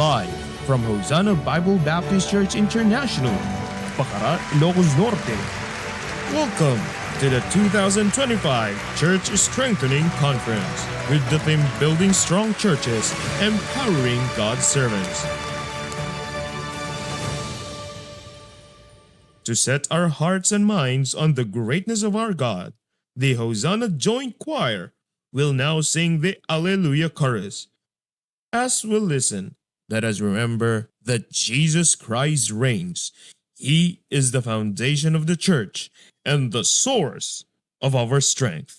Live from Hosanna Bible Baptist Church International, Pacara, Ilocos Norte. Welcome to the 2025 Church Strengthening Conference with the theme Building Strong Churches, Empowering God's Servants. To set our hearts and minds on the greatness of our God, the Hosanna Joint Choir will now sing the Alleluia Chorus. As we listen, let us remember that Jesus Christ reigns. He is the foundation of the church and the source of our strength.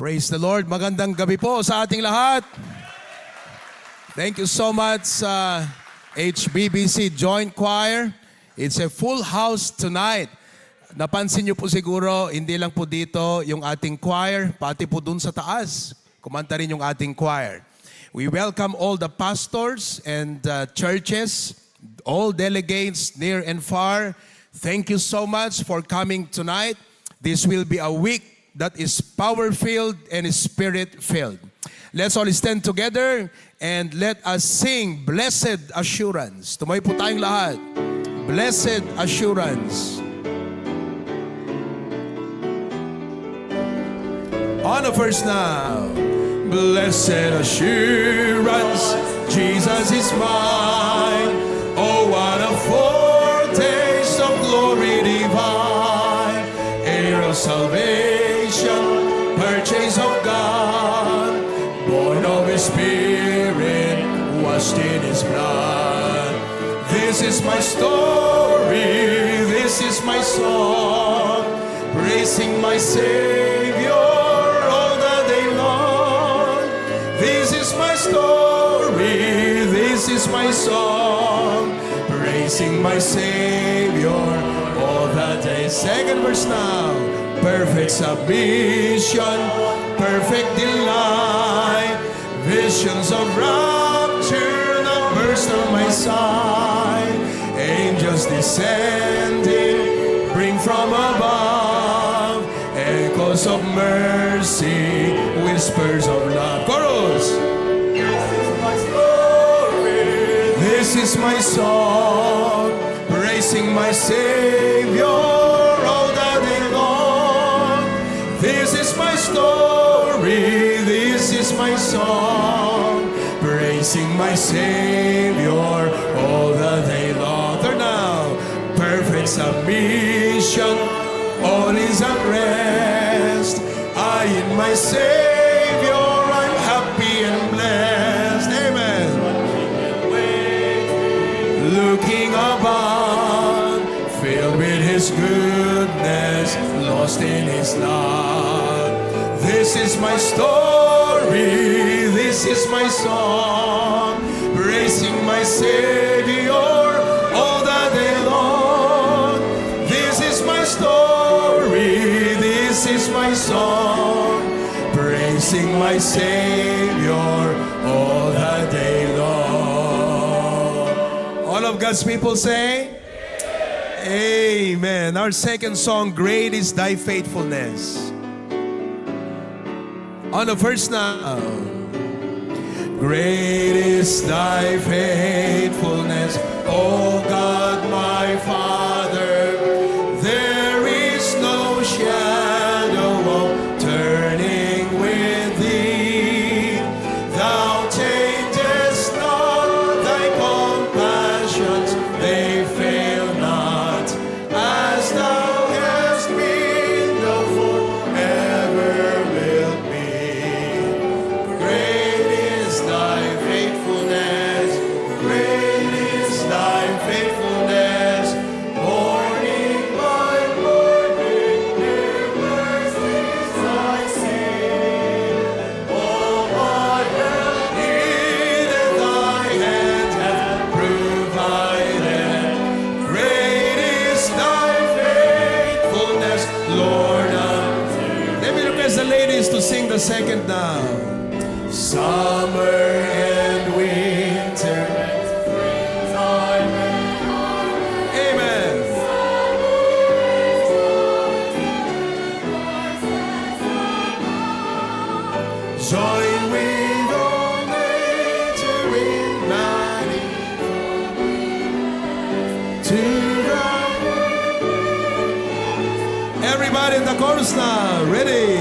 Praise the Lord. Magandang gabi po sa ating lahat. Thank you so much, HBBC Joint Choir. It's a full house tonight. napansin niyo po siguro, hindi lang po dito yung ating choir, pati po dun sa taas. Kumanta rin yung ating choir. We welcome all the pastors and churches, all delegates near and far. Thank you so much for coming tonight. This will be a week that is power-filled and spirit-filled. Let's all stand together and let us sing Blessed Assurance. Tumayo po tayong lahat. Blessed Assurance. On the first now. Blessed assurance, Jesus is mine. Oh, what a foretaste of glory divine. Heir of salvation, purchase of God. Born of His Spirit, washed in His blood. This is my story, this is my song. Praising my Savior. Story, this is my song, praising my Savior all the day. Second verse now. Perfect submission, perfect delight, visions of rapture that burst on my side. Angels descending, bring from above, echoes of mercy, whispers of love. Chorus. This is my song, praising my Savior all the day long. This is my story, this is my song, praising my Savior all the day long. Third now, perfect submission, all is at rest. I in my Savior, I'm happy and blessed. Amen. Looking above, filled with His goodness, lost in His love. This is my story, this is my song, praising my Savior all the day long. This is my story, this is my song, praising my Savior all the day long. All of God's people say, Amen. Our second song, Great is Thy Faithfulness. On the first now. Great is Thy faithfulness, O God my Father. There is no shadow of turning with Thee. Thou changest not, Thy compassions, they fail not. As Thou hast been, Thou forever wilt be. Great is Thy faithfulness, great is Thy faithfulness. Morning by morning, new mercies I see. All I have needed, Thy hand hath provided. Great is Thy faithfulness, Lord, unto me. Let me request the ladies to sing the second now. Summer and winter. Amen. Join with all nature in manifold to the. Everybody in the chorus now. Ready?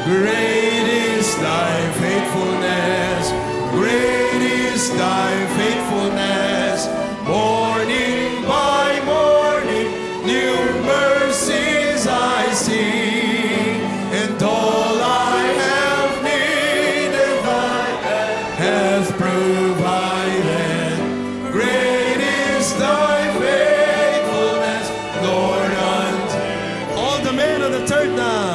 Great is Thy faithfulness, great is Thy faithfulness. Morning by morning, new mercies I see. And all I have needed, Thy hath provided. Great is Thy faithfulness, Lord, unto all the men on the third now.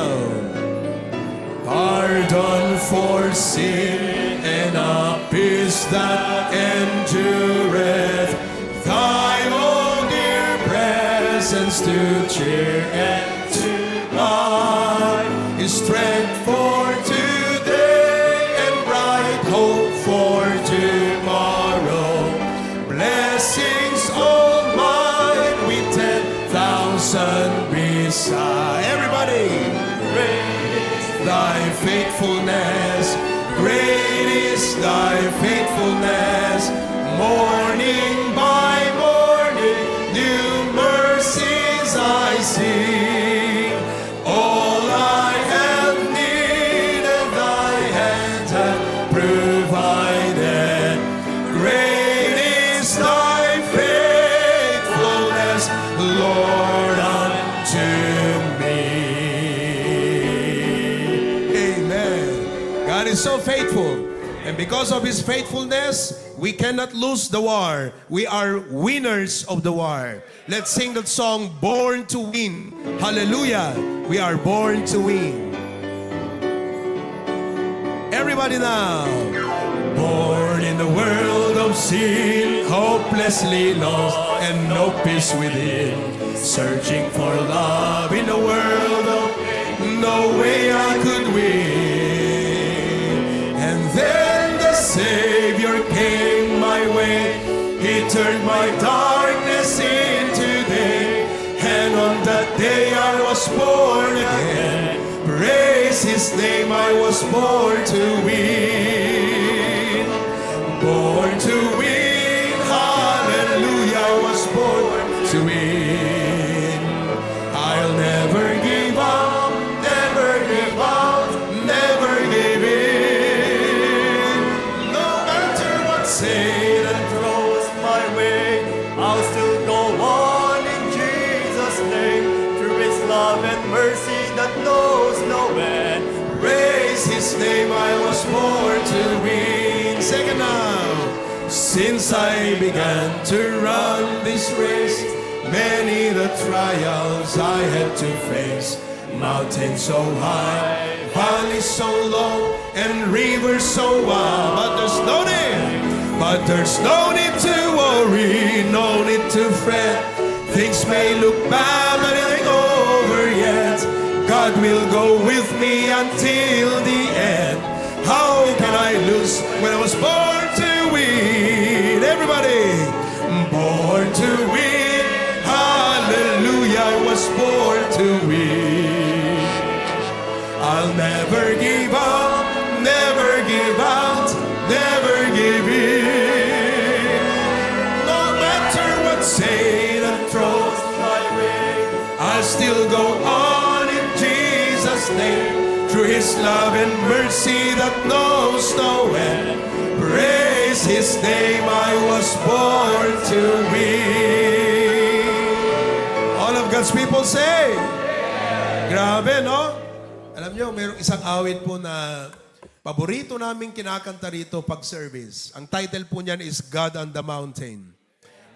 Pardon for sin and a peace that endureth. Thy own dear presence to cheer and to life, strength for today and bright hope for tomorrow. Blessings all mine with 10,000 beside. Everybody, great is thy faithfulness. Great is thy faithfulness. Morning by morning, new mercies I see. All I have needed, thy hand hath provided. Great is thy faithfulness, Lord, unto me. Amen. God is so faithful. And because of His faithfulness, we cannot lose the war. We are winners of the war. Let's sing that song, Born to Win. Hallelujah. We are born to win. Everybody now. Born in the world of sin, hopelessly lost and no peace within. Searching for love in the world of no way I could win. And then the Savior came my way. He turned my darkness into day. And on that day I was born again. Praise His name, I was born to win. Born to win, hallelujah, I was born to win. I'll never give up, never give up, never give in. No matter what Satan throws my way, I'll still go on in Jesus' name. Through His love and mercy that knows no end. praise His name, I was born to win. Second now. Since I began to run this race, many the trials I had to face. Mountains so high, valleys so low, and rivers so wide. But there's no need to worry, no need to fret. Things may look bad, but it ain't over yet. God will go with me until the end. How can I lose when I was born to win? Everybody, born to win. Hallelujah, I was born to win. I'll never give up, never give out, never give in. No matter what Satan throws my way, I'll still go on in Jesus' name. Through His love and mercy that knows no end. Praise His name, I was born to win. All of God's people say, grabe, no? Alam nyo, mayroong isang awit po na paborito namin kinakanta rito pag service. Ang title po niyan is God on the Mountain.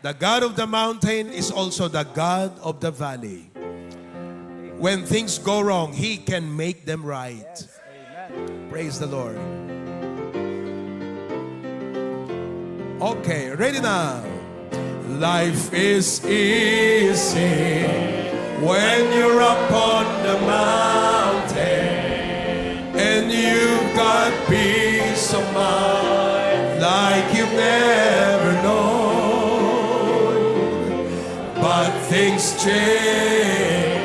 The God of the mountain is also the God of the valley. When things go wrong, He can make them right. Praise the Lord. Okay, ready now. Life is easy when you're up on the mountain and you've got peace of mind like you've never known. But things change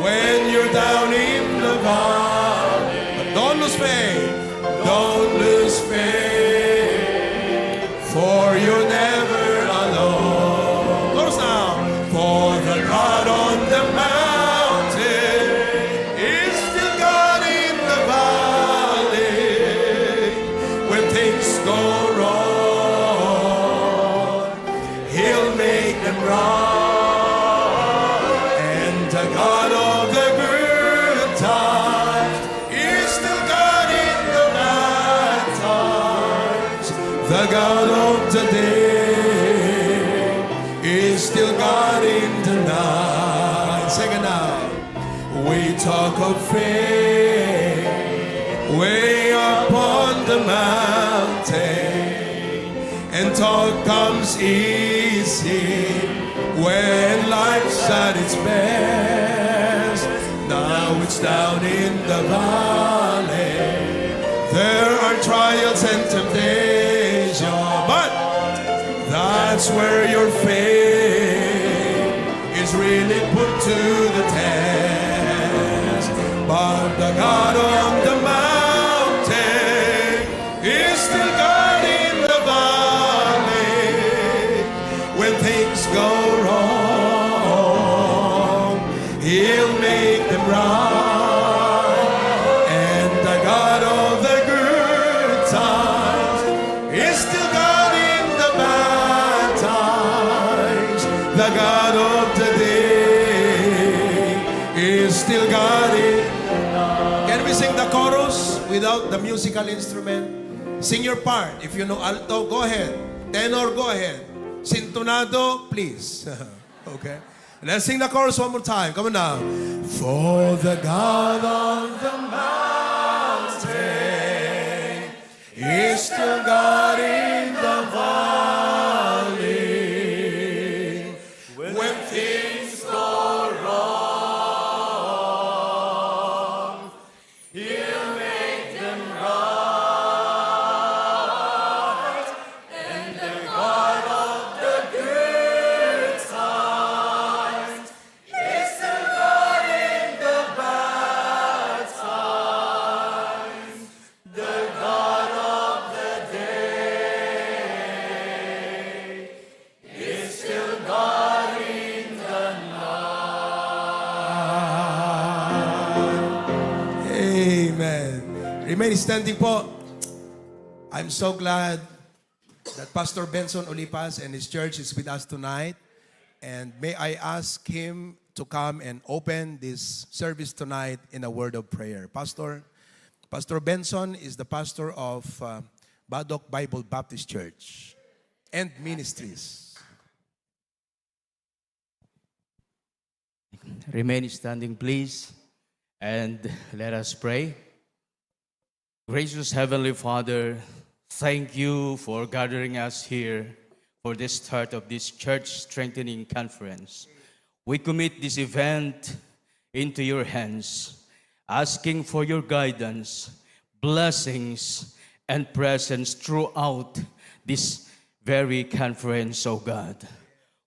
when you're down in the valley. But don't lose faith, don't lose faith, for you're never alone. Close now. For the God on the mountain is still God in the valley. When things go wrong, He'll make them right. And the God of the good times is still God in the bad times. The God of the day is still God in the night. Second now. We talk of faith way up on the mountain, and talk comes easy When life's at its best, now it's down in the valley. There are trials and temptation, but that's where your faith is really put to the test. But the God of the mountain is still God in the valley. When things go wrong, He'll make them right. And the God of the good times is still God in the bad times. The God of the day is still God in. Can we sing the chorus without the musical instrument? Sing your part. If you know alto, go ahead. Tenor, go ahead. Sintonado, please. Okay. Let's sing the chorus one more time. Come on now. For the God on the mountain is still God in the valley. When things go wrong, He'll make them right. And the God of the good times is still God in the bad times. The God of the day is still God in the night. Amen. Remain standing po. I'm so glad that Pastor Benson Olipas and his church is with us tonight. And may I ask him to come and open this service tonight in a word of prayer. Pastor Benson is the pastor of Badok Bible Baptist Church and Ministries. Remain standing, please, and let us pray. Gracious Heavenly Father, thank you for gathering us here for the start of this church strengthening conference. We commit this event into your hands, asking for your guidance, blessings, and presence throughout this very conference, oh God.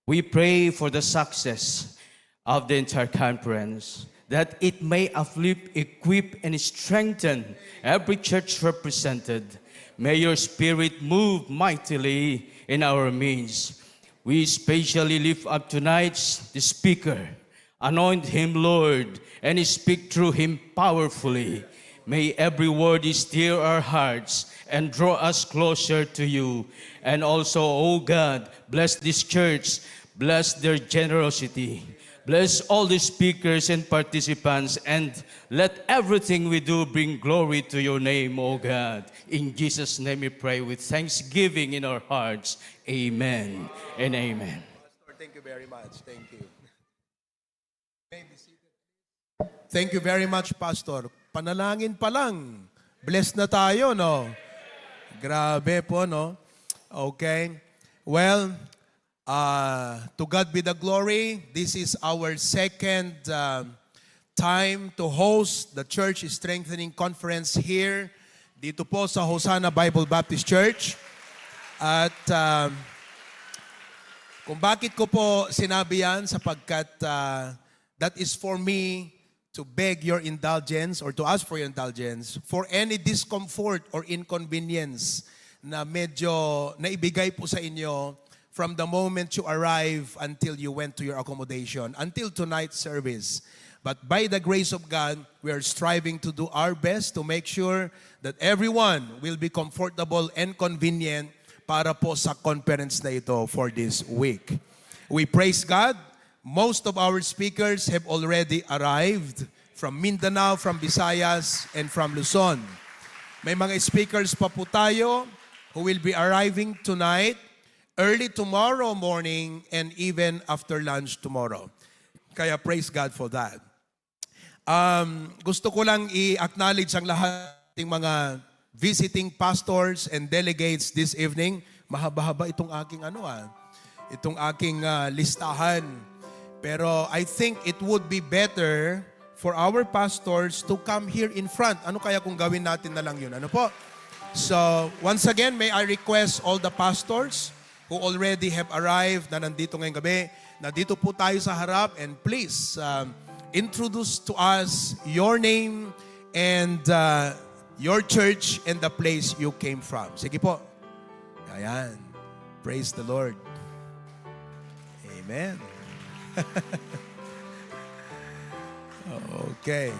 We pray for the success of the entire conference, that it may uplift, equip, and strengthen every church represented. May your Spirit move mightily in our midst. We especially lift up tonight's the speaker. Anoint him, Lord, and speak through him powerfully. May every word stir our hearts and draw us closer to you. And also, oh God, bless this church, bless their generosity. Bless all the speakers and participants, and let everything we do bring glory to your name, O God. In Jesus' name we pray with thanksgiving in our hearts. Amen and amen. Pastor, thank you very much. Thank you. Thank you very much, Pastor. Panalangin pa lang. Blessed na tayo, no? Grabe po, no? Okay. Well, to God be the glory. This is our second time to host the Church Strengthening Conference here dito po sa Hosanna Bible Baptist Church. At kung bakit ko po sinabi yan, sapagkat that is for me to beg your indulgence or to ask for your indulgence for any discomfort or inconvenience na medyo naibigay po sa inyo from the moment you arrive until you went to your accommodation, until tonight's service. But by the grace of God, we are striving to do our best to make sure that everyone will be comfortable and convenient para po sa conference na ito for this week. We praise God. Most of our speakers have already arrived from Mindanao, from Visayas, and from Luzon. May mga speakers pa po tayo who will be arriving tonight, early tomorrow morning, and even after lunch tomorrow. Kaya praise God for that. Gusto ko lang i-acknowledge ang lahat ng mga visiting pastors and delegates this evening. Mahaba-haba itong aking itong aking listahan. Pero I think it would be better for our pastors to come here in front. Ano kaya kung gawin natin na lang yun? Ano po? So, once again, may I request all the pastors who already have arrived na nandito ngayong gabi, na dito po tayo sa harap, and please introduce to us your name and your church and the place you came from. Sige po. Ayan. Praise the Lord. Amen. Okay.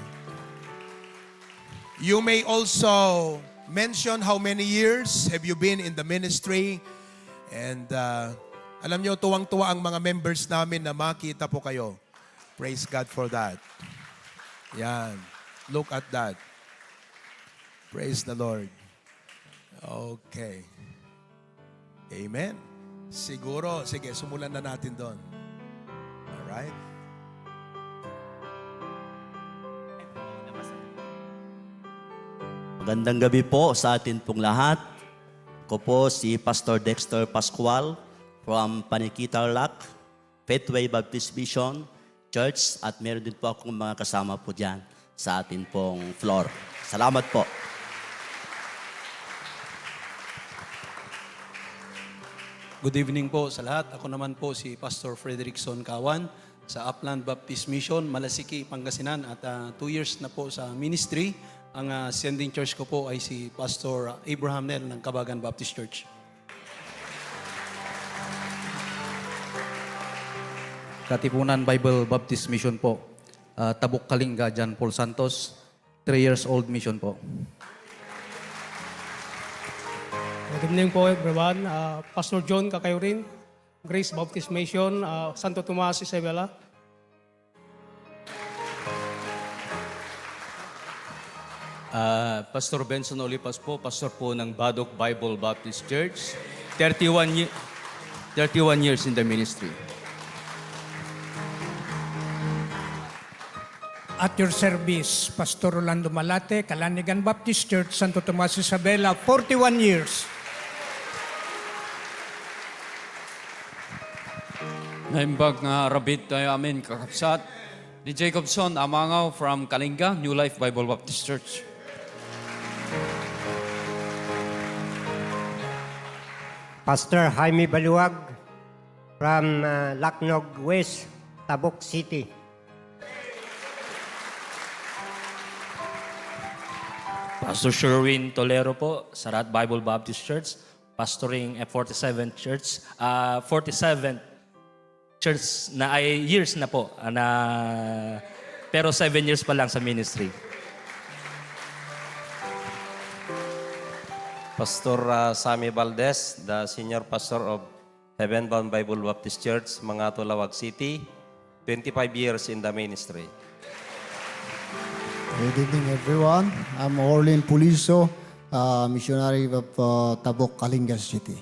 You may also mention how many years have you been in the ministry. And alam nyo, tuwang-tuwa ang mga members namin na makita po kayo. Praise God for that. Yan. Look at that. Praise the Lord. Okay. Amen. Siguro, sige, sumulan na natin doon. Alright? Magandang gabi po sa atin pong lahat. Ako po si Pastor Dexter Pascual from Paniquitarlac, Faithway Baptist Mission Church, at meron din po akong mga kasama po dyan sa atin pong floor. Salamat po. Good evening po sa lahat. Ako naman po si Pastor Frederickson Kawan sa Upland Baptist Mission, Malasiki, Pangasinan, at 2 years na po sa ministry. Ang sending church ko po ay si Pastor Abraham Nel ng Kabagan Baptist Church. Katipunan Bible Baptist Mission po. Tabuk Kalinga, John Paul Santos. 3 years old mission po. Good evening po everyone. Pastor John Kakayurin, Grace Baptist Mission, Santo Tomas, Isabela. Pastor Benson Olipas po, pastor po ng Badok Bible Baptist Church. 31 years in the ministry. At your service, Pastor Rolando Malate, Kalanigan Baptist Church, Santo Tomas, Isabela, 41 years. Naimbag nga rabit tayo amin kakapsat ni Jacobson Amangaw from Kalinga, New Life Bible Baptist Church. Pastor Jaime Baluag from Lacnog West, Tabuk City. Pastor Sherwin Tolero po, Sarat Bible Baptist Church, pastoring F47 Church, 47 church na ay years na po, pero 7 years pa lang sa ministry. Pastor Sammy Valdez, the senior pastor of Heavenbound Bible Baptist Church, Mangato, Lawag City, 25 years in the ministry. Good evening, everyone. I'm Orlin Puliso, missionary of Tabuk, Kalinga City.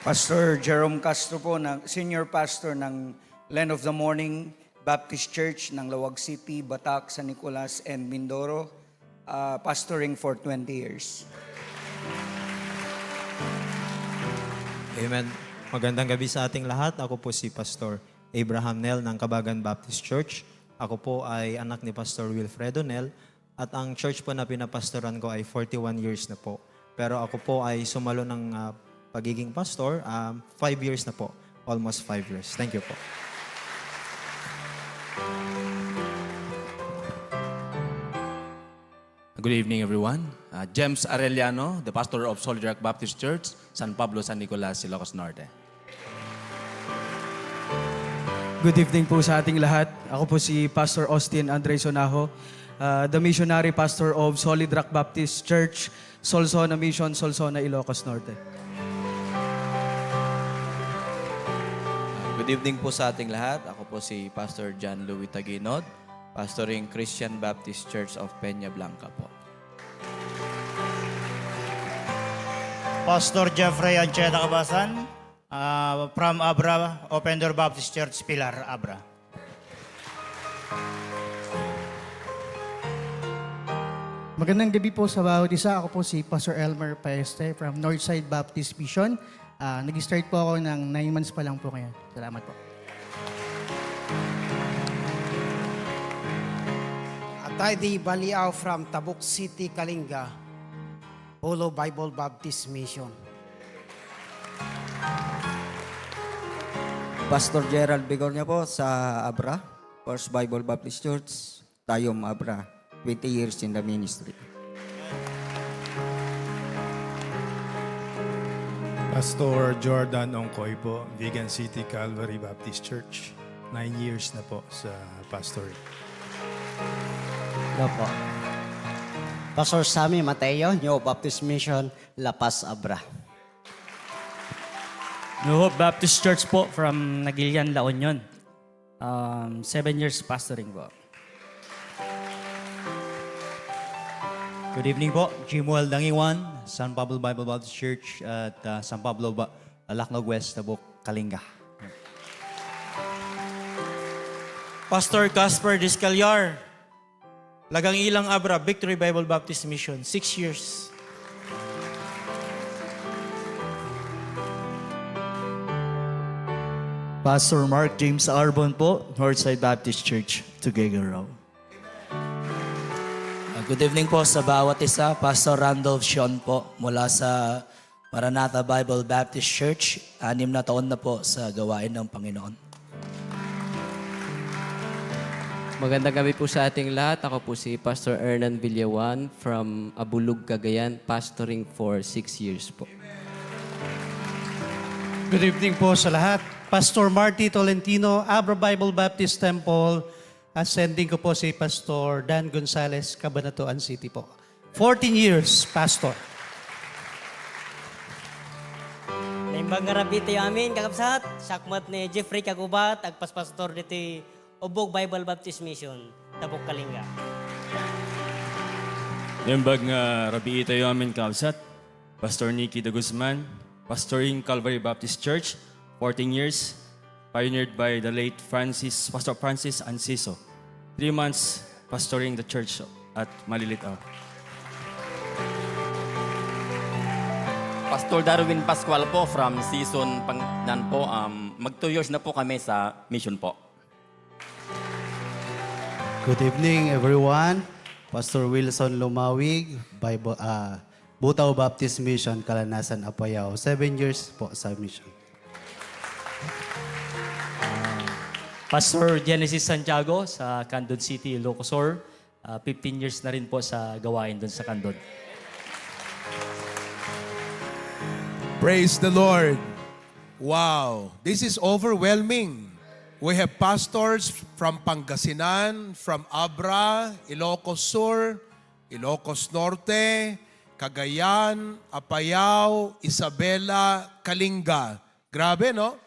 Pastor Jerome Castro po, senior pastor ng Land of the Morning Baptist Church ng Lawag City, Batak, San Nicolas, and Mindoro, pastoring for 20 years. Amen. Magandang gabi sa ating lahat. Ako po si Pastor Abraham Nel ng Kabagan Baptist Church. Ako po ay anak ni Pastor Wilfredo Nel at ang church po na pinapastoran ko ay 41 years na po. Pero ako po ay sumalo ng pagiging pastor, 5 years na po. Almost 5 years. Thank you po. Good evening, everyone. James Arellano, the pastor of Solid Rock Baptist Church, San Pablo, San Nicolas, Ilocos Norte. Good evening po sa ating lahat. Ako po si Pastor Austin Andre Sonajo, the missionary pastor of Solid Rock Baptist Church, Solsona Mission, Solsona, Ilocos Norte. Good evening po sa ating lahat. Ako po si Pastor John Louis Taginod, pastoring Christian Baptist Church of Peña Blanca po. Pastor Jeffrey Ancheta Cabasan, from Abra, Open Door Baptist Church, Pilar, Abra. Magandang gabi po sa bawat isa. Ako po si Pastor Elmer Paeste from Northside Baptist Mission. Nag-start po ako ng 9 months pa lang po ngayon. Salamat po. Ataydi Baliao from Tabuk City, Kalinga, Polo Bible Baptist Mission. Pastor Gerald Bigornia po sa Abra, First Bible Baptist Church, Tayom Abra, 20 years in the ministry. Pastor Jordan Ongkoy po, Vegan City Calvary Baptist Church. 9 years na po sa pastoring. Hello po. Pastor Sammy Mateo, New Baptist Mission, La Paz, Abra. New Hope Baptist Church po from Nagilian, La Union. 7 years pastoring po. Good evening po, Jimuel Dangiwan, San Pablo Bible Baptist Church at San Pablo, Lacnog West, Tabuk, Kalinga. Pastor Casper Discalyar, Lagang Ilang Abra, Victory Bible Baptist Mission, 6 years. Pastor Mark James Arbon po, Northside Baptist Church, Tuguegarao. Good evening po sa bawat isa. Pastor Randolph Sean po mula sa Maranatha Bible Baptist Church. 6 na taon na po sa gawain ng Panginoon. Magandang gabi po sa ating lahat. Ako po si Pastor Hernan Villawan from Abulug, Cagayan, pastoring for 6 years po. Good evening po sa lahat. Pastor Marty Tolentino, Abra Bible Baptist Temple. Ascending ko po si Pastor Dan Gonzales, Cabanatuan City po. 14 years, Pastor. Naimbang ngarabiti amin, kakapsat. Sakmat ni Jeffrey Kagubat, agpaspastor dito Ubog Bible Baptist Mission, Tabuk, Kalinga. Naimbang rabi tayo amin, kakapsat. Pastor Nicky de Guzman, pastoring Calvary Baptist Church, 14 years. Pioneered by the late Pastor Francis Anciso. 3 months pastoring the church at Malilitaw. Pastor Darwin Pascual po from Season Pangnan po. Mag 2 years na po kami sa mission po. Good evening everyone. Pastor Wilson Lumawig, Butaw Baptist Mission, Kalanasan, Apayao. 7 years po sa mission. Pastor Genesis Santiago sa Candon City, Ilocosur. 15 years na rin po sa gawain doon sa Candon. Praise the Lord. Wow, this is overwhelming. We have pastors from Pangasinan, from Abra, Ilocos Sur, Ilocos Norte, Cagayan, Apayao, Isabela, Kalinga. Grabe, no?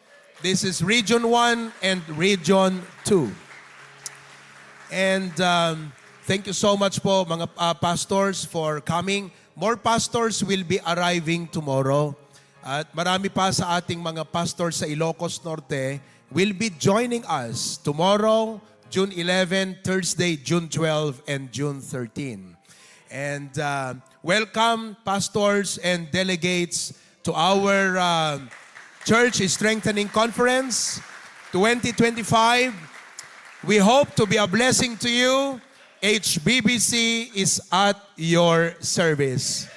This is Region 1 and Region 2. And thank you so much po mga pastors for coming. More pastors will be arriving tomorrow. At marami pa sa ating mga pastors sa Ilocos Norte will be joining us tomorrow, June 11, Thursday, June 12, and June 13. And welcome pastors and delegates to our Church Strengthening Conference 2025. We hope to be a blessing to you. HBBC is at your service.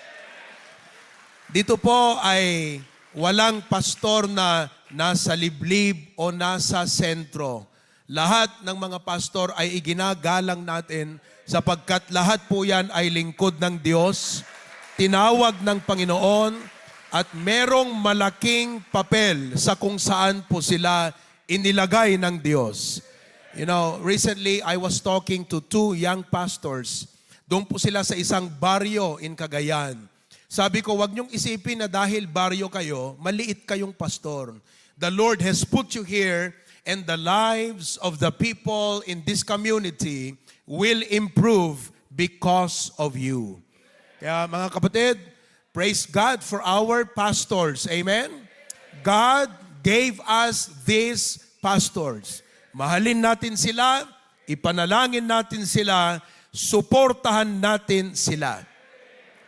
Dito po ay walang pastor na nasa liblib o nasa sentro. Lahat ng mga pastor ay iginagalang natin sapagkat lahat po yan ay lingkod ng Diyos, tinawag ng Panginoon, at merong malaking papel sa kung saan po sila inilagay ng Diyos. You know, recently I was talking to 2 young pastors. Doon po sila sa isang baryo in Cagayan. Sabi ko, wag niyong isipin na dahil baryo kayo, maliit kayong pastor. The Lord has put you here and the lives of the people in this community will improve because of you. Kaya mga kapatid, praise God for our pastors. Amen? God gave us these pastors. Mahalin natin sila, ipanalangin natin sila suportahan natin sila.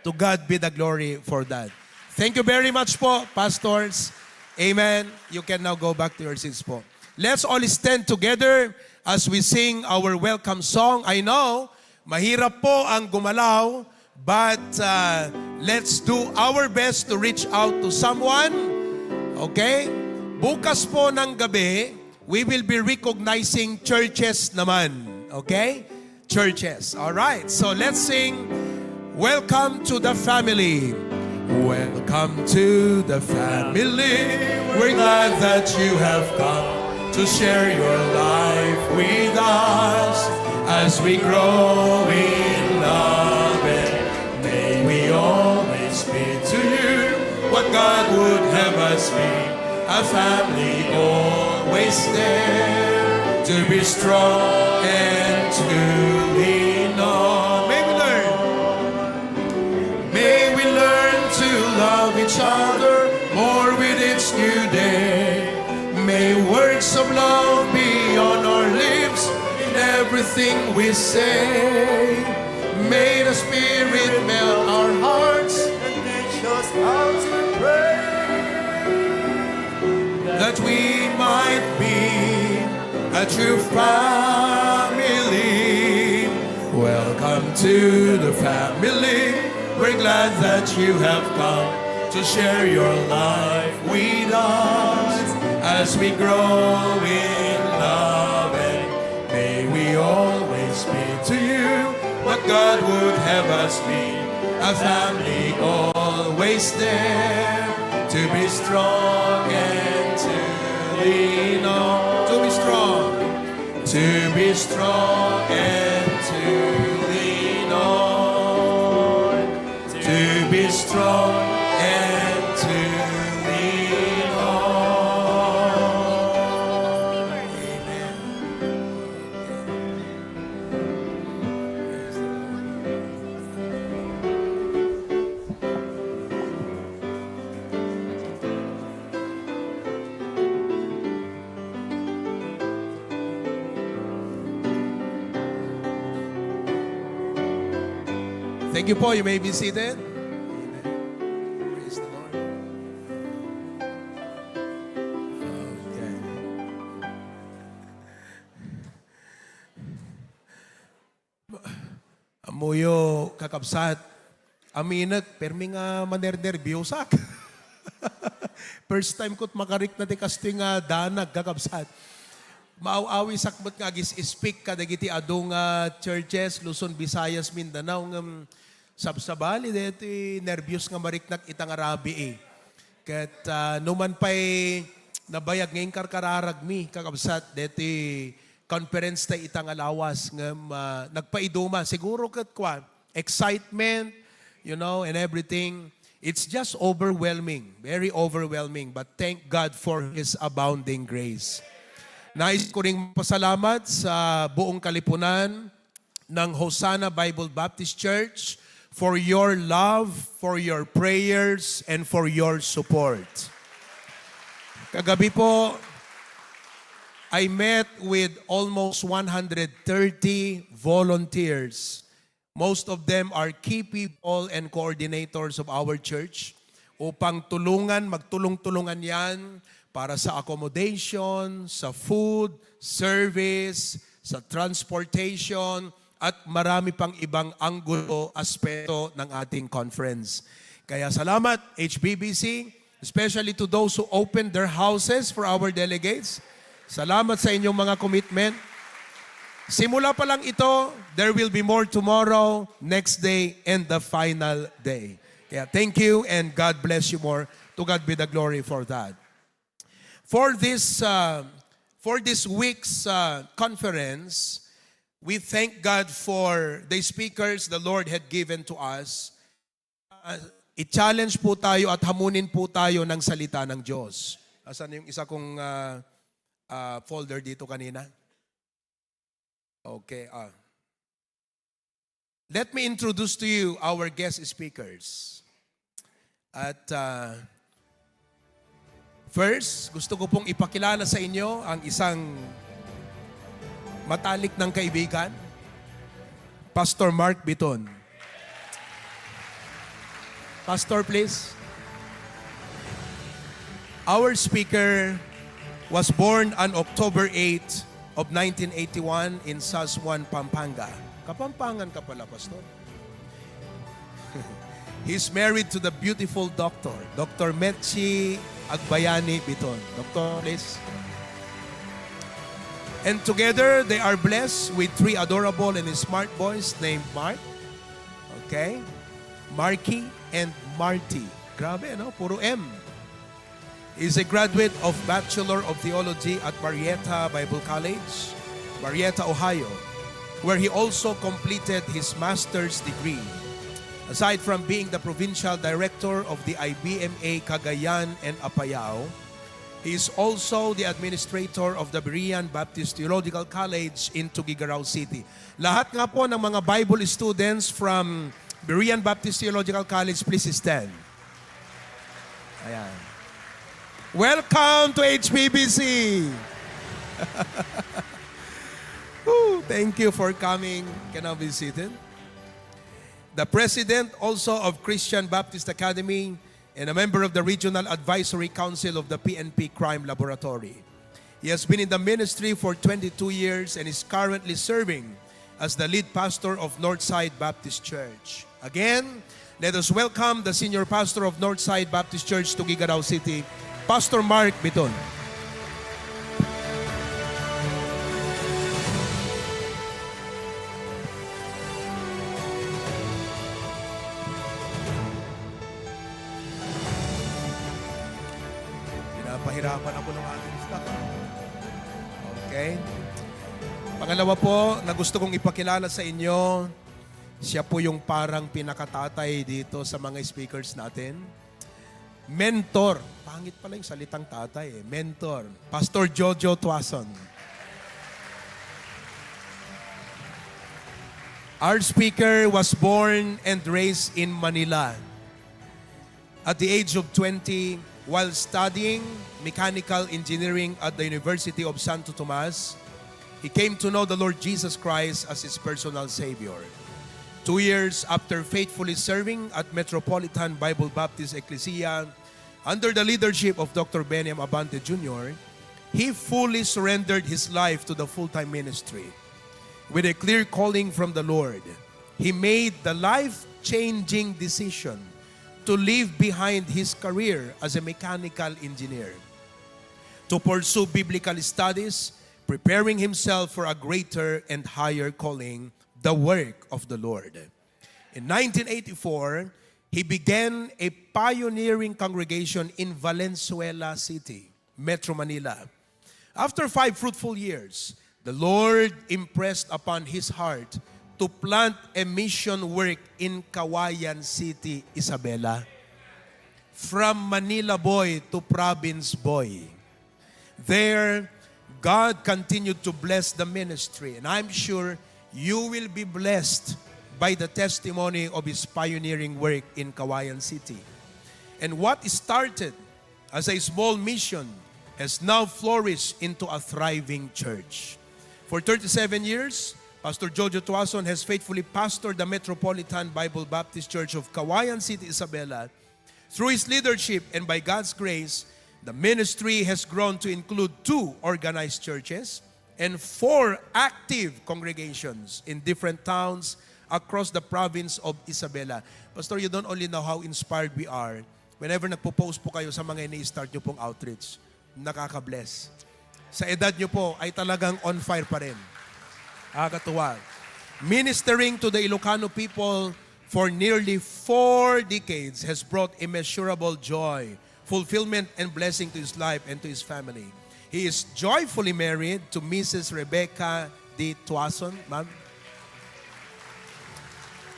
To God be the glory for that. Thank you very much po, pastors. Amen. You can now go back to your seats po. Let's all stand together as we sing our welcome song. I know, mahirap po ang gumalaw, but let's do our best to reach out to someone. Okay? Bukas po ng gabi, we will be recognizing churches naman. Okay? Churches. All right. So let's sing Welcome to the Family. Welcome to the family. We're glad that you have come to share your life with us as we grow in love. And may we always be to you what God would have us be. A family always there to be strong and to lean on. May we learn to love each other more with each new day. May words of love be on our lips in everything we say. May the Spirit melt our hearts and teach us how to pray, that we might be a true family. Welcome to the family. We're glad that you have come to share your life with us as we grow in love. And may we always be to you what God would have us be. A family always there to be strong and to lean on. To be strong. To be strong and to lean on. To be strong and to lean on. Amen. Thank you po. You may be seated. Praise the Lord. Okay. Amuyo kakabsat. Aminag, permi nga manernerbiyosak. First time ko't makarik na di kasting danag kakabsat. Maaw-awi sakbot nga gis-speak ka dagiti adong churches, Luzon, Visayas, Mindanao ng sabsabali dito nervyos nga mariknak itang arabi eh. Kat numan pa'y nabayag ngayon karkararag mi kakabsat dito conference ta itang alawas ng nagpaiduma. Siguro kat kwa, excitement, you know, and everything. It's just overwhelming, very overwhelming. But thank God for His abounding grace. Nais ko ring pasalamat sa buong kalipunan ng Hosanna Bible Baptist Church for your love, for your prayers, and for your support. Kagabi po, I met with almost 130 volunteers. Most of them are key people and coordinators of our church upang magtulong-tulungan yan para sa accommodation, sa food, service, sa transportation, at marami pang ibang anggulo, aspeto ng ating conference. Kaya salamat, HBBC, especially to those who opened their houses for our delegates. Salamat sa inyong mga commitment. Simula pa lang ito, there will be more tomorrow, next day, and the final day. Kaya thank you and God bless you more. To God be the glory for that. For this week's conference, we thank God for the speakers the Lord had given to us. I-challenge po tayo at hamunin po tayo ng salita ng Diyos. Asan yung isa kong folder dito kanina? Okay. Let me introduce to you our guest speakers. At first, gusto ko pong ipakilala sa inyo ang isang matalik ng kaibigan, Pastor Mark Biton. Pastor, please. Our speaker was born on October 8 of 1981 in Saswan, Pampanga. Kapampangan ka pala, Pastor. He's married to the beautiful doctor, Dr. Metchi Agbayani Biton. Doctor, please. And together, they are blessed with 3 adorable and smart boys named Mark, okay, Marky, and Marty. Grabe, no? Puro M. He's a graduate of Bachelor of Theology at Marietta Bible College, Marietta, Ohio, where he also completed his master's degree. Aside from being the provincial director of the IBMA Cagayan and Apayao, he is also the administrator of the Berean Baptist Theological College in Tuguegarao City. Lahat nga po ng mga Bible students from Berean Baptist Theological College, please stand. Ayan. Welcome to HBBC! Woo, thank you for coming. Can I be seated? The president also of Christian Baptist Academy and a member of the Regional Advisory Council of the PNP Crime Laboratory. He has been in the ministry for 22 years and is currently serving as the lead pastor of Northside Baptist Church. Again, let us welcome the senior pastor of Northside Baptist Church, Tuguegarao City, Pastor Mark Biton. Pinapahirapan ako ng ating staff. Okay. Pangalawa po, na gusto kong ipakilala sa inyo, siya po yung parang pinakatatay dito sa mga speakers natin. Mentor. Pangit pala yung salitang tatay eh. Mentor. Pastor Jojo Tuason. Our speaker was born and raised in Manila. At the age of 20, while studying mechanical engineering at the University of Santo Tomas, he came to know the Lord Jesus Christ as his personal Savior. 2 years after faithfully serving at Metropolitan Bible Baptist Ecclesia under the leadership of Dr. Benem Abante Jr., he fully surrendered his life to the full-time ministry. With a clear calling from the Lord, he made the life-changing decision to leave behind his career as a mechanical engineer, to pursue biblical studies, preparing himself for a greater and higher calling, the work of the Lord. In 1984, he began a pioneering congregation in Valenzuela City, Metro Manila. After 5 fruitful years, the Lord impressed upon his heart to plant a mission work in Kawayan City, Isabela. From Manila boy to province boy. There, God continued to bless the ministry, and I'm sure you will be blessed by the testimony of his pioneering work in Kawayan City. And what started as a small mission has now flourished into a thriving church. For 37 years, Pastor Jojo Tuason has faithfully pastored the Metropolitan Bible Baptist Church of Kawayan City, Isabela. Through his leadership and by God's grace, the ministry has grown to include 2 organized churches and 4 active congregations in different towns across the province of Isabela. Pastor, you don't only know how inspired we are. Whenever nagpo-post po kayo sa mga ini-start nyo pong outreach, nakaka-bless. Sa edad nyo po ay talagang on fire pa rin. Nakakatuwa. Ministering to the Ilocano people for nearly 4 decades has brought immeasurable joy, fulfillment, and blessing to his life and to his family. He is joyfully married to Mrs. Rebecca D. Tuason, ma'am,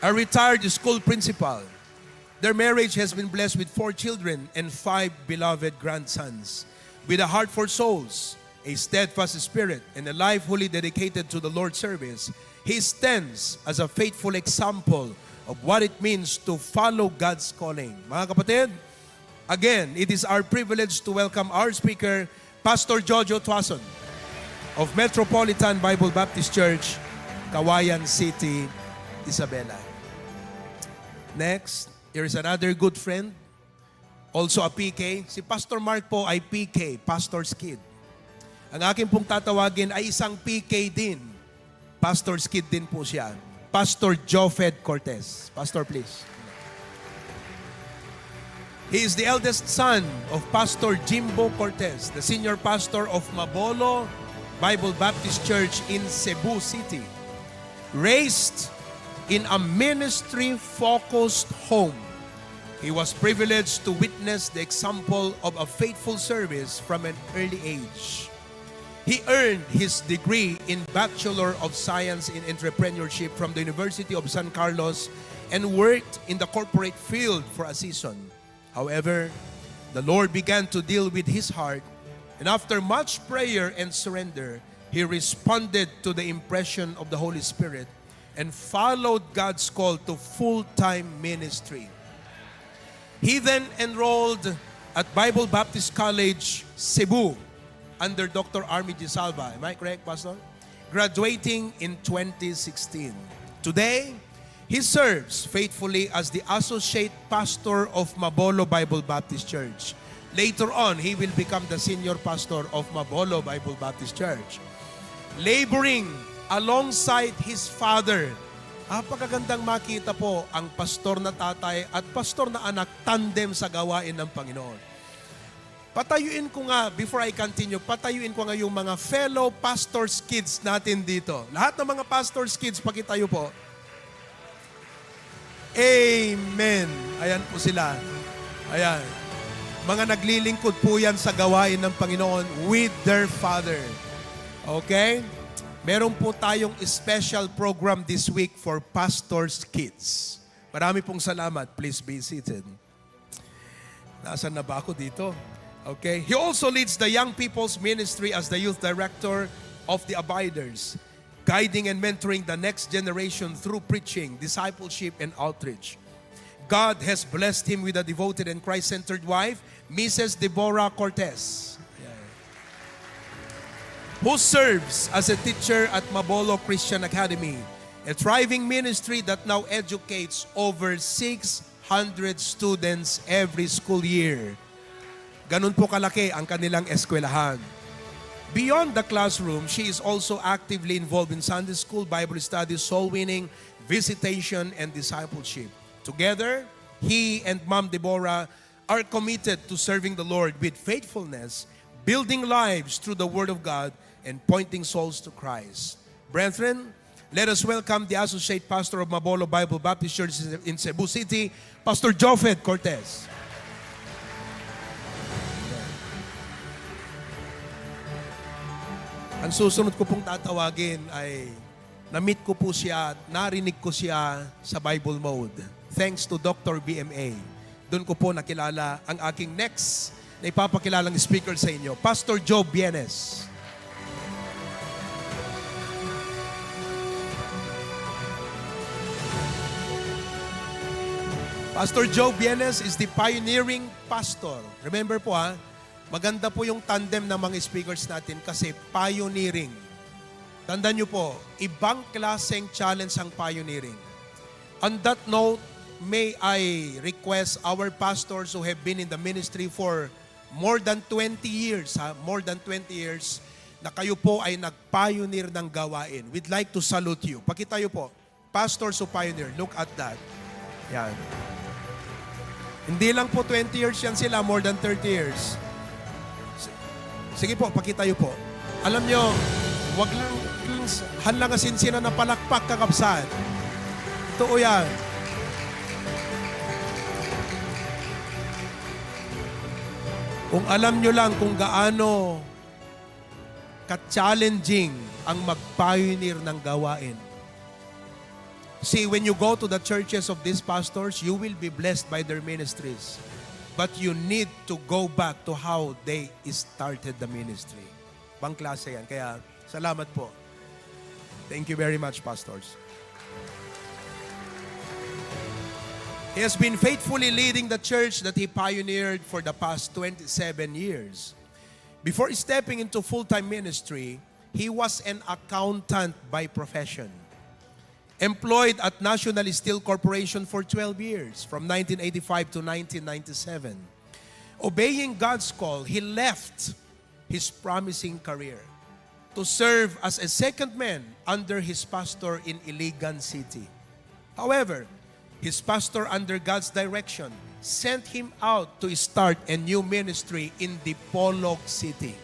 a retired school principal. Their marriage has been blessed with 4 children and 5 beloved grandsons. With a heart for souls, a steadfast spirit, and a life wholly dedicated to the Lord's service, he stands as a faithful example of what it means to follow God's calling. Mga kapatid, again, it is our privilege to welcome our speaker, Pastor Jojo Tuason of Metropolitan Bible Baptist Church, Kawayan City, Isabela. Next, here is another good friend, also a PK. Si Pastor Mark po ay PK, Pastor's Kid. Ang akin pong tatawagin ay isang PK din. Pastor's Kid din po siya. Pastor Jofed Cortez. Pastor, please. He is the eldest son of Pastor Jimbo Cortez, the senior pastor of Mabolo Bible Baptist Church in Cebu City. Raised in a ministry-focused home, he was privileged to witness the example of a faithful service from an early age. He earned his degree in Bachelor of Science in Entrepreneurship from the University of San Carlos and worked in the corporate field for a season. However, the Lord began to deal with his heart, and after much prayer and surrender, he responded to the impression of the Holy Spirit and followed God's call to full-time ministry. He then enrolled at Bible Baptist College, Cebu, under Dr. Army G. Salva. Am I correct, Pastor? Graduating in 2016. Today, he serves faithfully as the Associate Pastor of Mabolo Bible Baptist Church. Later on, he will become the Senior Pastor of Mabolo Bible Baptist Church. Laboring alongside his father. Pagkagandang makita po ang pastor na tatay at pastor na anak tandem sa gawain ng Panginoon. Patayuin ko nga, before I continue, patayuin ko nga yung mga fellow pastors' kids natin dito. Lahat ng mga pastors' kids, pakitayo po. Amen. Ayan po sila. Ayan. Mga naglilingkod po yan sa gawain ng Panginoon with their father. Okay? Meron po tayong special program this week for pastors' kids. Marami pong salamat. Please be seated. Nasaan na ba ako dito? Okay. He also leads the young people's ministry as the youth director of the Abiders, guiding and mentoring the next generation through preaching, discipleship, and outreach. God has blessed him with a devoted and Christ-centered wife, Mrs. Deborah Cortez, who serves as a teacher at Mabolo Christian Academy, a thriving ministry that now educates over 600 students every school year. Ganun po kalaki ang kanilang eskwelahan. Beyond the classroom, she is also actively involved in Sunday school, Bible studies, soul winning, visitation, and discipleship. Together, he and Mom Deborah are committed to serving the Lord with faithfulness, building lives through the Word of God, and pointing souls to Christ. Brethren, let us welcome the Associate Pastor of Mabolo Bible Baptist Church in Cebu City, Pastor Jofed Cortez. Ang susunod ko pong tatawagin ay na-meet ko po siya, narinig ko siya sa Bible Mode. Thanks to Dr. BMA. Doon ko po nakilala ang aking next na ipapakilalang speaker sa inyo, Pastor Joe Bienes. Pastor Joe Bienes is the pioneering pastor. Remember po maganda po yung tandem ng mga speakers natin kasi pioneering. Tandaan nyo po, ibang klaseng challenge ang pioneering. On that note, may I request our pastors who have been in the ministry for more than 20 years, more than 20 years, na kayo po ay nag-pioneer ng gawain. We'd like to salute you. Pakitayo po, pastors who pioneer, look at that. Yan. Hindi lang po 20 years yan sila, more than 30 years. Sige po, pakitayo po. Alam nyo, wag lang hanlangasin sila na palakpak kakapsat. Totoo yan. Kung alam nyo lang kung gaano ka-challenging ang mag-pioneer ng gawain. See, when you go to the churches of these pastors, you will be blessed by their ministries. But you need to go back to how they started the ministry. Bang klase yan. Kaya, salamat po. Thank you very much, pastors. He has been faithfully leading the church that he pioneered for the past 27 years. Before stepping into full-time ministry, he was an accountant by profession. Employed at National Steel Corporation for 12 years, from 1985 to 1997. Obeying God's call, he left his promising career to serve as a second man under his pastor in Iligan City. However, his pastor, under God's direction, sent him out to start a new ministry in Dipolog City.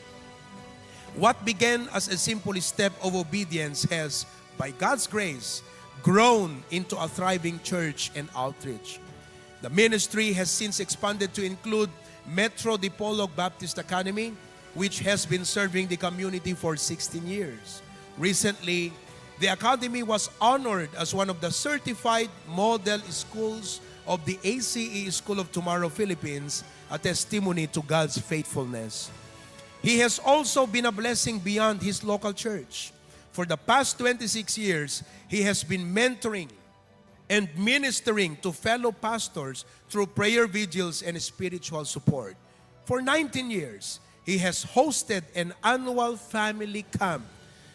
What began as a simple step of obedience has, by God's grace, grown into a thriving church and outreach. The ministry has since expanded to include Metro Dipolog Baptist Academy, which has been serving the community for 16 years. Recently, the academy was honored as one of the certified model schools of the ACE School of Tomorrow Philippines, a testimony to God's faithfulness. He has also been a blessing beyond his local church. For the past 26 years, he has been mentoring and ministering to fellow pastors through prayer vigils and spiritual support. For 19 years, he has hosted an annual family camp,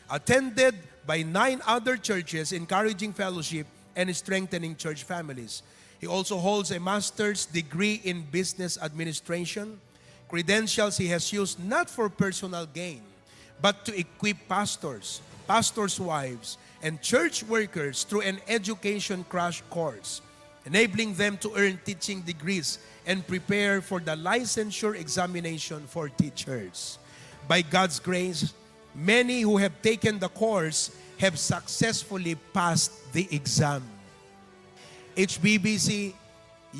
attended by 9 other churches, encouraging fellowship and strengthening church families. He also holds a master's degree in business administration, credentials he has used not for personal gain, but to equip pastors, pastors' wives, and church workers through an education crash course, enabling them to earn teaching degrees and prepare for the licensure examination for teachers. By God's grace, many who have taken the course have successfully passed the exam. HBBC,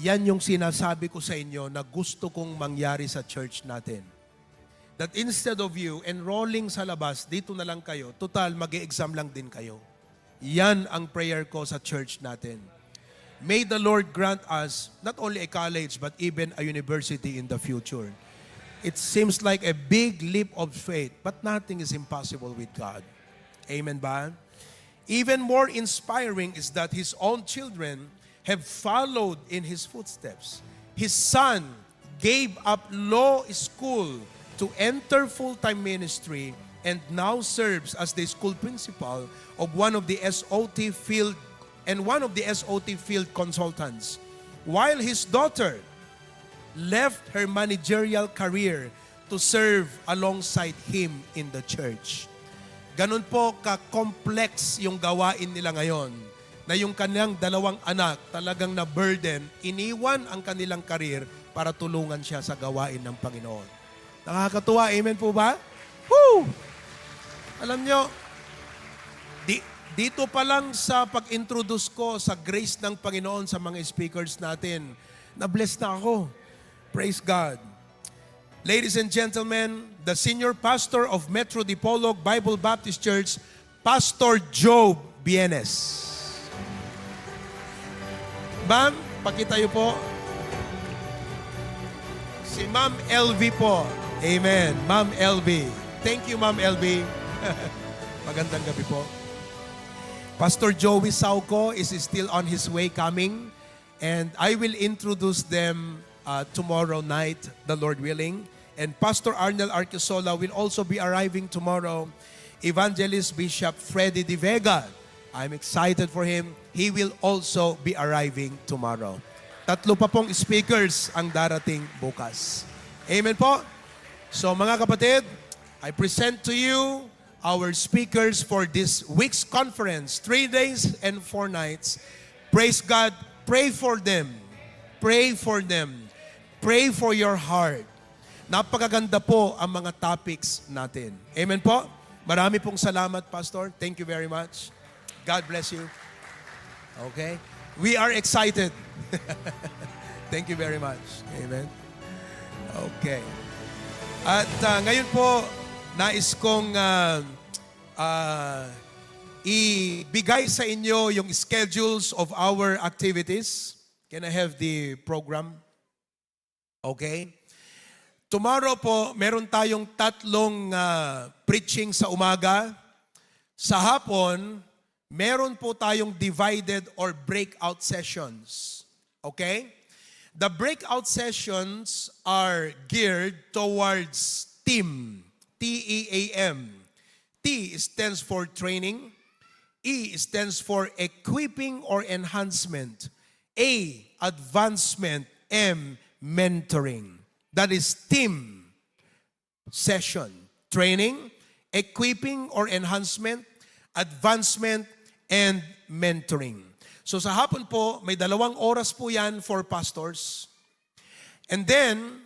yan yung sinasabi ko sa inyo na gusto kong mangyari sa church natin. That instead of you enrolling sa labas, dito na lang kayo, total, mag-e-exam lang din kayo. Yan ang prayer ko sa church natin. May the Lord grant us not only a college but even a university in the future. It seems like a big leap of faith, but nothing is impossible with God. Amen ba? Even more inspiring is that his own children have followed in his footsteps. His son gave up law school to enter full-time ministry and now serves as the school principal of one of the SOT field consultants, while his daughter left her managerial career to serve alongside him in the church. Ganun po ka-complex yung gawain nila ngayon, na yung kanyang 2 anak talagang na-burden, iniwan ang kanilang career para tulungan siya sa gawain ng Panginoon. Nakakatuwa, amen po ba? Woo! Alam nyo, dito pa lang sa pag-introduce ko sa grace ng Panginoon sa mga speakers natin, na-bless na ako. Praise God. Ladies and gentlemen, the senior pastor of Metro Dipolog Bible Baptist Church, Pastor Job Bienes. Ma'am, pakitayo po. Si Ma'am LV po. Amen. Ma'am LV. Thank you, Ma'am LV. Magandang gabi po. Pastor Joey Sauco is still on his way coming, and I will introduce them tomorrow night, the Lord willing. And Pastor Arnel Arquesola will also be arriving tomorrow. Evangelist Bishop Freddy De Vega, I'm excited for him. He will also be arriving tomorrow. 3 pa pong speakers ang darating bukas. Amen po? So mga kapatid, I present to you our speakers for this week's conference, 3 days and 4 nights. Praise God. Pray for them. Pray for them. Pray for your heart. Napakaganda po ang mga topics natin. Amen po? Marami pong salamat, Pastor. Thank you very much. God bless you. Okay? We are excited. Thank you very much. Amen. Okay. At ngayon po, nais kong ibigay sa inyo yung schedules of our activities. Can I have the program? Okay. Tomorrow po, meron tayong 3 preaching sa umaga. Sa hapon, meron po tayong divided or breakout sessions. Okay? The breakout sessions are geared towards TEAM. T-E-A-M. T stands for training. E stands for equipping or enhancement. A, advancement. M, mentoring. That is team session. Training, equipping or enhancement, advancement, and mentoring. So sa hapon po, may 2 oras po yan for pastors. And then,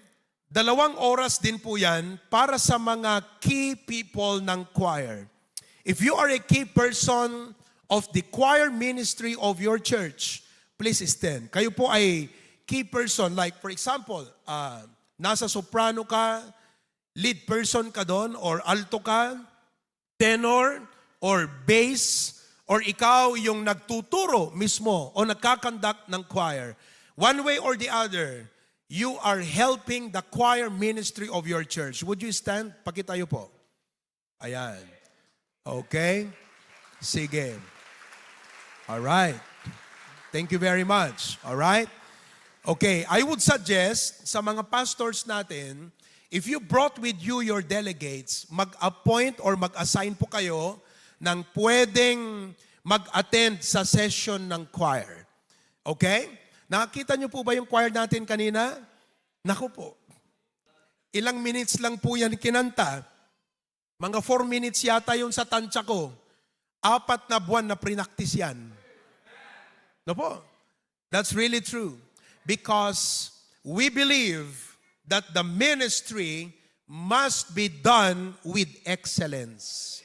2 oras din po yan para sa mga key people ng choir. If you are a key person of the choir ministry of your church, please stand. Kayo po ay key person. Like for example, nasa soprano ka, lead person ka doon, or alto ka, tenor, or bass, or ikaw yung nagtuturo mismo o nagkakandak ng choir. One way or the other, you are helping the choir ministry of your church. Would you stand? Pakitayo po. Ayan. Okay? Sige. Alright. Thank you very much. Alright? Okay, I would suggest sa mga pastors natin, if you brought with you your delegates, mag-appoint or mag-assign po kayo ng pwedeng mag-attend sa session ng choir. Okay? Nakita niyo po ba yung choir natin kanina? Naku po. Ilang minutes lang po yan kinanta. Mga 4 minutes yata yung sa tansya ko. 4 na buwan na prinaktis yan. No po? That's really true. Because we believe that the ministry must be done with excellence.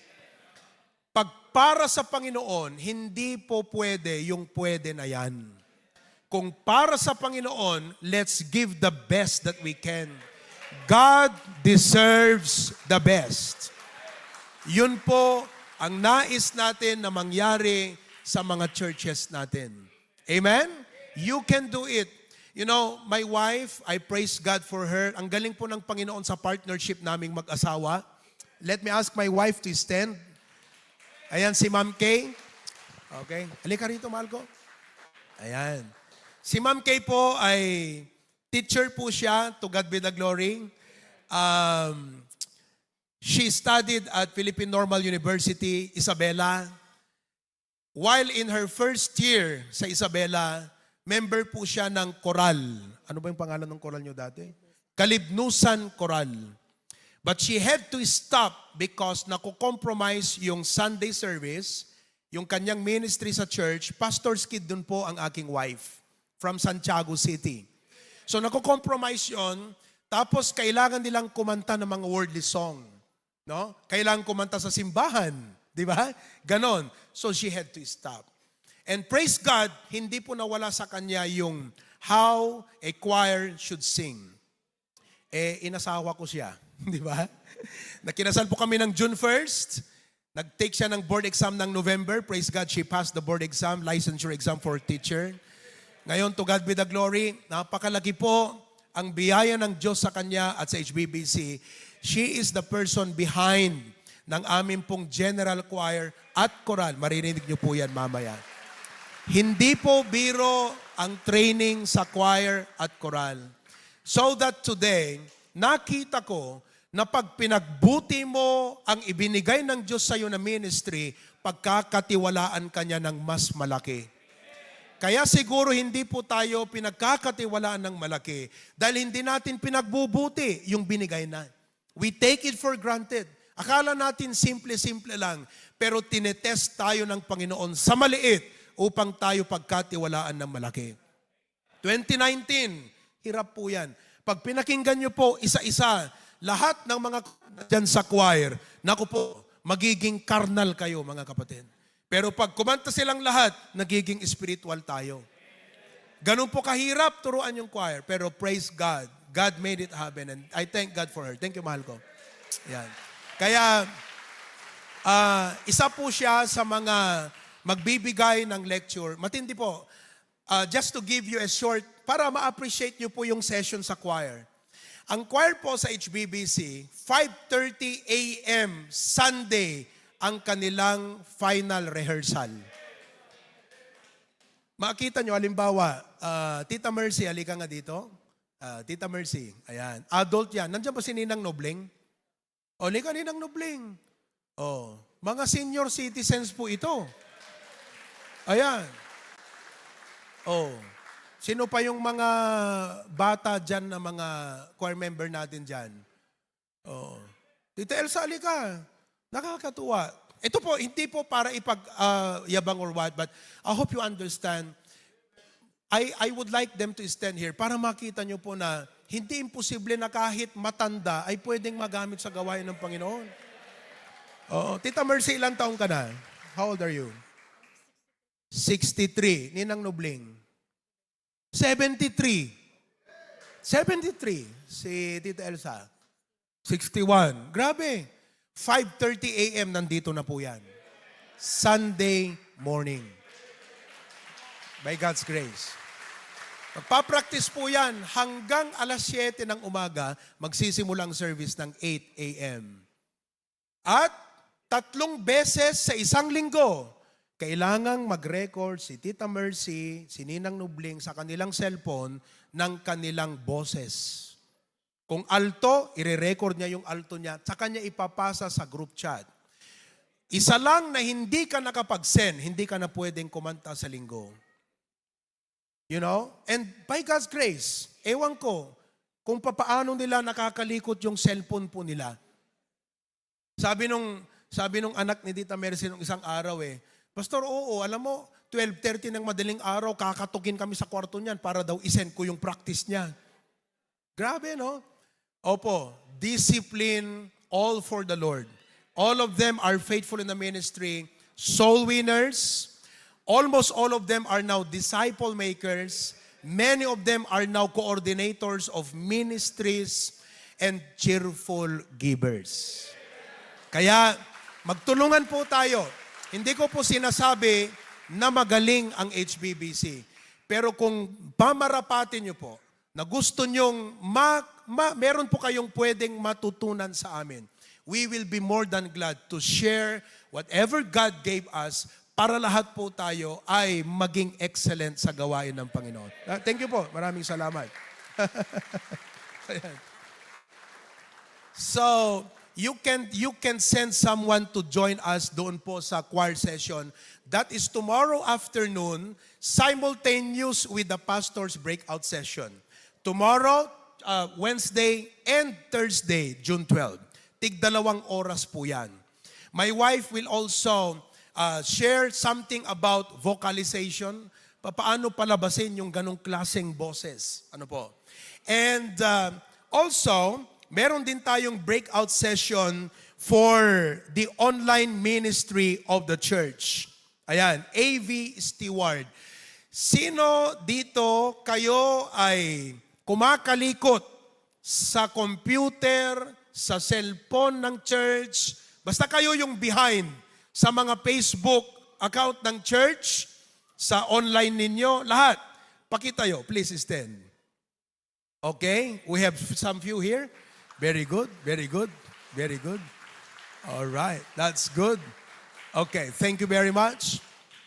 Pag para sa Panginoon, hindi po pwede yung pwede na yan. Kung para sa Panginoon, let's give the best that we can. God deserves the best. Yun po ang nais natin na mangyari sa mga churches natin. Amen? You can do it. You know, my wife, I praise God for her. Ang galing po ng Panginoon sa partnership naming mag-asawa. Let me ask my wife to stand. Ayan, si Ma'am Kay. Okay. Halika rito, mahal ko. Ayan. Si Ma'am Kay po ay teacher po siya, to God be the glory. She studied at Philippine Normal University, Isabela. While in her first year sa Isabela, member po siya ng koral. Ano ba yung pangalan ng koral nyo dati? Kalibnusan Koral. But she had to stop because nakukompromise yung Sunday service, yung kanyang ministry sa church. Pastor's kid dun po ang aking wife from Santiago City. So nakukompromise yon, tapos kailangan nilang kumanta ng mga worldly song. No? Kailangan kumanta sa simbahan. Di ba? Ganon. So she had to stop. And praise God, hindi po nawala sa kanya yung how a choir should sing. Inasawa ko siya. Di ba? Nakinasal po kami ng June 1st. Nag-take siya ng board exam ng November. Praise God, she passed the board exam, licensure exam for teacher. Ngayon, to God be the glory. Napakalaki po ang biyaya ng Diyos sa kanya at sa HBBC. She is the person behind ng aming pong general choir at choral. Maririnig niyo po yan mamaya. Hindi po biro ang training sa choir at choral. So that today, nakita ko na pag pinagbuti mo ang ibinigay ng Diyos sa iyo na ministry, pagkakatiwalaan ka niya ng mas malaki. Kaya siguro hindi po tayo pinagkakatiwalaan ng malaki dahil hindi natin pinagbubuti yung binigay na. We take it for granted. Akala natin simple-simple lang, pero tinetest tayo ng Panginoon sa maliit upang tayo pagkatiwalaan ng malaki. 2019, hirap po yan. Pag pinakinggan nyo po isa-isa, lahat ng mga dyan sa choir, naku po, magiging carnal kayo mga kapatid. Pero pag kumanta silang lahat, nagiging spiritual tayo. Ganun po kahirap turuan yung choir. Pero praise God, God made it happen. And I thank God for her. Thank you, mahal ko. Yan. Kaya, isa po siya sa mga magbibigay ng lecture. Matindi po. Just to give you a short, para ma-appreciate nyo po yung session sa choir. Ang choir po sa HBBC, 5:30 a.m. Sunday, ang kanilang final rehearsal. Makita nyo, halimbawa, Tita Mercy, halika nga dito. Tita Mercy, ayan. Adult yan. Nandiyan ba si Ninang Nobling? O, halika Ninang Nobling. O, mga senior citizens po ito. Ayan. Oh. Sino pa yung mga bata dyan na mga choir member natin dyan? Oh. Tita Elsa, alika. Nakakatuwa. Ito po, hindi po para ipag-yabang or what, but I hope you understand. I would like them to stand here para makita nyo po na hindi imposible na kahit matanda ay pwedeng magamit sa gawain ng Panginoon. Oo. Tita Mercy, ilang taong ka na? How old are you? 63. Ninang Nubling. 73. 73. Si Tita Elsa. 61. Grabe. 5:30 a.m. nandito na po yan. Sunday morning. By God's grace. Magpapractice po yan hanggang alas 7 ng umaga, magsisimulang service ng 8 a.m. At 3 beses sa isang linggo, kailangang mag-record si Tita Mercy, si Ninang Nubling sa kanilang cellphone ng kanilang boses. Kung alto, ire-record niya yung alto niya, saka niya ipapasa sa group chat. Isa lang na hindi ka nakapag-send, hindi ka na pwedeng kumanta sa linggo. You know? And by God's grace, ewan ko kung papaano nila nakakalikot yung cellphone po nila. Sabi nung anak ni Tita Mercy nung isang araw Pastor, oo, alam mo, 12:30 ng madaling araw, kakatukin kami sa kwarto niyan para daw isend ko yung practice niya. Grabe, no? Opo, discipline, all for the Lord. All of them are faithful in the ministry, soul winners. Almost all of them are now disciple makers. Many of them are now coordinators of ministries and cheerful givers. Kaya, magtulungan po tayo. Hindi ko po sinasabi na magaling ang HBBC. Pero kung pamarapatin nyo po, na gusto nyong meron po kayong pwedeng matutunan sa amin, we will be more than glad to share whatever God gave us para lahat po tayo ay maging excellent sa gawain ng Panginoon. Thank you po. Maraming salamat. So, you can send someone to join us doon po sa choir session. That is tomorrow afternoon, simultaneous with the pastor's breakout session. Tomorrow, Wednesday and Thursday, June 12. Tig-2 oras po yan. My wife will also share something about vocalization. Paano palabasin yung ganong klaseng boses. Ano po? And also, meron din tayong breakout session for the online ministry of the church. Ayan, AV Steward. Sino dito kayo ay kumakalikot sa computer, sa cellphone ng church, basta kayo yung behind sa mga Facebook account ng church, sa online ninyo, lahat. Pakita yo, please stand. Okay, we have some few here. Very good, very good, very good. All right, that's good. Okay, thank you very much.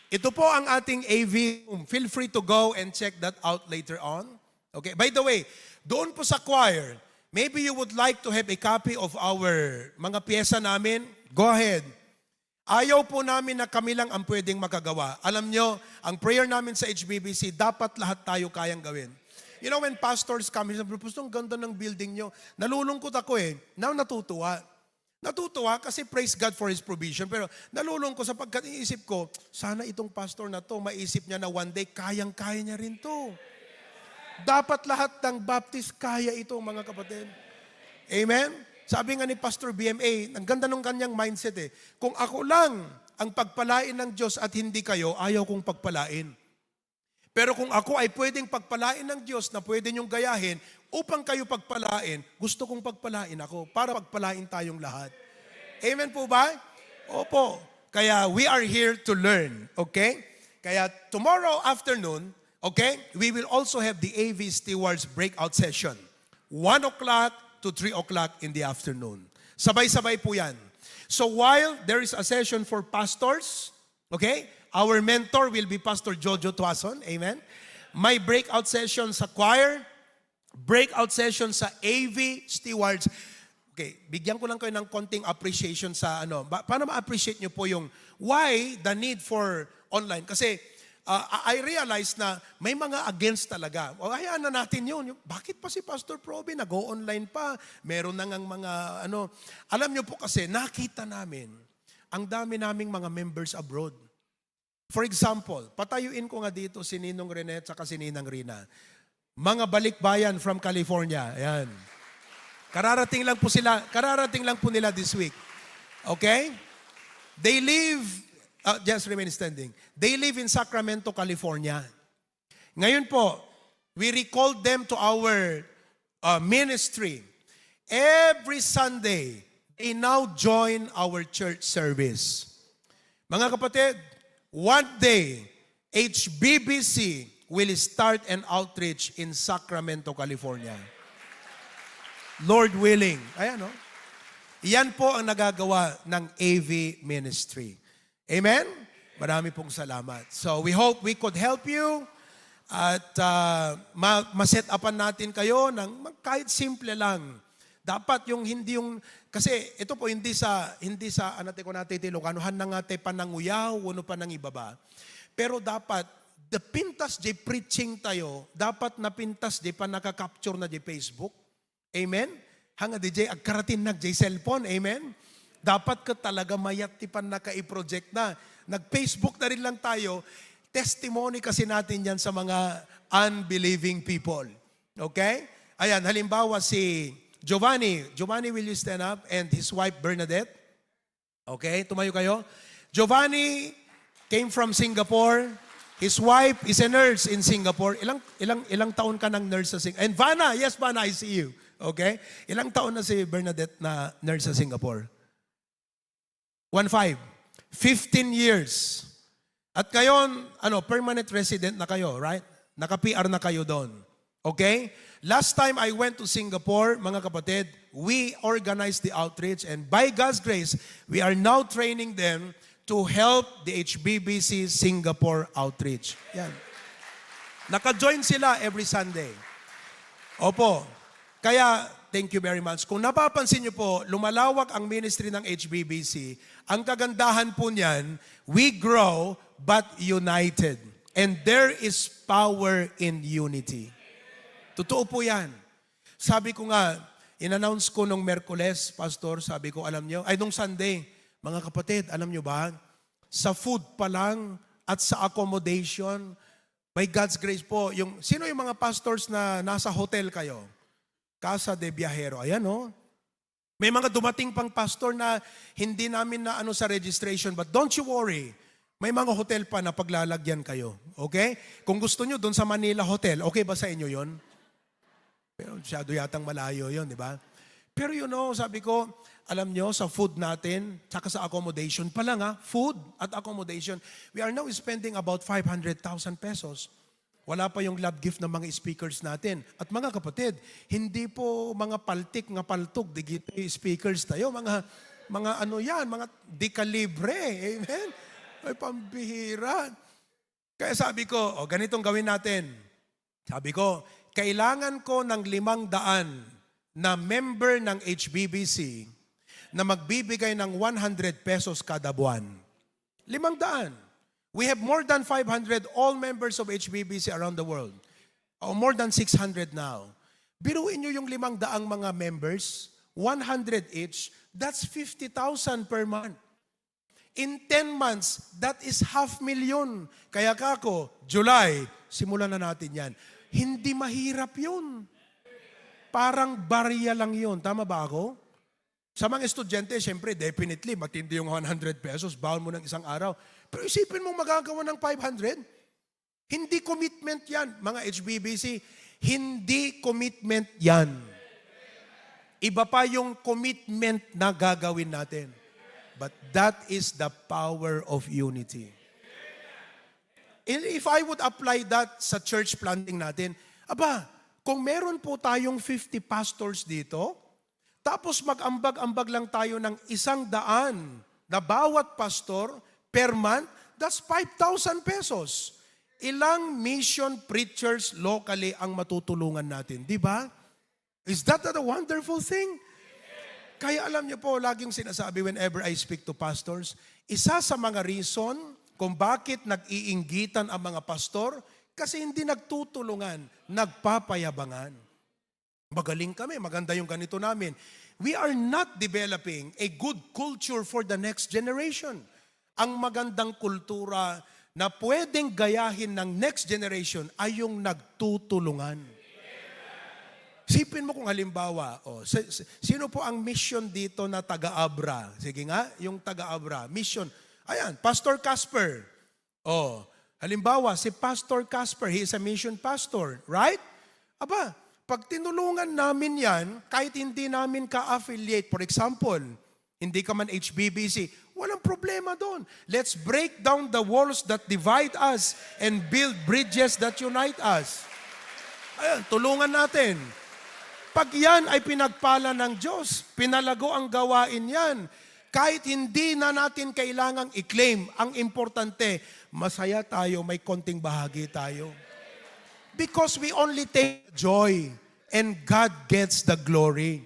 Ito po ang ating AV room. Feel free to go and check that out later on. Okay, by the way, doon po sa choir, maybe you would like to have a copy of our mga pyesa namin. Go ahead. Ayaw po namin na kami lang ang pwedeng makagawa. Alam nyo, ang prayer namin sa HBBC, dapat lahat tayo kayang gawin. You know, when pastors come, sabi, ang ganda ng building nyo. Nalulungkot ako Now, natutuwa. Natutuwa kasi praise God for His provision. Pero nalulungkot sapagkat iisip ko, sana itong pastor na to, maisip niya na one day, kayang-kaya niya rin to. Dapat lahat ng Baptist kaya ito, mga kapatid. Amen? Sabi nga ni Pastor BMA, ang ganda ng kanyang mindset Kung ako lang ang pagpalain ng Diyos at hindi kayo, ayaw kong pagpalain. Pero kung ako ay pwedeng pagpalain ng Diyos na pwede niyong gayahin, upang kayo pagpalain, gusto kong pagpalain ako para pagpalain tayong lahat. Amen po ba? Opo. Kaya we are here to learn. Okay? Kaya tomorrow afternoon, okay, we will also have the AV Stewards breakout session. 1 o'clock to 3 o'clock in the afternoon. Sabay-sabay po yan. So while there is a session for pastors, okay, our mentor will be Pastor Jojo Tuason, amen? May breakout session sa choir, breakout session sa AV Stewards. Okay, bigyan ko lang kayo ng konting appreciation sa ano. Paano ma-appreciate nyo po yung why the need for online? Kasi I realize na may mga against talaga. O hayaan na natin yun. Bakit pa si Pastor Proby nag-go online pa? Meron na ngang mga ano. Alam nyo po kasi, nakita namin, ang dami naming mga members abroad. For example, patayuin ko nga dito si Ninong Rene at si Ninang Rina. Mga balikbayan from California. Ayan. Kararating lang po nila this week. Okay? They live, just remain standing. They live in Sacramento, California. Ngayon po, we recalled them to our ministry. Every Sunday, they now join our church service. Mga kapatid, one day, HBBC will start an outreach in Sacramento, California. Lord willing. Ayan, no? Yan po ang nagagawa ng AV Ministry. Amen? Marami pong salamat. So we hope we could help you at ma-set upan natin kayo ng kahit simple lang. Dapat yung hindi yung, kasi ito po hindi sa anate ko natin tilukanuhan na nga te pananguyaw, uno pa nang ibaba. Pero dapat, the pintas di preaching tayo, dapat na pintas di pa nakakapture na di Facebook. Amen? Hanga DJ, agkaratin nag cellphone. Amen? Dapat ka talaga mayat tipan na ka-project na. Nag-Facebook na rin lang tayo. Testimony kasi natin yan sa mga unbelieving people. Okay? Ayan, halimbawa si Giovanni. Giovanni, will you stand up? And his wife, Bernadette. Okay, tumayo kayo. Giovanni came from Singapore. His wife is a nurse in Singapore. Ilang taon ka ng nurse sa Singapore? And Vanna, yes Vanna, I see you. Okay? Ilang taon na si Bernadette na nurse sa Singapore? 15 years. At ngayon, permanent resident na kayo, right? Naka-PR na kayo doon. Okay? Last time I went to Singapore, mga kapatid, we organized the outreach and by God's grace, we are now training them to help the HBBC Singapore outreach. Yan. Naka-join sila every Sunday. Opo. Kaya, thank you very much. Kung napapansin niyo po, lumalawak ang ministry ng HBBC. Ang kagandahan po niyan, we grow but united. And there is power in unity. Totoo po yan. Sabi ko nga, in-announce ko nung Merkules, Pastor, sabi ko, alam niyo, nung Sunday, mga kapatid, alam niyo ba, sa food pa lang at sa accommodation, by God's grace po, sino yung mga pastors na nasa hotel kayo? Casa de Viajero. Ayan, no? May mga dumating pang pastor na hindi namin na sa registration, but don't you worry. May mga hotel pa na paglalagyan kayo. Okay? Kung gusto nyo, doon sa Manila Hotel, okay ba sa inyo yon? Pero masyado yatang malayo yon, di ba? Pero sabi ko, alam nyo, sa food natin, tsaka sa accommodation pa lang food at accommodation, we are now spending about 500,000 pesos. Wala pa yung love gift ng mga speakers natin. At mga kapatid, hindi po mga paltik nga paltog, digiti speakers tayo, mga mga dekalibre. Amen? Ay, pambihira. Kaya sabi ko, ganitong gawin natin. Sabi ko, kailangan ko ng 500 na member ng HBBC na magbibigay ng 100 pesos kada buwan. 500. We have more than 500 all members of HBBC around the world. More than 600 now. Biruin nyo yung 500 mga members, 100 each, that's 50,000 per month. In 10 months, that is 500,000. Kaya kako, July, simulan na natin yan. Hindi mahirap yun. Parang barya lang yun. Tama ba ako? Sa mga estudyante, syempre, definitely, matindi yung 100 pesos, baon mo ng isang araw. Pero isipin mo magagawa ng 500? Hindi commitment yan, mga HBBC. Hindi commitment yan. Iba pa yung commitment na gagawin natin. But that is the power of unity. If I would apply that sa church planting natin, kung meron po tayong 50 pastors dito, tapos mag-ambag-ambag lang tayo ng 100 na bawat pastor per month, that's 5,000 pesos. Ilang mission preachers locally ang matutulungan natin, di ba? Is that a wonderful thing? Kaya alam niyo po, laging sinasabi whenever I speak to pastors, isa sa mga reason kung bakit nag-iinggitan ang mga pastor, kasi hindi nagtutulungan, nagpapayabangan. Magaling kami, maganda yung ganito namin. We are not developing a good culture for the next generation. Ang magandang kultura na pwedeng gayahin ng next generation ay yung nagtutulungan. Sipin mo kung halimbawa, sino po ang mission dito na taga-Abra? Sige nga, yung taga-Abra, mission. Ayan, Pastor Casper. Halimbawa, si Pastor Casper, he is a mission pastor, right? Aba, pag tinulungan namin yan, kahit hindi namin ka-affiliate, for example, hindi ka man HBBC, walang problema doon. Let's break down the walls that divide us and build bridges that unite us. Ayan, tulungan natin. Pag yan ay pinagpala ng Diyos, pinalago ang gawain yan, kahit hindi na natin kailangang i-claim, ang importante, masaya tayo, may konting bahagi tayo. Because we only take joy and God gets the glory.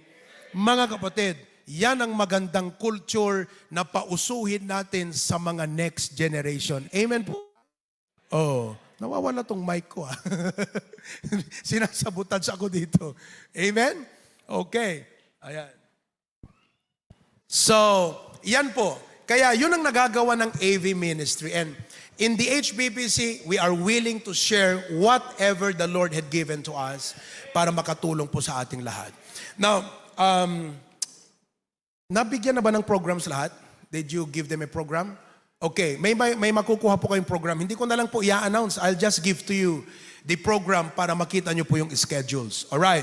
Mga kapatid, yan ang magandang culture na pausuhin natin sa mga next generation. Amen po? Nawawala tong mic ko. Sinasabotage ako dito. Amen? Okay. Ayan. So, yan po. Kaya yun ang nagagawa ng AV ministry. And in the HBBC, we are willing to share whatever the Lord had given to us para makatulong po sa ating lahat. Now, nabigyan na ba ng programs lahat? Did you give them a program? Okay, may makukuha po kayong program. Hindi ko na lang po i-announce. I'll just give to you the program para makita nyo po yung schedules. Alright.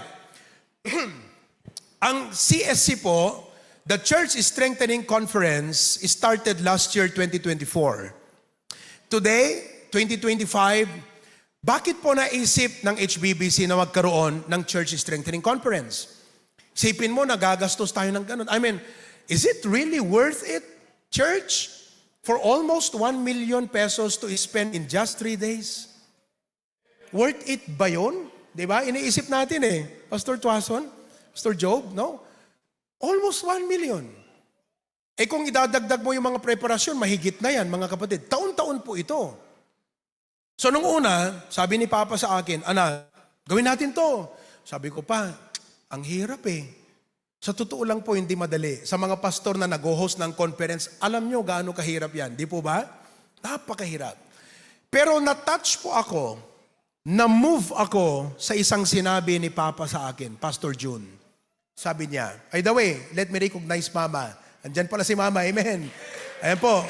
Ang CSC po, the Church Strengthening Conference, started last year, 2024. Today, 2025, bakit po naisip ng HBBC na magkaroon ng Church Strengthening Conference? Isipin mo, nagagastos tayo ng ganun. I mean, is it really worth it, church? For almost 1 million pesos to spend in just 3 days? Worth it ba yun? Diba? Iniisip natin Pastor Tuason, Pastor Job, no? Almost 1 million. Kung idadagdag mo yung mga preparasyon, mahigit na yan, mga kapatid. Taon-taon po ito. So nung una, sabi ni Papa sa akin, anak, gawin natin to. Sabi ko pa, ang hirap Sa totoo lang po, hindi madali. Sa mga pastor na nag-host ng conference, alam nyo gaano kahirap yan. Di po ba? Napakahirap. Pero na-touch po ako, na-move ako sa isang sinabi ni Papa sa akin, Pastor June. Sabi niya, by the way, let me recognize Mama. Andyan pala si Mama, amen. Ayan po.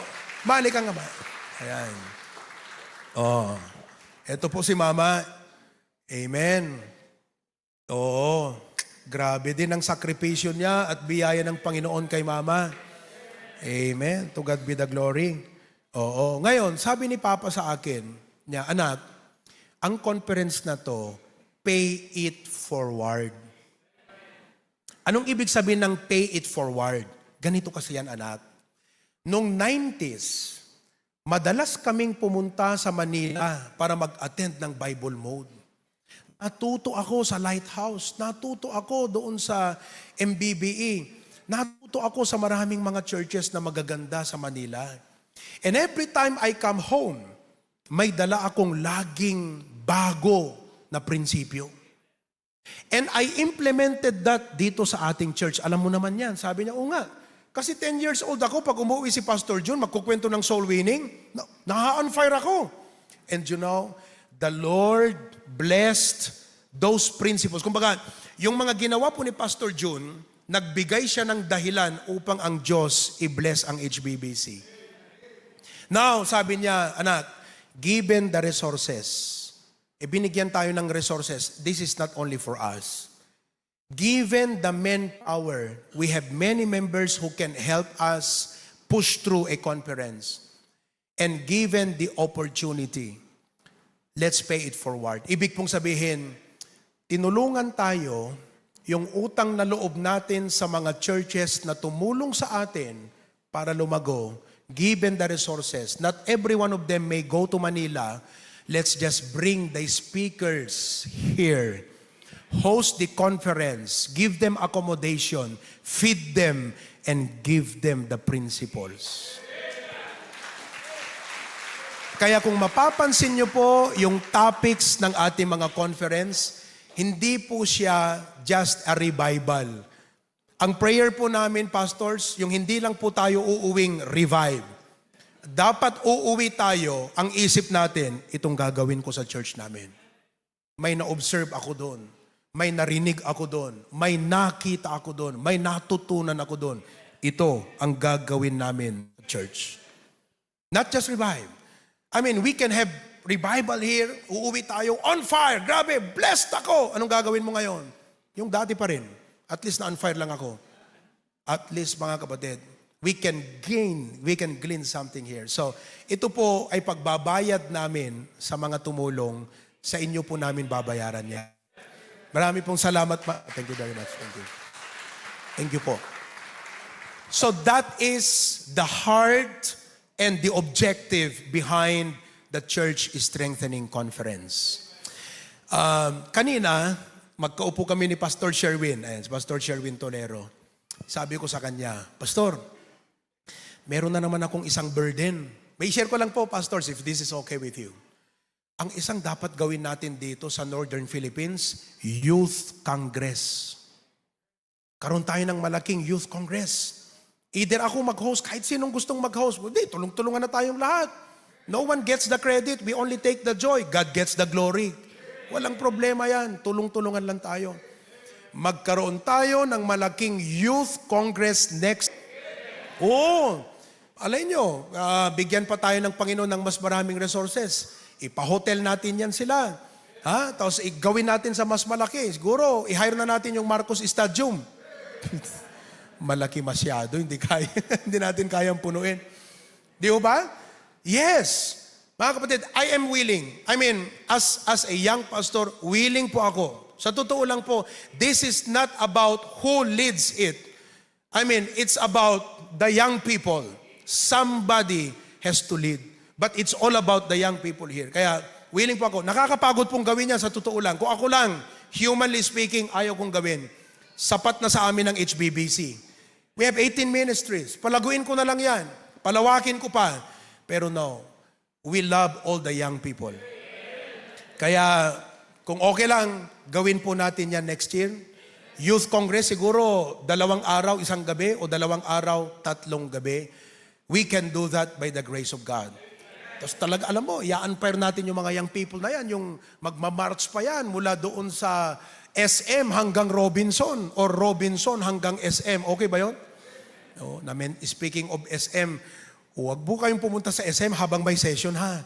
Mali ka nga ba? Ayan. Ito po si Mama. Amen. Grabe din ang sakripisyo niya at biyaya ng Panginoon kay Mama. Amen. To God be the glory. Ngayon, sabi ni Papa sa akin, niya, anak, ang conference na to, pay it forward. Anong ibig sabihin ng pay it forward? Ganito kasi yan, anak. Noong 90s, madalas kaming pumunta sa Manila para mag-attend ng Bible Mode. Natuto ako sa Lighthouse. Natuto ako doon sa MBBE. Natuto ako sa maraming mga churches na magaganda sa Manila. And every time I come home, may dala akong laging bago na prinsipyo. And I implemented that dito sa ating church. Alam mo naman yan. Sabi niya, nga. Kasi 10 years old ako, pag umuwi si Pastor June, magkukwento ng soul winning, na-on fire ako. And you know, the Lord blessed those principles. Kumbaga, yung mga ginawa po ni Pastor June, nagbigay siya ng dahilan upang ang Diyos i-bless ang HBBC. Now, sabi niya, anak, given the resources, binigyan tayo ng resources, this is not only for us. Given the manpower, we have many members who can help us push through a conference. And given the opportunity, let's pay it forward. Ibig pong sabihin, tinulungan tayo yung utang na loob natin sa mga churches na tumulong sa atin para lumago, given the resources. Not every one of them may go to Manila. Let's just bring the speakers here host the conference, give them accommodation, feed them, and give them the principles. Kaya kung mapapansin nyo po yung topics ng ating mga conference, hindi po siya just a revival. Ang prayer po namin, pastors, yung hindi lang po tayo uuwing revive. Dapat uuwi tayo, ang isip natin, itong gagawin ko sa church namin. May na-observe ako doon. May narinig ako doon. May nakita ako doon. May natutunan ako doon. Ito ang gagawin namin sa church. Not just revive. I mean, we can have revival here. Uuwi tayo on fire. Grabe, blessed ako. Anong gagawin mo ngayon? Yung dati pa rin. At least na on fire lang ako. At least, mga kapatid, we can glean something here. So, ito po ay pagbabayad namin sa mga tumulong. Sa inyo po namin babayaran niya. Marami pong salamat. Thank you very much. Thank you. Thank you po. So that is the heart and the objective behind the Church Strengthening Conference. Kanina, magkaupo kami ni Pastor Sherwin. Ayan, si Pastor Sherwin Tolero. Sabi ko sa kanya, Pastor, meron na naman akong isang burden. May share ko lang po, pastors, if this is okay with you. Ang isang dapat gawin natin dito sa Northern Philippines, Youth Congress. Karoon tayo ng malaking Youth Congress. Either ako mag-host, kahit sinong gustong mag-host. Hindi, tulong-tulungan na tayong lahat. No one gets the credit, we only take the joy. God gets the glory. Walang problema yan, tulong-tulungan lang tayo. Magkaroon tayo ng malaking Youth Congress next. Oo, alay nyo, bigyan pa tayo ng Panginoon ng mas maraming resources. Ipa-hotel natin yan sila. Tapos gawin natin sa mas malaki. Siguro, i-hire na natin yung Marcos Stadium. Malaki masyado, hindi kaya, hindi natin kayang punuin. Di ba? Yes. Mga kapatid, I am willing. I mean, as a young pastor, willing po ako. Sa totoo lang po, this is not about who leads it. I mean, it's about the young people. Somebody has to lead. But it's all about the young people here. Kaya, willing po ako. Nakakapagod pong gawin yan sa totoo lang. Kung ako lang, humanly speaking, ayaw kong gawin. Sapat na sa amin ng HBBC. We have 18 ministries. Palaguin ko na lang yan. Palawakin ko pa. Pero no, we love all the young people. Kaya, kung okay lang, gawin po natin yan next year. Youth Congress, siguro 2 araw, 1 gabi, o 2 araw, 3 gabi. We can do that by the grace of God. Tapos talaga, alam mo, i-unfire natin yung mga young people na yan, yung magmamarch pa yan mula doon sa SM hanggang Robinson or Robinson hanggang SM. Okay ba yun? No, speaking of SM, huwag po kayong pumunta sa SM habang may session, ha?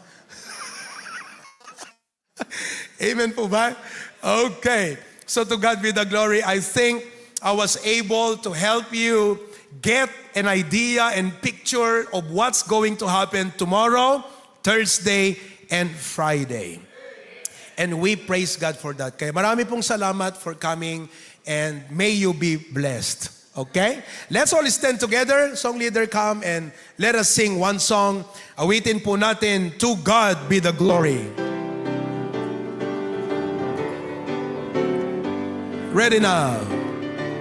Amen po ba? Okay. So to God be the glory. I think I was able to help you get an idea and picture of what's going to happen tomorrow, Thursday, and Friday. And we praise God for that. Kaya marami pong salamat for coming and may you be blessed. Okay? Let's all stand together. Song leader, come and let us sing one song. Awitin po natin, To God Be the Glory. Ready now.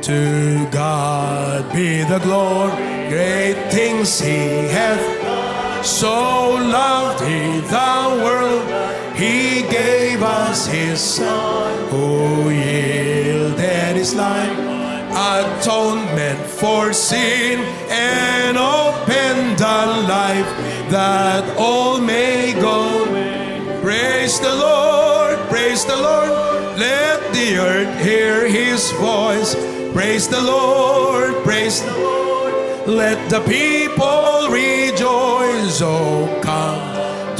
To God be the glory, great things He hath done. So loved He the world, He gave us His Son, who yielded His life, atonement for sin, and opened the life that all may go. Praise the Lord, praise the Lord, let the earth hear His voice. Praise the Lord, praise the Lord, let the people rejoice. Oh, come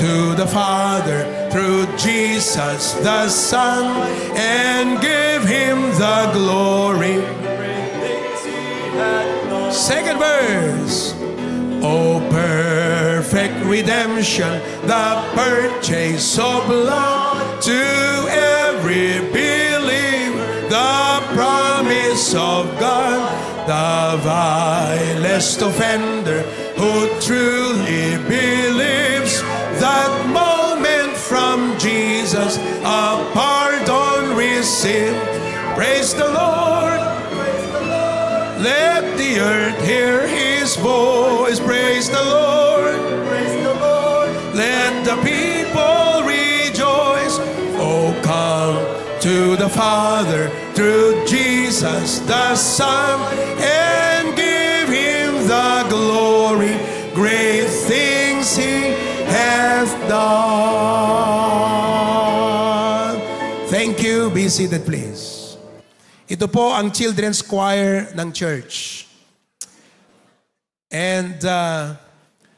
to the Father through Jesus the Son, and give Him the glory. Second verse. Oh, perfect redemption, the purchase of blood, to every believer, the promise of God, the vilest offender who truly believes, that moment from Jesus a pardon received, Praise the Lord. Let the earth hear His voice. Praise the Lord. Praise the Lord. Let the people rejoice. Oh, come to the Father through Jesus the Son and give Him the glory. Great things He hath done. Thank you. Be seated, please. Ito po ang children's choir ng church. And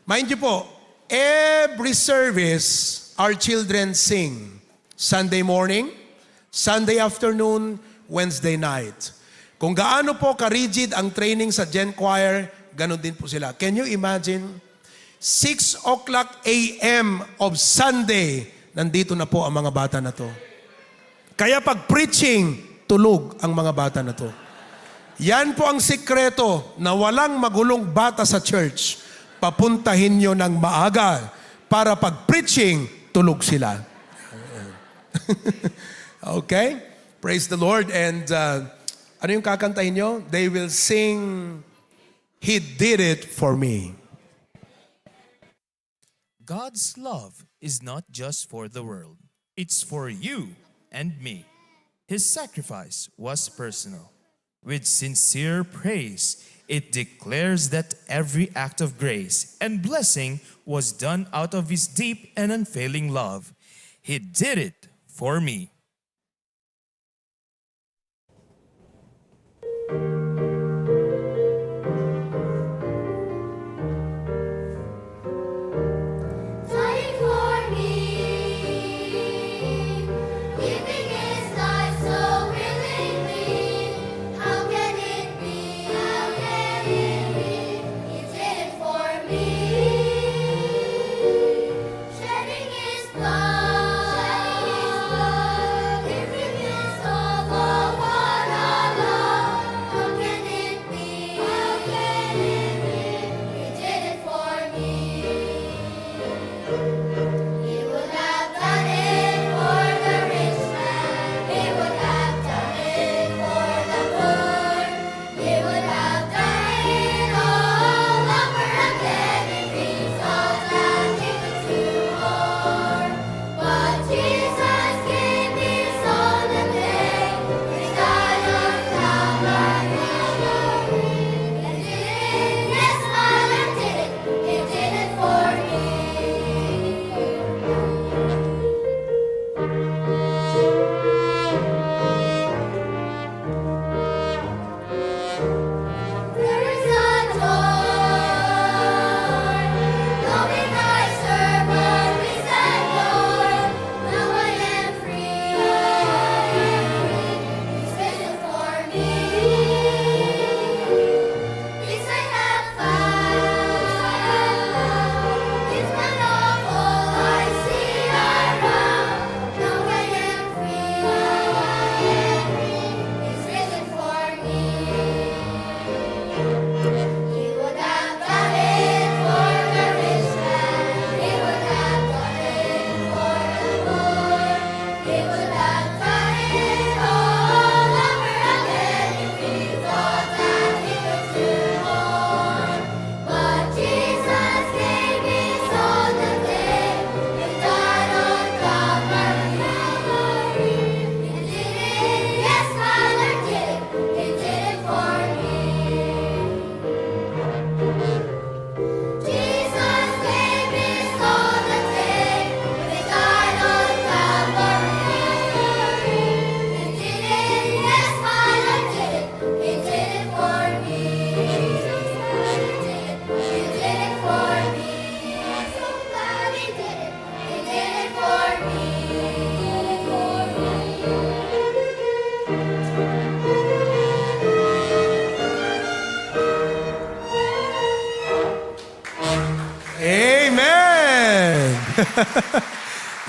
mind you po, every service, our children sing. Sunday morning, Sunday afternoon, Wednesday night. Kung gaano po ka-rigid ang training sa Gen Choir, ganun din po sila. Can you imagine? 6 o'clock a.m. of Sunday, nandito na po ang mga bata na to. Kaya pag preaching, tulog ang mga bata na to. Yan po ang sikreto na walang magulong bata sa church. Papuntahin nyo ng maaga para pag preaching, tulog sila. Okay? Praise the Lord. And ano yung kakantahin nyo? They will sing, He did it for me. God's love is not just for the world. It's for you and me. His sacrifice was personal. With sincere praise, it declares that every act of grace and blessing was done out of His deep and unfailing love. He did it for me.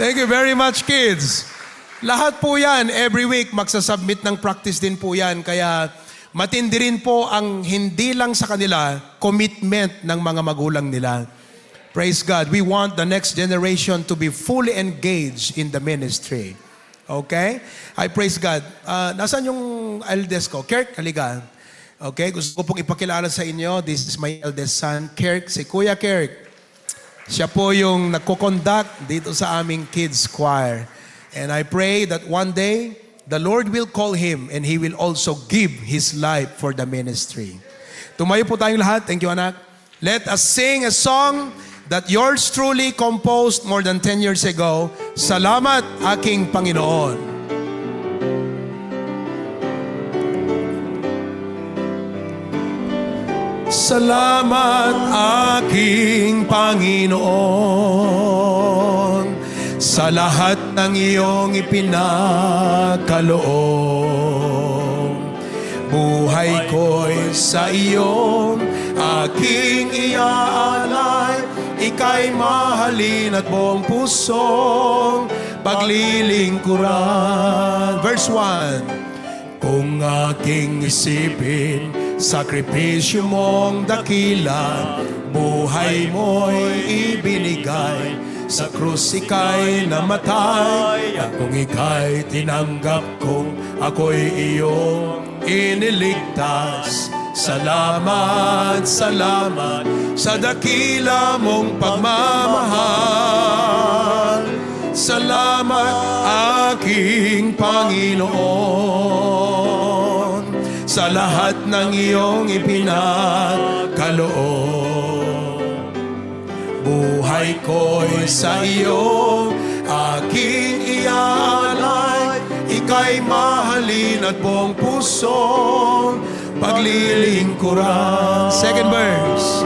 Thank you very much, kids. Lahat po yan, every week, magsasubmit ng practice din po yan. Kaya matindi rin po ang hindi lang sa kanila, commitment ng mga magulang nila. Praise God. We want the next generation to be fully engaged in the ministry. Okay? I praise God. Nasaan yung eldest ko? Kirk, halika. Okay, gusto ko pong ipakilala sa inyo. This is my eldest son, Kirk. Si Kuya Kirk. Siya po yung nagko-conduct dito sa aming kids choir. And I pray that one day, the Lord will call him and he will also give his life for the ministry. Tumayo po tayong lahat. Thank you, anak. Let us sing a song that yours truly composed more than 10 years ago. Salamat, aking Panginoon. Salamat, aking Panginoon, sa lahat ng iyong ipinagkaloob. Buhay ko'y sa iyong aking iaalay, ika'y mahalin at buong pusong paglilingkuran. Verse 1, kung aking isipin, sakripisyo mong dakila, buhay mo'y ibinigay, sa krus ika'y namatay, at kung ika'y tinanggap kong ako'y iyong iniligtas. Salamat, salamat sa dakila mong pagmamahal. Salamat, aking Panginoon, sa lahat ng iyong ipinagkaloob. Buhay ko'y sa iyo, aking iaalay, ika'y mahalin at buong pusong paglilingkuran. Second verse.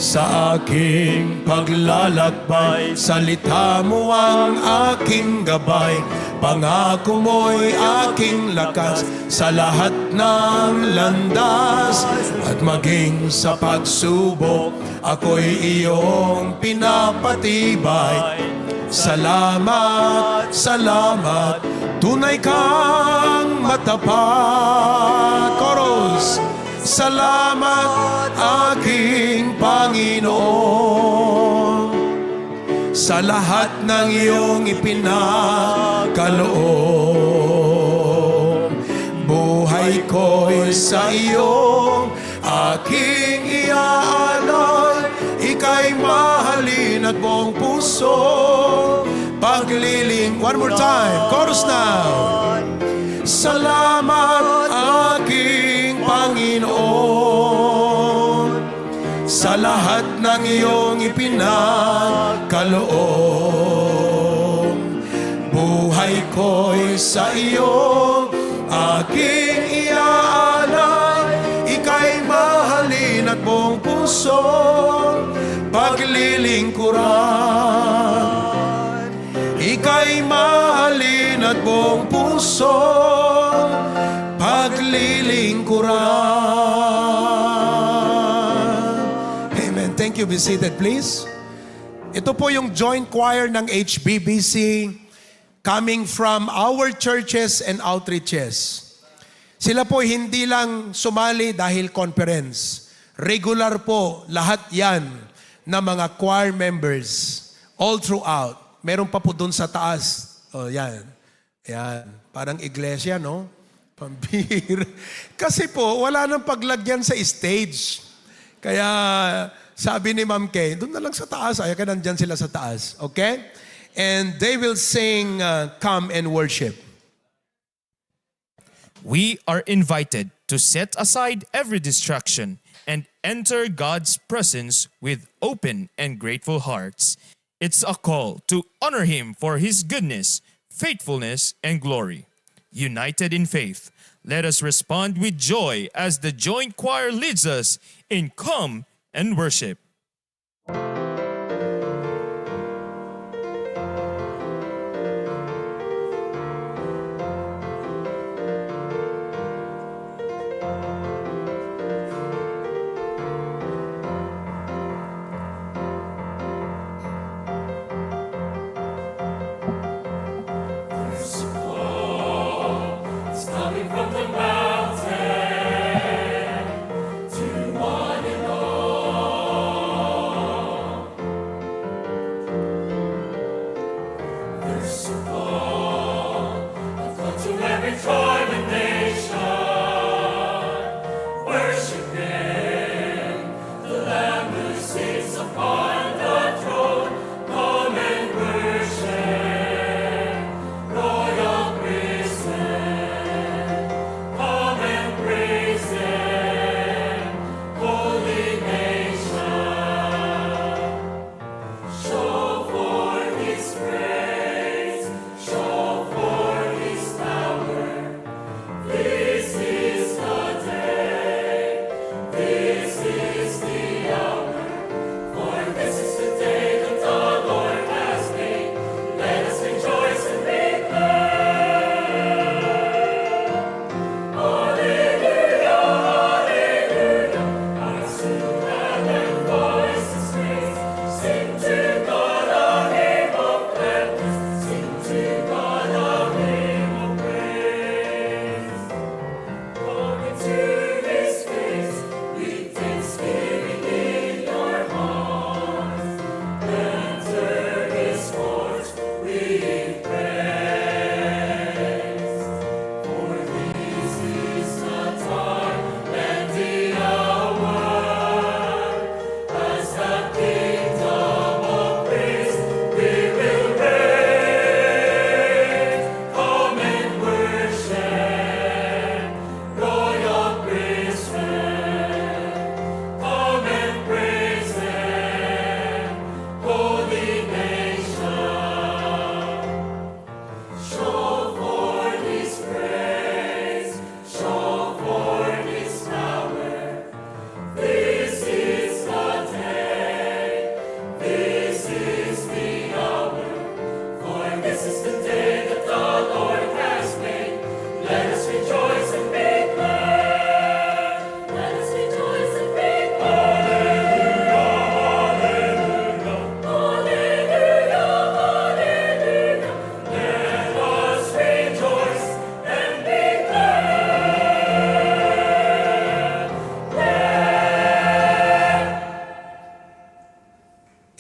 Sa aking paglalakbay, salita mo ang aking gabay, pangako mo'y aking lakas sa lahat ng landas, at maging sa pagsubok, ako'y iyong pinapatibay. Salamat, salamat, tunay kang matapat. Chorus. Salamat, aking Panginoon, sa lahat ng iyong ipinagkaloob. Buhay ko'y sa iyo, aking iaalay, ika'y mahalin at buong puso pagliling. One more time, chorus now. Salamat, aking Panginoon, sa lahat ng iyong ipinagkaloob. Buhay ko'y sa iyo, aking iaalay, ika'y mahalin at buong puso paglilingkuran. Ika'y mahalin at buong puso paglilingkuran. Amen. Thank you. Be seated, please. Ito po yung joint choir ng HBBC coming from our churches and outreaches. Sila po hindi lang sumali dahil conference. Regular po lahat yan na mga choir members all throughout. Meron pa po doon sa taas. Oh, yan. Yan. Parang iglesia, no? Pambihira. Kasi po, wala nang paglagyan sa stage. Kaya sabi ni Ma'am Kay, doon na lang sa taas. Ay, kaya nandyan sila sa taas. Okay? And they will sing Come and Worship. We are invited to set aside every distraction and enter God's presence with open and grateful hearts. It's a call to honor Him for His goodness, faithfulness, and glory. United in faith, let us respond with joy as the joint choir leads us in Come and Worship. Coming from the mountain to one and all.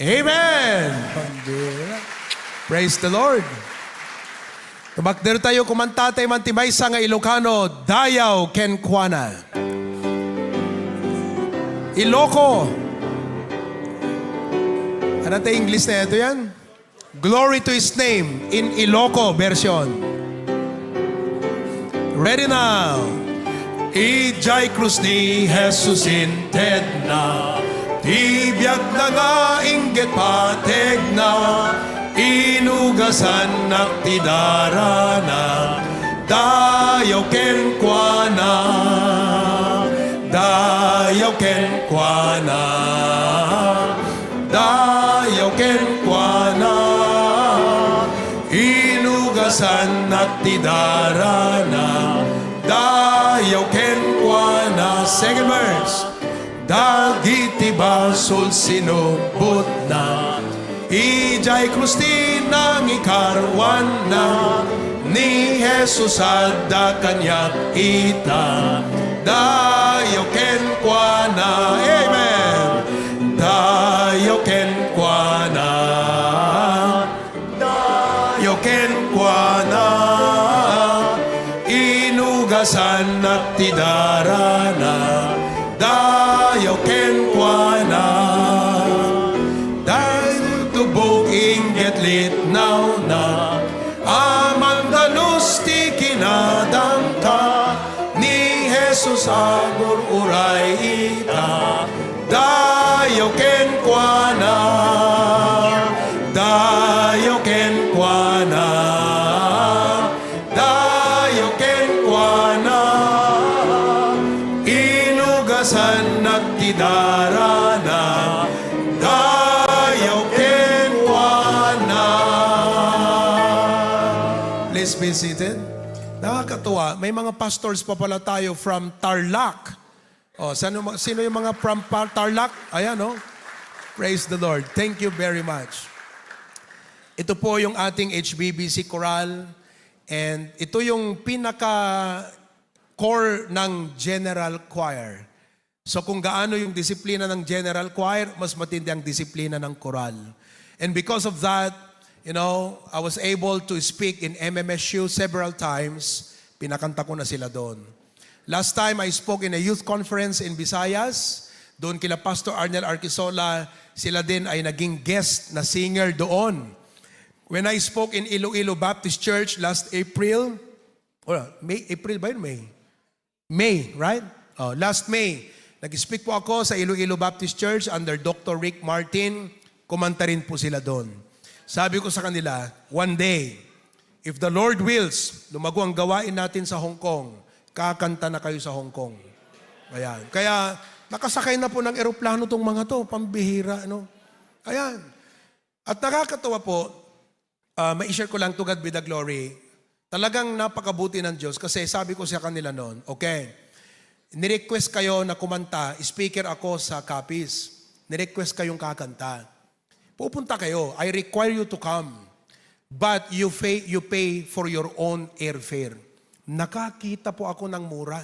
Amen! Praise the Lord. Tumakder tayo kumanta tayo mantimay sa nga Ilocano, Dayaw ken kuana. Iloco. Ano tayo English na ito yan? Glory to His name in Iloco version. Ready now. Ijay krus ni Jesus inted na, tibiyag na nga inggit pateg na, inugasan nak tidarana, dayaw ken kuana, dayaw ken kuana, dayaw ken kuana, inugasan nak tidarana, dayaw ken kuana. Second verse. Dagiti basul sinubot na, ijay krusti nang ikarwan na, ni Jesus adda kanyak ita, dayaw ken kuana. Amen. Dayaw ken kuana, dayaw ken kuana, inugasan at tidarana, dayaw ken kuana. Dahil tubog inggit litnaw na, amandanos ti kinadang ka, ni Jesus agur uray ita, dayaw ken kuana, dayaw ken kuana, dayaw ken kuana, inugasan at tidarana, dayaw ken kuana. Please be seated. Nakakatuwa, may mga pastors pa pala tayo from Tarlac. Oh, sino yung mga from Tarlac? Ayan, oh. Praise the Lord. Thank you very much. Ito po yung ating HBBC Choral. And ito yung pinaka-core ng General Choir. So kung gaano yung disiplina ng General Choir, mas matindi ang disiplina ng choral. And because of that, you know, I was able to speak in MMSU several times. Pinakanta ko na sila doon. Last time I spoke in a youth conference in Visayas. Doon kila Pastor Arnel Arquisola, sila din ay naging guest na singer doon. When I spoke in Iloilo Baptist Church last April, April ba yun? May, right? Last May, nag-speak po ako sa Iloilo Baptist Church under Dr. Rick Martin. Kumanta rin po sila doon. Sabi ko sa kanila, one day, if the Lord wills, lumago ang gawain natin sa Hong Kong, kakanta na kayo sa Hong Kong. Ayan. Kaya, nakasakay na po ng eroplano tong mga to, pambihira, no? Ayan. At nakakatawa po, ma-share ko lang to God be the glory. Talagang napakabuti ng Diyos kasi sabi ko sa kanila noon, okay, nirequest kayo na kumanta, speaker ako sa Capiz. Nirequest kayong kakanta. Pupunta kayo, I require you to come. But you pay for your own airfare. Nakakita po ako ng mura.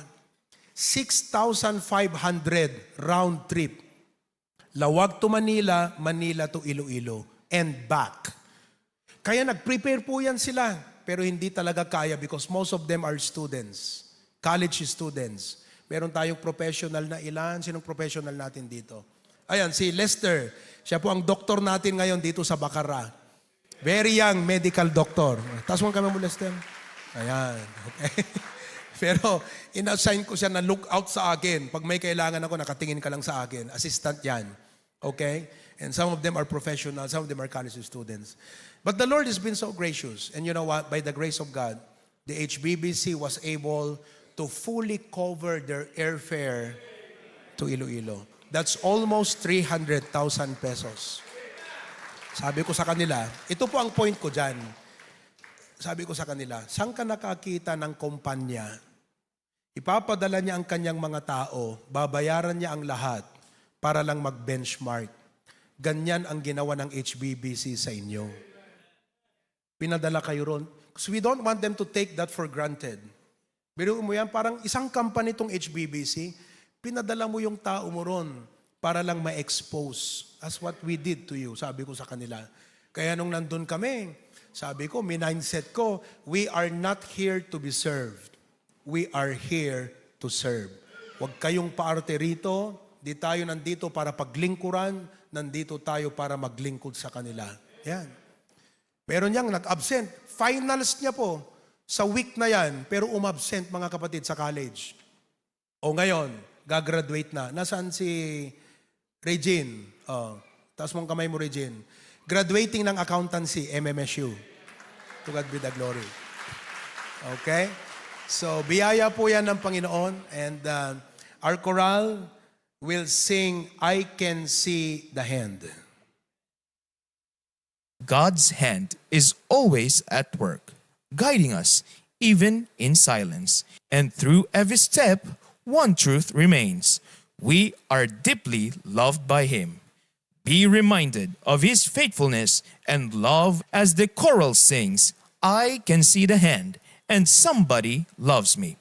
6,500 round trip. Lawag to Manila, Manila to Iloilo, and back. Kaya nag-prepare po yan sila, pero hindi talaga kaya because most of them are students, college students. Meron tayong professional na ilan. Sinong professional natin dito? Ayan, si Lester. Siya po ang doktor natin ngayon dito sa Bacara. Very young medical doctor. Taas mo kami mo, Lester. Ayan, okay. Pero in-assign ko siya na look out sa akin. Pag may kailangan ako, nakatingin ka lang sa akin. Assistant yan. Okay? And some of them are professional, some of them are college students. But the Lord has been so gracious. And you know what? By the grace of God, the HBBC was able to fully cover their airfare to Iloilo. That's almost 300,000 pesos. Sabi ko sa kanila, ito po ang point ko dyan. Sabi ko sa kanila, saan ka nakakita ng kumpanya? Ipapadala niya ang kanyang mga tao, babayaran niya ang lahat para lang mag-benchmark. Ganyan ang ginawa ng HBBC sa inyo. Pinadala kayo ron. Because we don't want them to take that for granted. Pero mo yan, parang isang company itong HBBC, pinadala mo yung tao mo ron para lang ma-expose as what we did to you, sabi ko sa kanila. Kaya nung nandun kami, sabi ko, mindset ko, we are not here to be served. We are here to serve. Huwag kayong paarte rito, di tayo nandito para paglingkuran, nandito tayo para maglingkod sa kanila. Yan. Meron niyang nag-absent. Finals niya po sa week na yan, pero umabsent mga kapatid sa college. O ngayon, gagraduate na. Nasaan si Regine? Taas mong kamay mo, Regine. Graduating ng accountancy, MMSU. To God be the glory. Okay? So, biyaya po yan ng Panginoon. And our choral will sing, I Can See the Hand. God's hand is always at work, guiding us even in silence. And through every step, one truth remains. We are deeply loved by Him. Be reminded of His faithfulness and love as the choral sings, I can see the hand, and somebody loves me.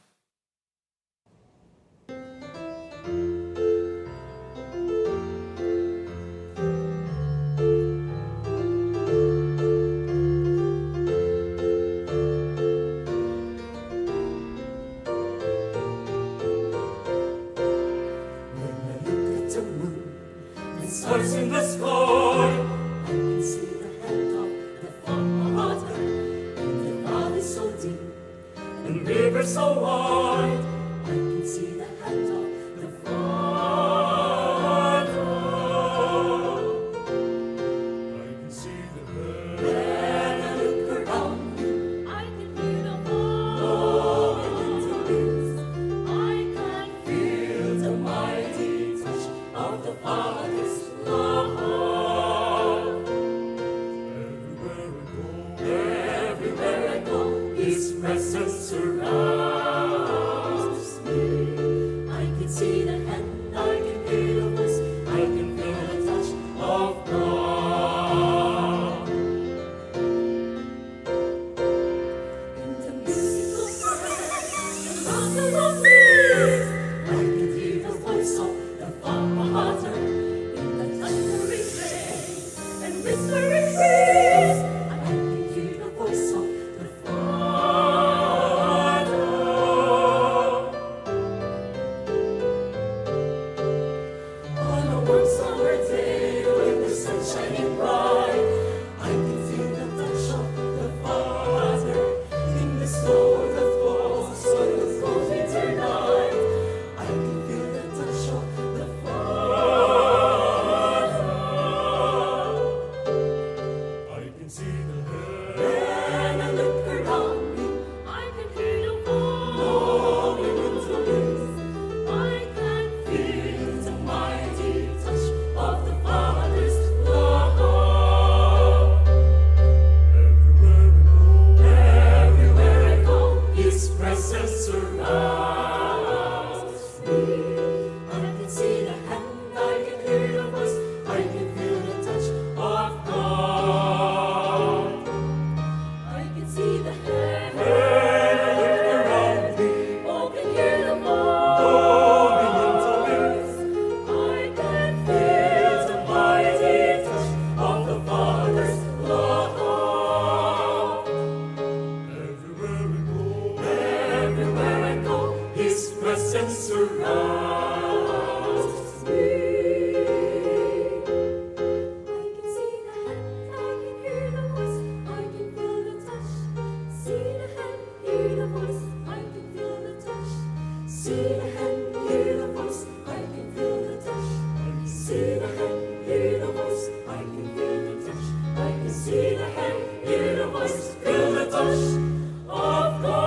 Stars in the sky, I can see the hand of the Father, and the valley so deep, and river so wide. I can see the hand of the Father. I can see the hand. When I look around me, I can hear the blowing in the winds. I can feel the mighty touch of the Father's love. Everywhere I go, His presence surrounds me. I can see the hand, I can hear the voice, I can feel the touch of God. In the music of the laughter of peace, I can hear the voice of the Father. In the thundering rain and whispering breeze, I can hear the voice of the Father. On a warm summer day when the sun's shining bright, I can feel the touch of the Father. In the snow that falls on the cold winter night, I can feel the touch of the Father. I can see the hand. When I look around me, I can hear the blowing in the winds. I can feel the mighty touch of the Father's love. Everywhere I go, His presence surrounds me. I can see the hand, I can hear the voice, I can feel the touch of God. I can see the hand. When I look around me, I can hear the blowing in the winds. I can feel the mighty touch of the Father's love. Everywhere I go, His presence surrounds me. I can see the hand, I can hear the voice, I can feel the touch. See the hand, hear the voice, I can feel the touch. See the hand, hear the voice, I can feel the touch. See the hand, hear the voice, I can feel the touch. I can see the hand, hear the voice, feel the touch of God.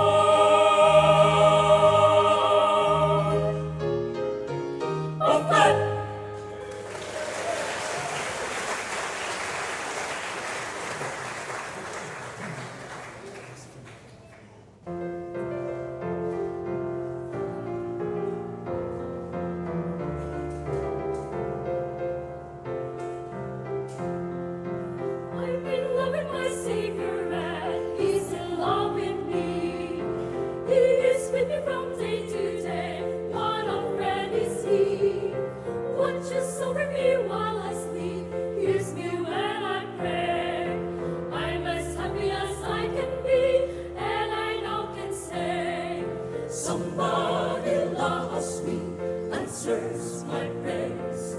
answers my praise.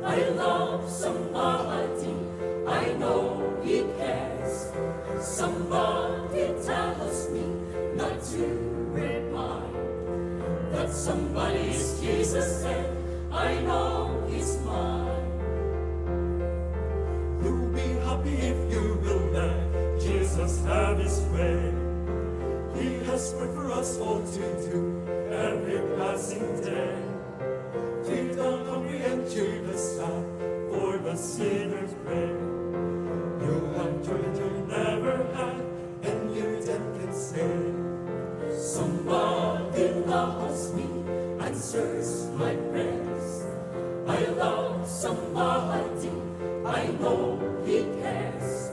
I love somebody, I know he cares. Somebody tells me not to reply. That somebody is Jesus and I know he's mine. You'll be happy if you will let Jesus have his way. He has work for us all to do every passing day. Feed the hungry and cheer the sad, for the sinners pray. You'll have joy that you never had, and you then can say, somebody loves me, answers my praise. I love somebody, I know he cares.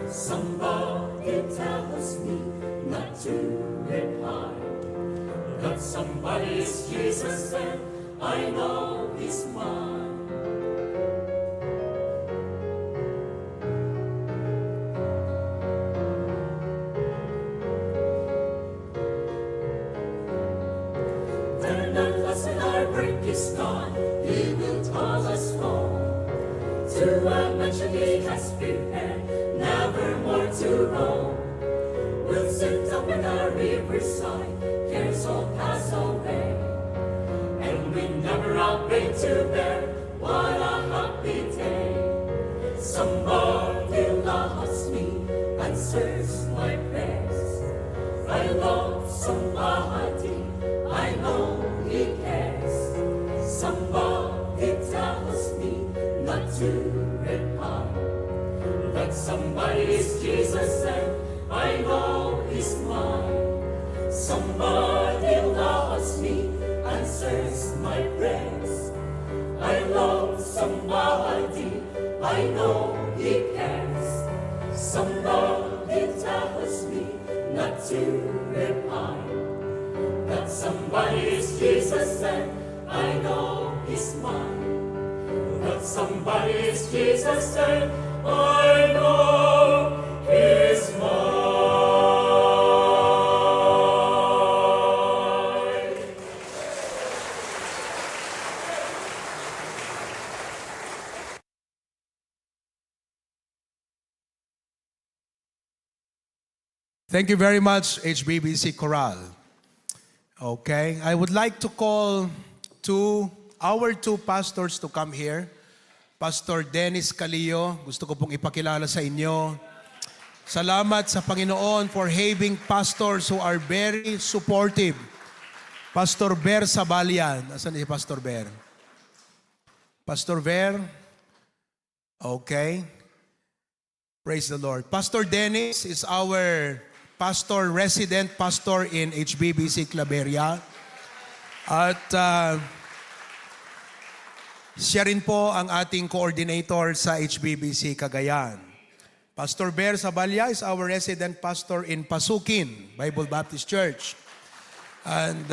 Somebody tells me not to reply. That somebody is Jesus and I know he's mine. Then at last when our work is done, he will call us home to a mansion he has prepared, never more to roam. We'll sit up in our riverside, cares all pass away, and we never have pain to bear. What a happy day! Somebody loves me, answers my prayers. I love somebody, I know he cares. Somebody tells me not to reply. That somebody is Jesus and I know he's mine. Somebody loves me, answers my prayers. I love somebody, I know he cares. Somebody tells me not to reply. That somebody is Jesus and I know he's mine. That somebody is Jesus and I know he's mine. Thank you very much, HBBC Choral. Okay, I would like to call our two pastors to come here. Pastor Dennis Calillo, gusto ko pong ipakilala sa inyo. Salamat sa Panginoon for having pastors who are very supportive. Pastor Ber Sabalian. Asan si Pastor Ber? Pastor Ber? Okay. Praise the Lord. Pastor Dennis is our resident pastor in HBBC Claveria. At siya rin po ang ating coordinator sa HBBC Cagayan. Pastor Ber Sabalya is our resident pastor in Pasukin Bible Baptist Church. And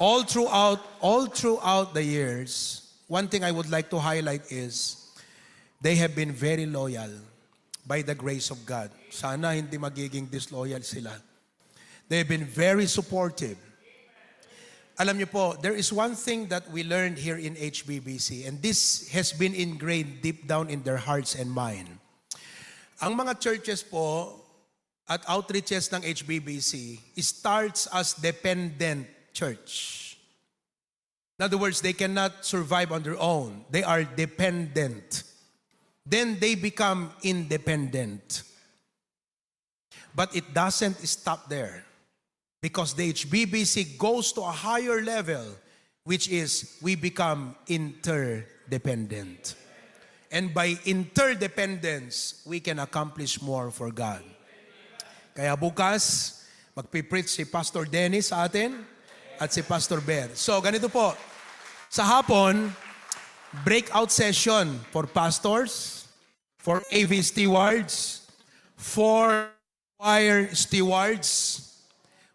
all throughout the years, one thing I would like to highlight is they have been very loyal by the grace of God. Sana hindi magiging disloyal sila. They have been very supportive. Alam niyo po, there is one thing that we learned here in HBBC, and this has been ingrained deep down in their hearts and mind. Ang mga churches po at outreaches ng HBBC starts as dependent church. In other words, they cannot survive on their own. They are dependent. Then they become independent. But it doesn't stop there. Because the HBBC goes to a higher level, which is we become interdependent. And by interdependence, we can accomplish more for God. Kaya bukas, magpipreach si Pastor Dennis sa atin at si Pastor Ber. So, ganito po. Sa hapon, breakout session for pastors, for AV stewards, for choir stewards,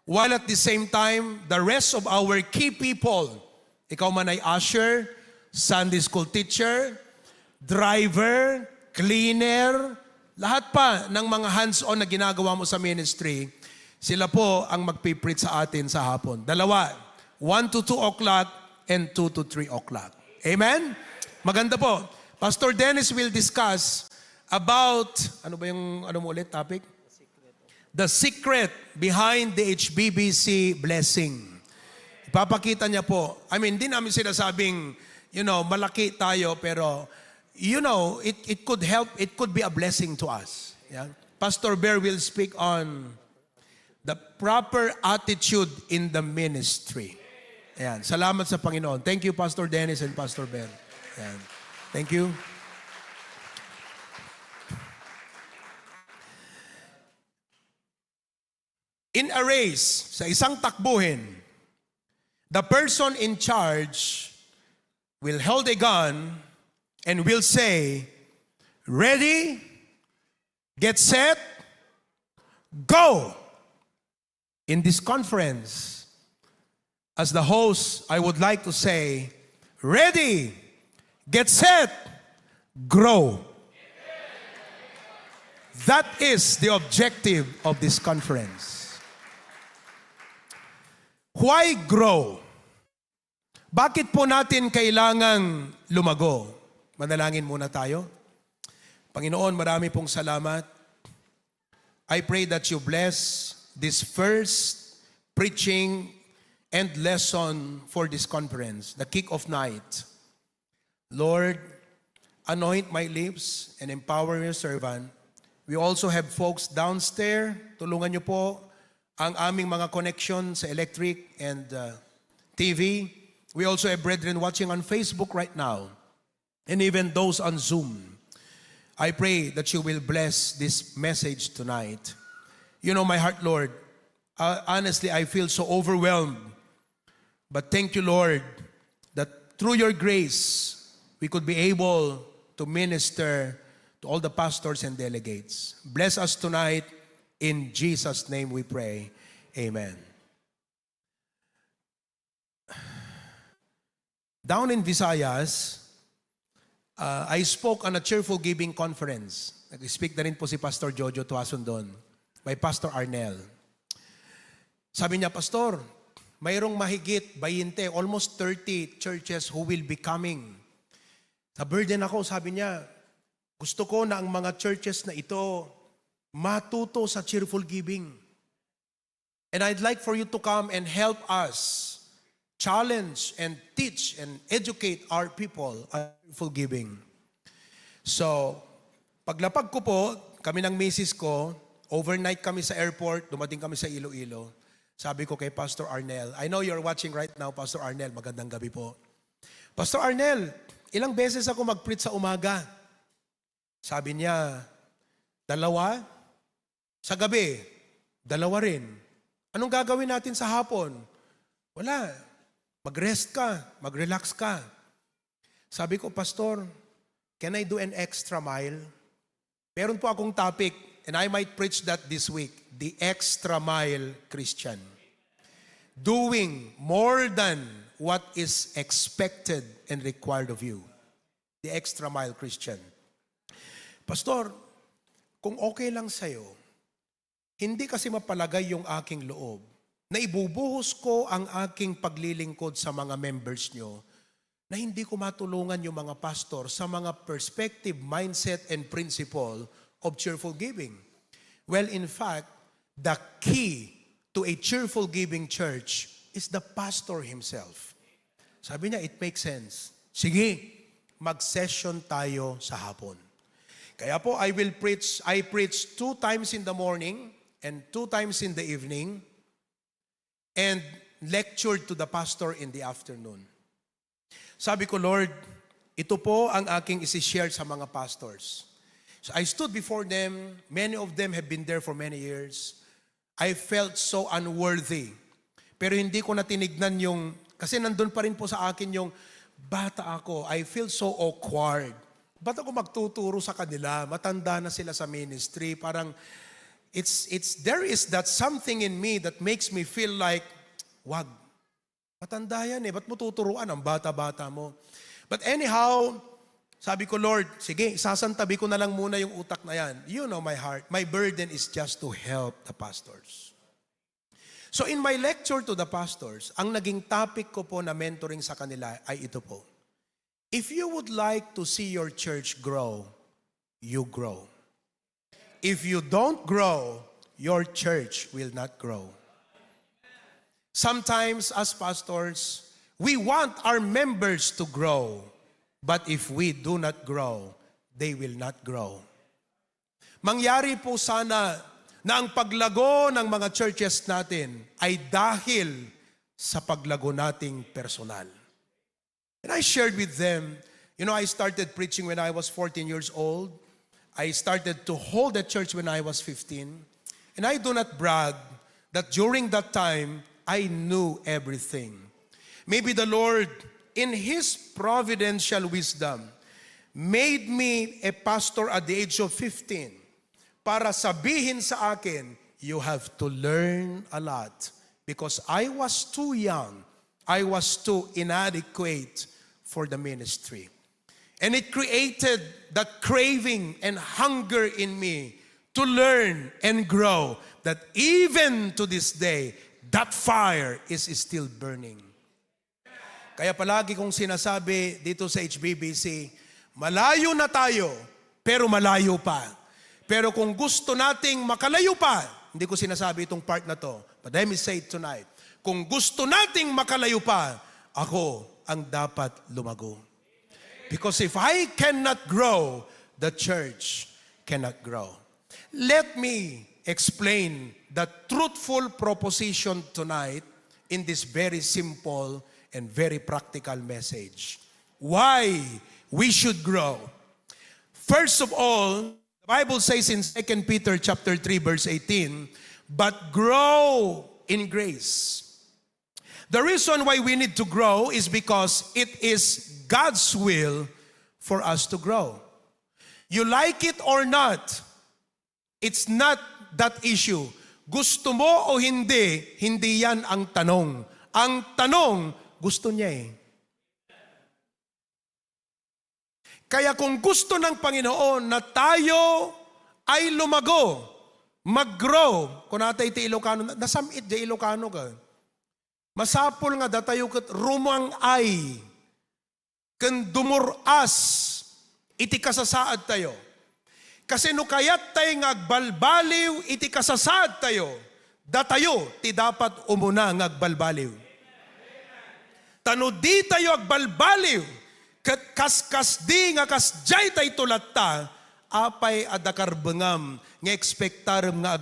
while at the same time, the rest of our key people, ikaw man ay usher, Sunday school teacher, driver, cleaner, lahat pa ng mga hands-on na ginagawa mo sa ministry, sila po ang magpipreach sa atin sa hapon. 1 to 2 o'clock and 2 to 3 o'clock. Amen? Maganda po. Pastor Dennis will discuss about, ano ba yung, ano mo ulit, topic? The secret behind the HBBC blessing. Ipapakita niya po. I mean, di namin sinasabing, malaki tayo, pero, it could help, it could be a blessing to us. Yeah? Pastor Bear will speak on the proper attitude in the ministry. Ayan. Salamat sa Panginoon. Thank you, Pastor Dennis and Pastor Bear. Ayan. Thank you. In a race, sa isang takbuhin, the person in charge will hold a gun and will say, ready, get set, go. In this conference, as the host, I would like to say, ready, get set, grow. That is the objective of this conference. Why grow? Bakit po natin kailangang lumago? Manalangin muna tayo. Panginoon, marami pong salamat. I pray that you bless this first preaching and lesson for this conference, the kick-off night. Lord, anoint my lips and empower your servant. We also have folks downstairs. Tulungan niyo po ang aming mga connection sa electric and TV. We also have brethren watching on Facebook right now, and even those on Zoom. I pray that you will bless this message tonight. You know my heart, Lord. Honestly, I feel so overwhelmed. But thank you, Lord, that through your grace, we could be able to minister to all the pastors and delegates. Bless us tonight. In Jesus' name we pray. Amen. Down in Visayas, I spoke on a cheerful giving conference. Nag-speak na rin po si Pastor Jojo Tuason doon, by Pastor Arnel. Sabi niya, Pastor, mayroong mahigit 20, almost 30 churches who will be coming. Sa burden ako, sabi niya, gusto ko na ang mga churches na ito matuto sa cheerful giving. And I'd like for you to come and help us challenge and teach and educate our people on cheerful giving. So, paglapag ko po, kami ng misis ko, overnight kami sa airport, dumating kami sa Iloilo. Sabi ko kay Pastor Arnel, I know you're watching right now, Pastor Arnel, magandang gabi po. Pastor Arnel, ilang beses ako mag-preach sa umaga? Sabi niya, 2. Sa gabi, 2 rin. Anong gagawin natin sa hapon? Wala. Mag-rest ka, mag-relax ka. Sabi ko, Pastor, can I do an extra mile? Meron po akong topic, and I might preach that this week, the extra mile Christian. Doing more than what is expected and required of you. The extra mile Christian. Pastor, kung okay lang sa'yo, hindi kasi mapalagay yung aking loob na ibubuhos ko ang aking paglilingkod sa mga members nyo na hindi ko matulungan yung mga pastor sa mga perspective, mindset, and principle of cheerful giving. Well, in fact, the key to a cheerful giving church is the pastor himself. Sabi niya, it makes sense. Sige, mag-session tayo sa hapon. Kaya po, I preach 2 times in the morning and 2 times in the evening, and lectured to the pastor in the afternoon. Sabi ko, Lord, ito po ang aking isi-share sa mga pastors. So I stood before them. Many of them have been there for many years. I felt so unworthy. Pero hindi ko na tinignan yung, kasi nandun pa rin po sa akin yung, bata ako, I feel so awkward. Ba't ako magtuturo sa kanila? Matanda na sila sa ministry. Parang, there is that something in me that makes me feel like, wag, matanda yan eh. Ba't mo tuturuan ang bata-bata mo? But anyhow, sabi ko, Lord, sige, sasantabi ko na lang muna yung utak na yan. You know my heart. My burden is just to help the pastors. So in my lecture to the pastors, ang naging topic ko po na mentoring sa kanila ay ito po. If you would like to see your church grow, you grow. If you don't grow, your church will not grow. Sometimes as pastors, we want our members to grow. But if we do not grow, they will not grow. Mangyari po sana na ang paglago ng mga churches natin ay dahil sa paglago nating personal. And I shared with them, I started preaching when I was 14 years old. I started to hold a church when I was 15. And I do not brag that during that time, I knew everything. Maybe the Lord, in His providential wisdom, made me a pastor at the age of 15 para sabihin sa akin, you have to learn a lot. Because I was too young, I was too inadequate for the ministry. And it created that craving and hunger in me to learn and grow, that even to this day, that fire is still burning. Kaya palagi kong sinasabi dito sa HBBC, malayo na tayo, pero malayo pa. Pero kung gusto nating makalayo pa, hindi ko sinasabi itong part na to, but let me say it tonight. Kung gusto nating makalayo pa, ako ang dapat lumago. Because if I cannot grow, the church cannot grow. Let me explain the truthful proposition tonight in this very simple and very practical message. Why we should grow. First of all, the Bible says in 2 Peter chapter 3 verse 18, but grow in grace. The reason why we need to grow is because it is God's will for us to grow. You like it or not, it's not that issue. Gusto mo o hindi, hindi yan ang tanong. Ang tanong, gusto niya eh. Kaya kung gusto ng Panginoon na tayo ay lumago, mag-grow, kung natay ti Ilocano, nasamit di Ilocano ka. Masapol nga datayo kat rumang ay, kan dumuras, iti kasasaad tayo. Kasi no kayat tayo ngagbalbaliw, iti kasasaad tayo, datayo ti dapat umuna ngagbalbaliw. Tano di tayo agbalbaliw, kat kaskas di nga kasjay tayo tulatta, apay adakarbengam, nga ekspektaram nga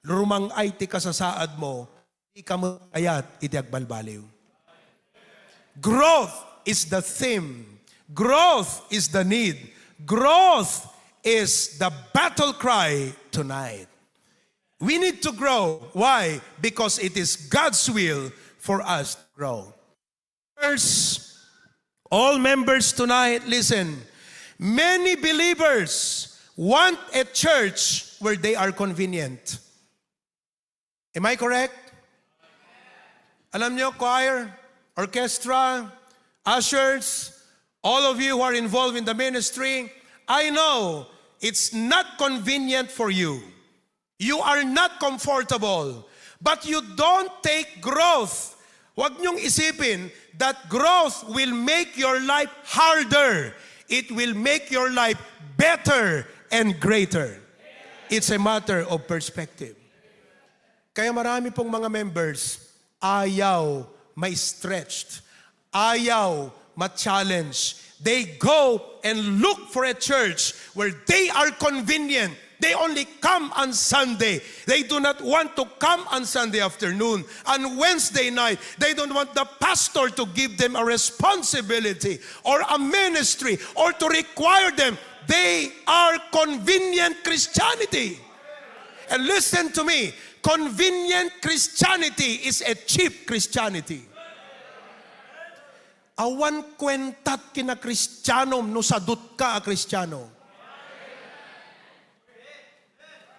rumang ay ti kasasaad mo, di ka mo kayat iti agbalbaliw. Growth is the theme. Growth is the need. Growth is the battle cry tonight. We need to grow. Why? Because it is God's will for us to grow. First, all members tonight, listen. Many believers want a church where they are convenient. Am I correct? Alam nyo, choir, orchestra, ushers, all of you who are involved in the ministry, I know it's not convenient for you. You are not comfortable. But you don't take growth. Huwag niyong isipin that growth will make your life harder. It will make your life better and greater. It's a matter of perspective. Kaya marami pong mga members, ayaw ma-stretched. Ayaw ma-challenge. They go and look for a church where they are convenient. They only come on Sunday. They do not want to come on Sunday afternoon. On Wednesday night, they don't want the pastor to give them a responsibility or a ministry or to require them. They are convenient Christianity. And listen to me, convenient Christianity is a cheap Christianity. Awan kwentat kina Kristiyanom no sadut ka a Kristiyano.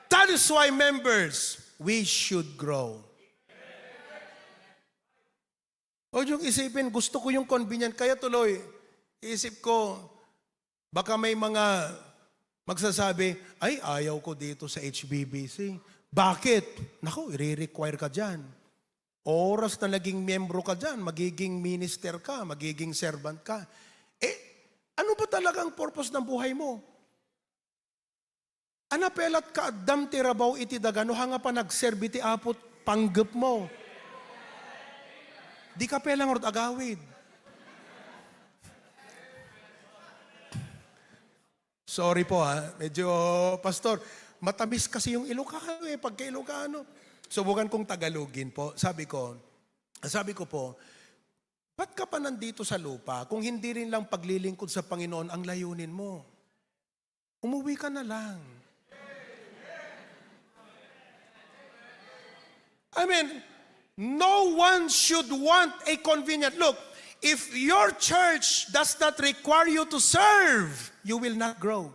That is why, members, we should grow. O yung isipin, gusto ko yung convenient, kaya tuloy, isip ko, baka may mga magsasabi, ay, ayaw ko dito sa HBBC. Bakit? Naku, i-require ka dyan. Oras na naging miyembro ka dyan, magiging minister ka, magiging servant ka. Ano ba talagang purpose ng buhay mo? Anapelat ka addam ti rabaw iti dagano hanga pa nagserbi ti apot panggap mo. Di ka pelang orot agawid. Sorry po medyo pastor, matamis kasi yung Ilocano pagka Ilocano. Subukan kong Tagalogin po. Sabi ko po, ba't ka pa nandito sa lupa kung hindi rin lang paglilingkod sa Panginoon ang layunin mo? Umuwi ka na lang. I mean, no one should want a convenient. Look, if your church does not require you to serve, you will not grow.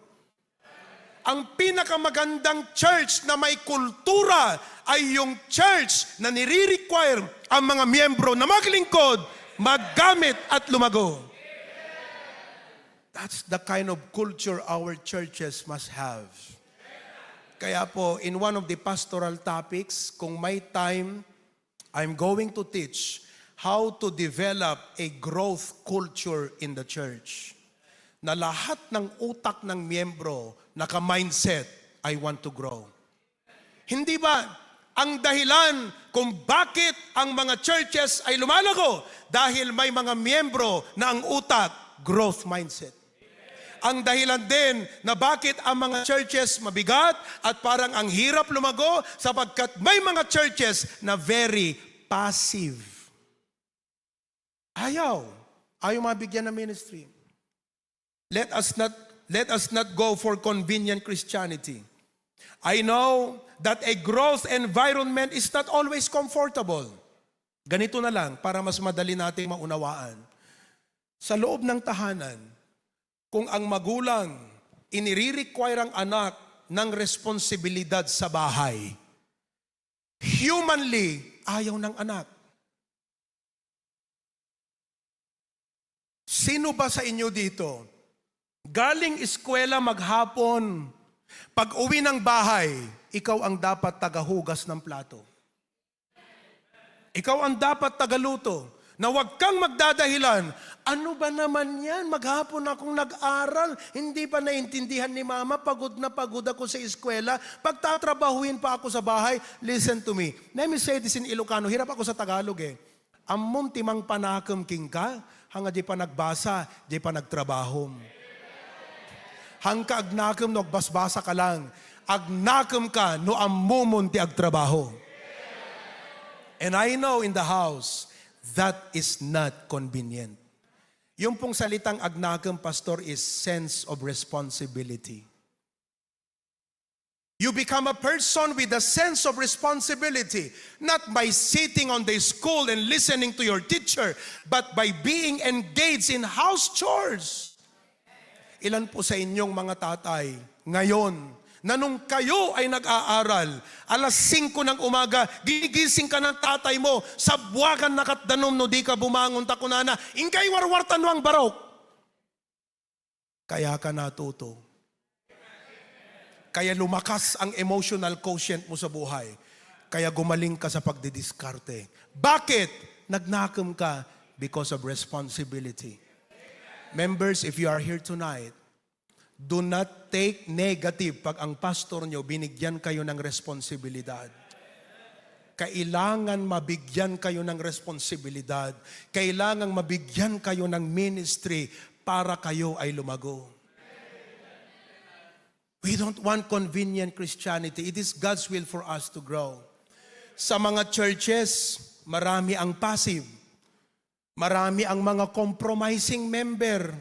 Ang pinakamagandang church na may kultura ay yung church na nire-require ang mga miyembro na maglingkod, maggamit at lumago. That's the kind of culture our churches must have. Kaya po, in one of the pastoral topics, kung may time, I'm going to teach how to develop a growth culture in the church. Na lahat ng utak ng miyembro, naka-mindset, I want to grow. Hindi ba ang dahilan kung bakit ang mga churches ay lumalago? Dahil may mga miyembro na ang utak, growth mindset. Ang dahilan din na bakit ang mga churches mabigat at parang ang hirap lumago sapagkat may mga churches na very passive. Ayaw mabigyan ng ministry. Let us not go for convenient Christianity. I know that a growth environment is not always comfortable. Ganito na lang para mas madali nating maunawaan. Sa loob ng tahanan, kung ang magulang inire-require ang anak ng responsibilidad sa bahay, humanly, ayaw ng anak. Sino ba sa inyo dito? Galing eskwela maghapon, pag uwi ng bahay, ikaw ang dapat tagahugas ng plato. Ikaw ang dapat tagaluto. Na huwag kang magdadahilan, ano ba naman yan? Maghapon akong nag-aral, hindi pa naintindihan ni mama, pagod na pagod ako sa eskwela, pagtatrabahuin pa ako sa bahay. Listen to me. Let me say this in Ilocano, hirap ako sa Tagalog Ammom timang panakam king ka, hanga di pa nagbasa, di pa nagtrabahom. Hangka agnakam no agbasbasa ka lang, agnakam ka no ammumon ti agtrabaho. And I know in the house, that is not convenient. Yung pong salitang agnakam, pastor, is sense of responsibility. You become a person with a sense of responsibility, not by sitting on the school and listening to your teacher, but by being engaged in house chores. Ilan po sa inyong mga tatay ngayon, na nung kayo ay nag-aaral, alas 5 ng umaga, gigising ka ng tatay mo, sa buwagan nakatdanom no di ka bumangon takunana, ingkay warwartan wang barok. Kaya ka natuto. Kaya lumakas ang emotional quotient mo sa buhay. Kaya gumaling ka sa pagdidiskarte. Bakit? Nagnakam ka because of responsibility. Members, if you are here tonight, do not take negative pag ang pastor nyo binigyan kayo ng responsibilidad. Kailangan mabigyan kayo ng responsibilidad. Kailangan mabigyan kayo ng ministry para kayo ay lumago. We don't want convenient Christianity. It is God's will for us to grow. Sa mga churches, marami ang passive. Marami ang mga compromising member.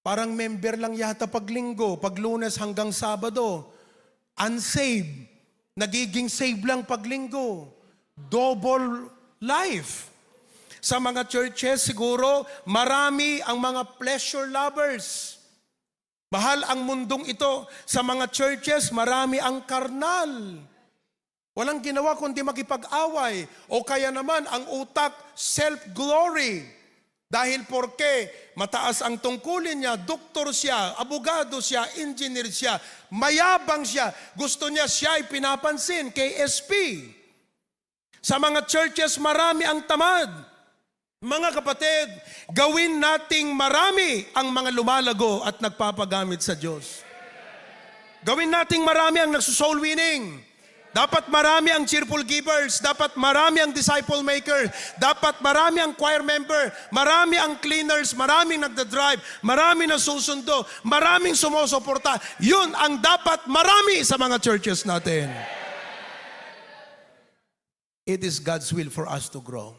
Parang member lang yata pag linggo, pag Lunes hanggang Sabado. Unsaved. Nagiging saved lang pag linggo. Double life. Sa mga churches, siguro, marami ang mga pleasure lovers. Mahal ang mundong ito. Sa mga churches, marami ang karnal. Walang ginawa kundi makipag-away. O kaya naman, ang utak, self-glory. Dahil porke mataas ang tungkulin niya, doktor siya, abogado siya, engineer siya, mayabang siya, gusto niya siya ay pinapansin, KSP. Sa mga churches, marami ang tamad. Mga kapatid, gawin nating marami ang mga lumalago at nagpapagamit sa Diyos. Gawin nating marami ang nagsusoul winning. Dapat marami ang cheerful givers. Dapat marami ang disciple maker. Dapat marami ang choir member. Marami ang cleaners. Maraming nagdadrive. Marami na susundo. Maraming sumusuporta. Yun ang dapat marami sa mga churches natin. It is God's will for us to grow.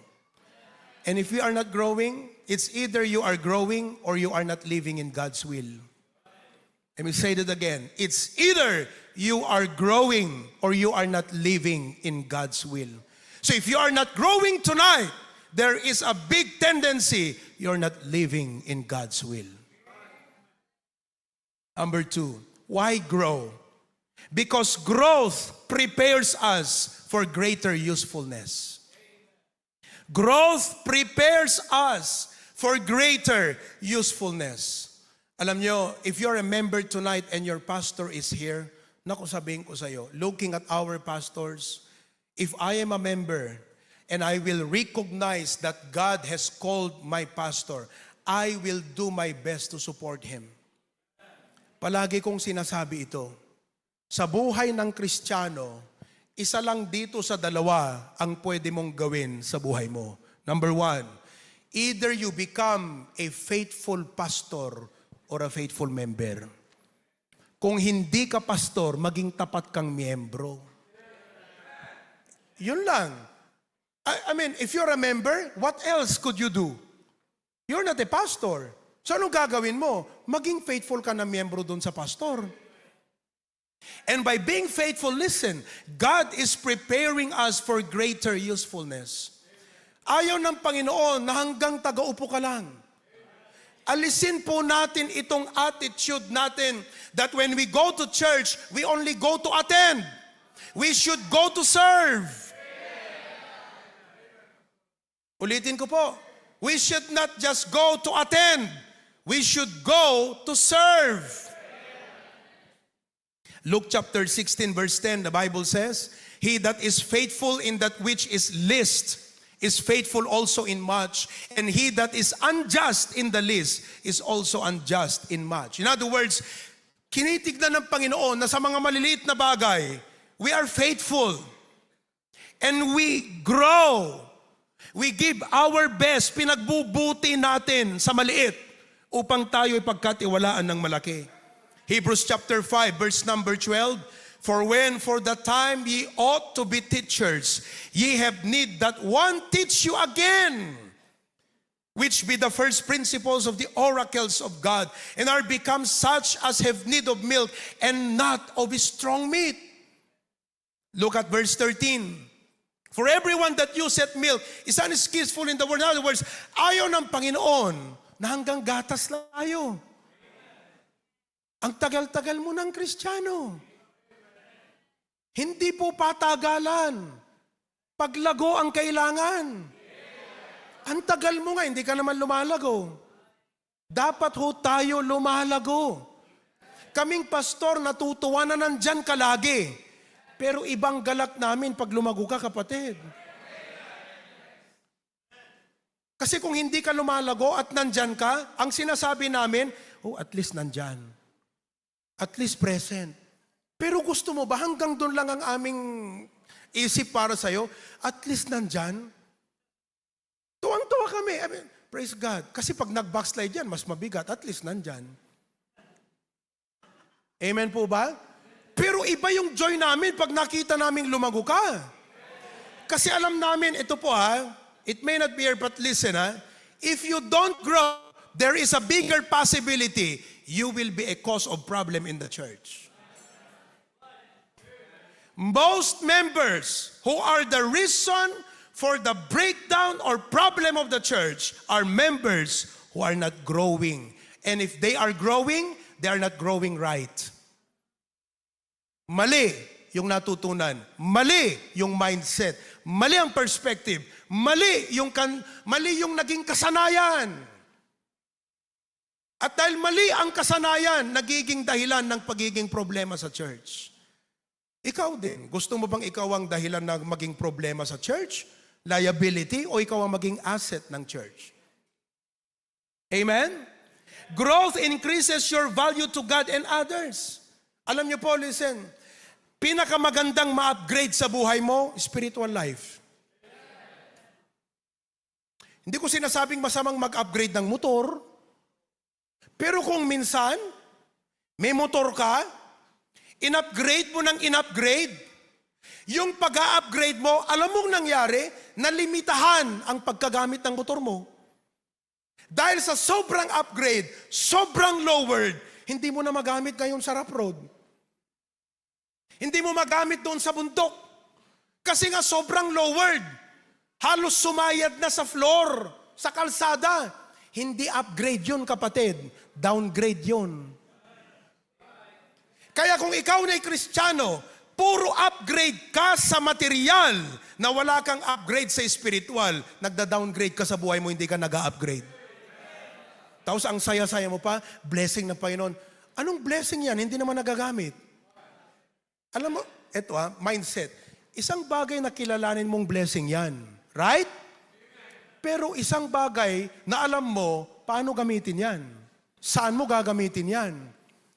And if we are not growing, it's either you are growing or you are not living in God's will. Let me say that again. It's either you are growing or you are not living in God's will. So if you are not growing tonight, there is a big tendency you're not living in God's will. Number 2, why grow? Because growth prepares us for greater usefulness. Growth prepares us for greater usefulness. Alam nyo, if you're a member tonight and your pastor is here, naku, sabihin ko sa'yo, looking at our pastors, if I am a member and I will recognize that God has called my pastor, I will do my best to support him. Palagi kong sinasabi ito, sa buhay ng Kristiyano, isa lang dito sa dalawa ang pwede mong gawin sa buhay mo. Number 1, either you become a faithful pastor or a faithful member. Kung hindi ka pastor, maging tapat kang miyembro. Yun lang. I mean, if you're a member, what else could you do? You're not a pastor. So anong gagawin mo? Maging faithful ka na miyembro doon sa pastor. And by being faithful, listen, God is preparing us for greater usefulness. Ayaw ng Panginoon na hanggang taga-upo ka lang. Alisin po natin itong attitude natin that when we go to church, we only go to attend. We should go to serve. Ulitin ko po, we should not just go to attend. We should go to serve. Luke chapter 16 verse 10, the Bible says, he that is faithful in that which is least is faithful also in much, and he that is unjust in the least is also unjust in much. In other words, kinitignan ng Panginoon na sa mga maliliit na bagay, we are faithful. And we grow. We give our best, pinagbubuti natin sa maliit upang tayo ipagkatiwalaan ng malaki. Hebrews chapter 5, verse number 12, for when for the time ye ought to be teachers, ye have need that one teach you again, which be the first principles of the oracles of God, and are become such as have need of milk, and not of strong meat. Look at verse 13. For everyone that useth milk is unskillful in the word. In other words, ayaw ng Panginoon na hanggang gatas lang tayo. Ang tagal-tagal mo ng Kristiyano. Hindi po patagalan. Paglago ang kailangan. Ang tagal mo nga, hindi ka naman lumalago. Dapat ho tayo lumalago. Kaming pastor, natutuwa na nandyan ka lagi. Pero ibang galak namin pag lumago ka, kapatid. Kasi kung hindi ka lumalago at nandyan ka, ang sinasabi namin, oh, at least nandyan. At least present. Pero gusto mo ba hanggang doon lang ang aming isip para sa'yo? At least nandyan. Tuwang-tuwa kami. I mean, praise God. Kasi pag nag-backslide yan, mas mabigat. At least nandyan. Amen po ba? Pero iba yung joy namin pag nakita naming lumago ka. Kasi alam namin, ito po it may not be here, but listen if you don't grow, there is a bigger possibility you will be a cause of problem in the church. Most members who are the reason for the breakdown or problem of the church are members who are not growing. And if they are growing, they are not growing right. Mali yung natutunan. Mali yung mindset. Mali ang perspective. Mali yung naging kasanayan. At dahil mali ang kasanayan, nagiging dahilan ng pagiging problema sa church. Ikaw din, gusto mo bang ikaw ang dahilan na maging problema sa church, liability, o ikaw ang maging asset ng church? Amen? Growth increases your value to God and others. Alam niyo po, listen, pinakamagandang ma-upgrade sa buhay mo, spiritual life. Hindi ko sinasabing masamang mag-upgrade ng motor, pero kung minsan, may motor ka, in-upgrade mo ng in-upgrade, yung pag-upgrade mo, alam mong nangyari, nalimitahan ang pagkagamit ng motor mo. Dahil sa sobrang upgrade, sobrang lowered, hindi mo na magamit ngayon sa rough road. Hindi mo magamit doon sa bundok. Kasi nga sobrang lowered. Halos sumayad na sa floor, sa kalsada. Hindi upgrade yun, kapatid. Downgrade yun. Kaya kung ikaw na Kristiyano, puro upgrade ka sa material na wala kang upgrade sa spiritual, nagda-downgrade ka sa buhay mo, hindi ka nag-upgrade. Tapos ang saya-saya mo pa, blessing ng Panginoon. Anong blessing yan? Hindi naman nagagamit. Alam mo, eto mindset. Isang bagay na kilalanin mong blessing yan. Right? Pero isang bagay na alam mo, paano gamitin yan? Saan mo gagamitin yan?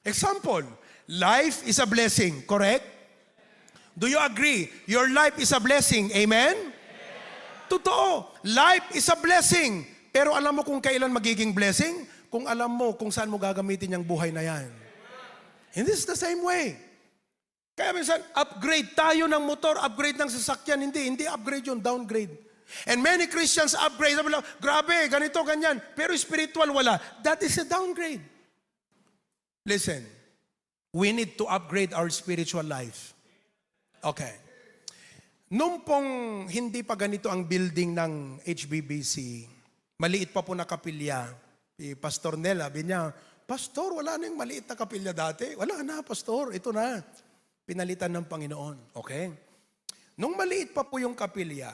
Example, life is a blessing, correct? Do you agree? Your life is a blessing, amen? Totoo, life is a blessing. Pero alam mo kung kailan magiging blessing? Kung alam mo kung saan mo gagamitin yung buhay na yan. And this is the same way. Kaya minsan, upgrade tayo ng motor, upgrade ng sasakyan. Hindi upgrade yun, downgrade. And many Christians upgrade. Sabi lang, grabe, ganito, ganyan. Pero spiritual, wala. That is a downgrade. Listen, we need to upgrade our spiritual life. Okay. Nung pong hindi pa ganito ang building ng HBBC, maliit pa po na kapilya, si Pastor Nel, sabi niya, Pastor, wala na yung maliit na kapilya dati. Wala na, Pastor, ito na. Pinalitan ng Panginoon. Okay? Nung maliit pa po yung kapilya,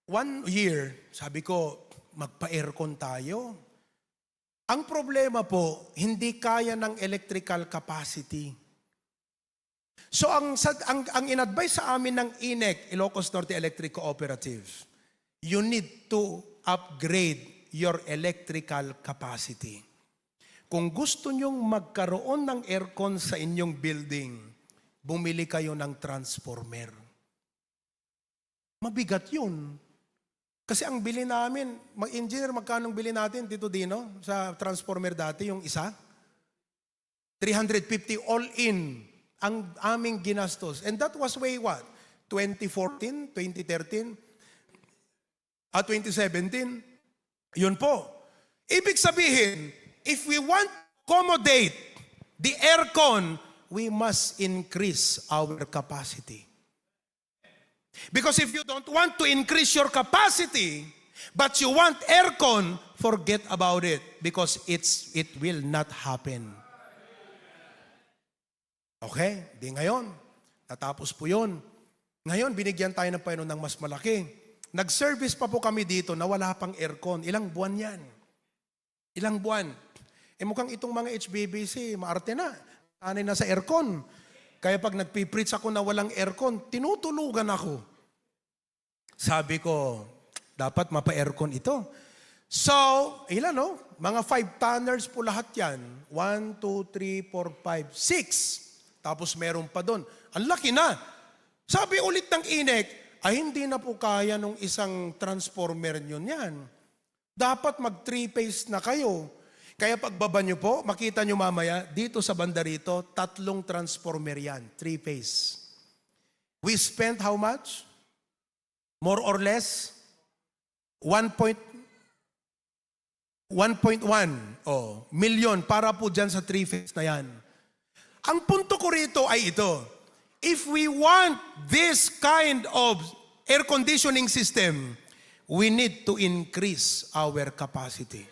1 year, sabi ko, magpa-aircon tayo. Ang problema po, hindi kaya ng electrical capacity. So ang in-advise sa amin ng INEC, Ilocos Norte Electric Cooperative, you need to upgrade your electrical capacity. Kung gusto nyong magkaroon ng aircon sa inyong building, bumili kayo ng transformer. Mabigat yun. Kasi ang bili namin, engineer, magkano bili natin, Tito Dino, sa transformer dati, yung isa? 350 all in ang aming ginastos. And that was way what? 2014, 2013, 2017? Yun po. Ibig sabihin, if we want to accommodate the aircon, we must increase our capacity. Because if you don't want to increase your capacity, but you want aircon, forget about it because it will not happen. Okay? Di ngayon. Natapos po yun. Ngayon, binigyan tayo ng Panginoon ng mas malaki. Nag-service pa po kami dito na wala pang aircon. Ilang buwan yan? Ilang buwan? Mukhang itong mga HBBC, maarte na. Anay na sa aircon. Kaya pag nagpipreach ako na walang aircon, tinutulugan ako. Sabi ko, dapat mapa-aircon ito. So, ilan no? Mga 5 tonners po lahat yan. 1, 2, 3, 4, 5, 6. Tapos meron pa doon. Ang laki na. Sabi ulit ng INEC, ay hindi na po kaya nung isang transformer nyo yan. Dapat mag 3-phase na kayo. Kaya pagbaba nyo po, makita nyo mamaya, dito sa banda rito, 3 transformer yan, 3-phase. We spent how much? More or less? 1.1 million para po dyan sa 3-phase na yan. Ang punto ko rito ay ito. If we want this kind of air conditioning system, we need to increase our capacity.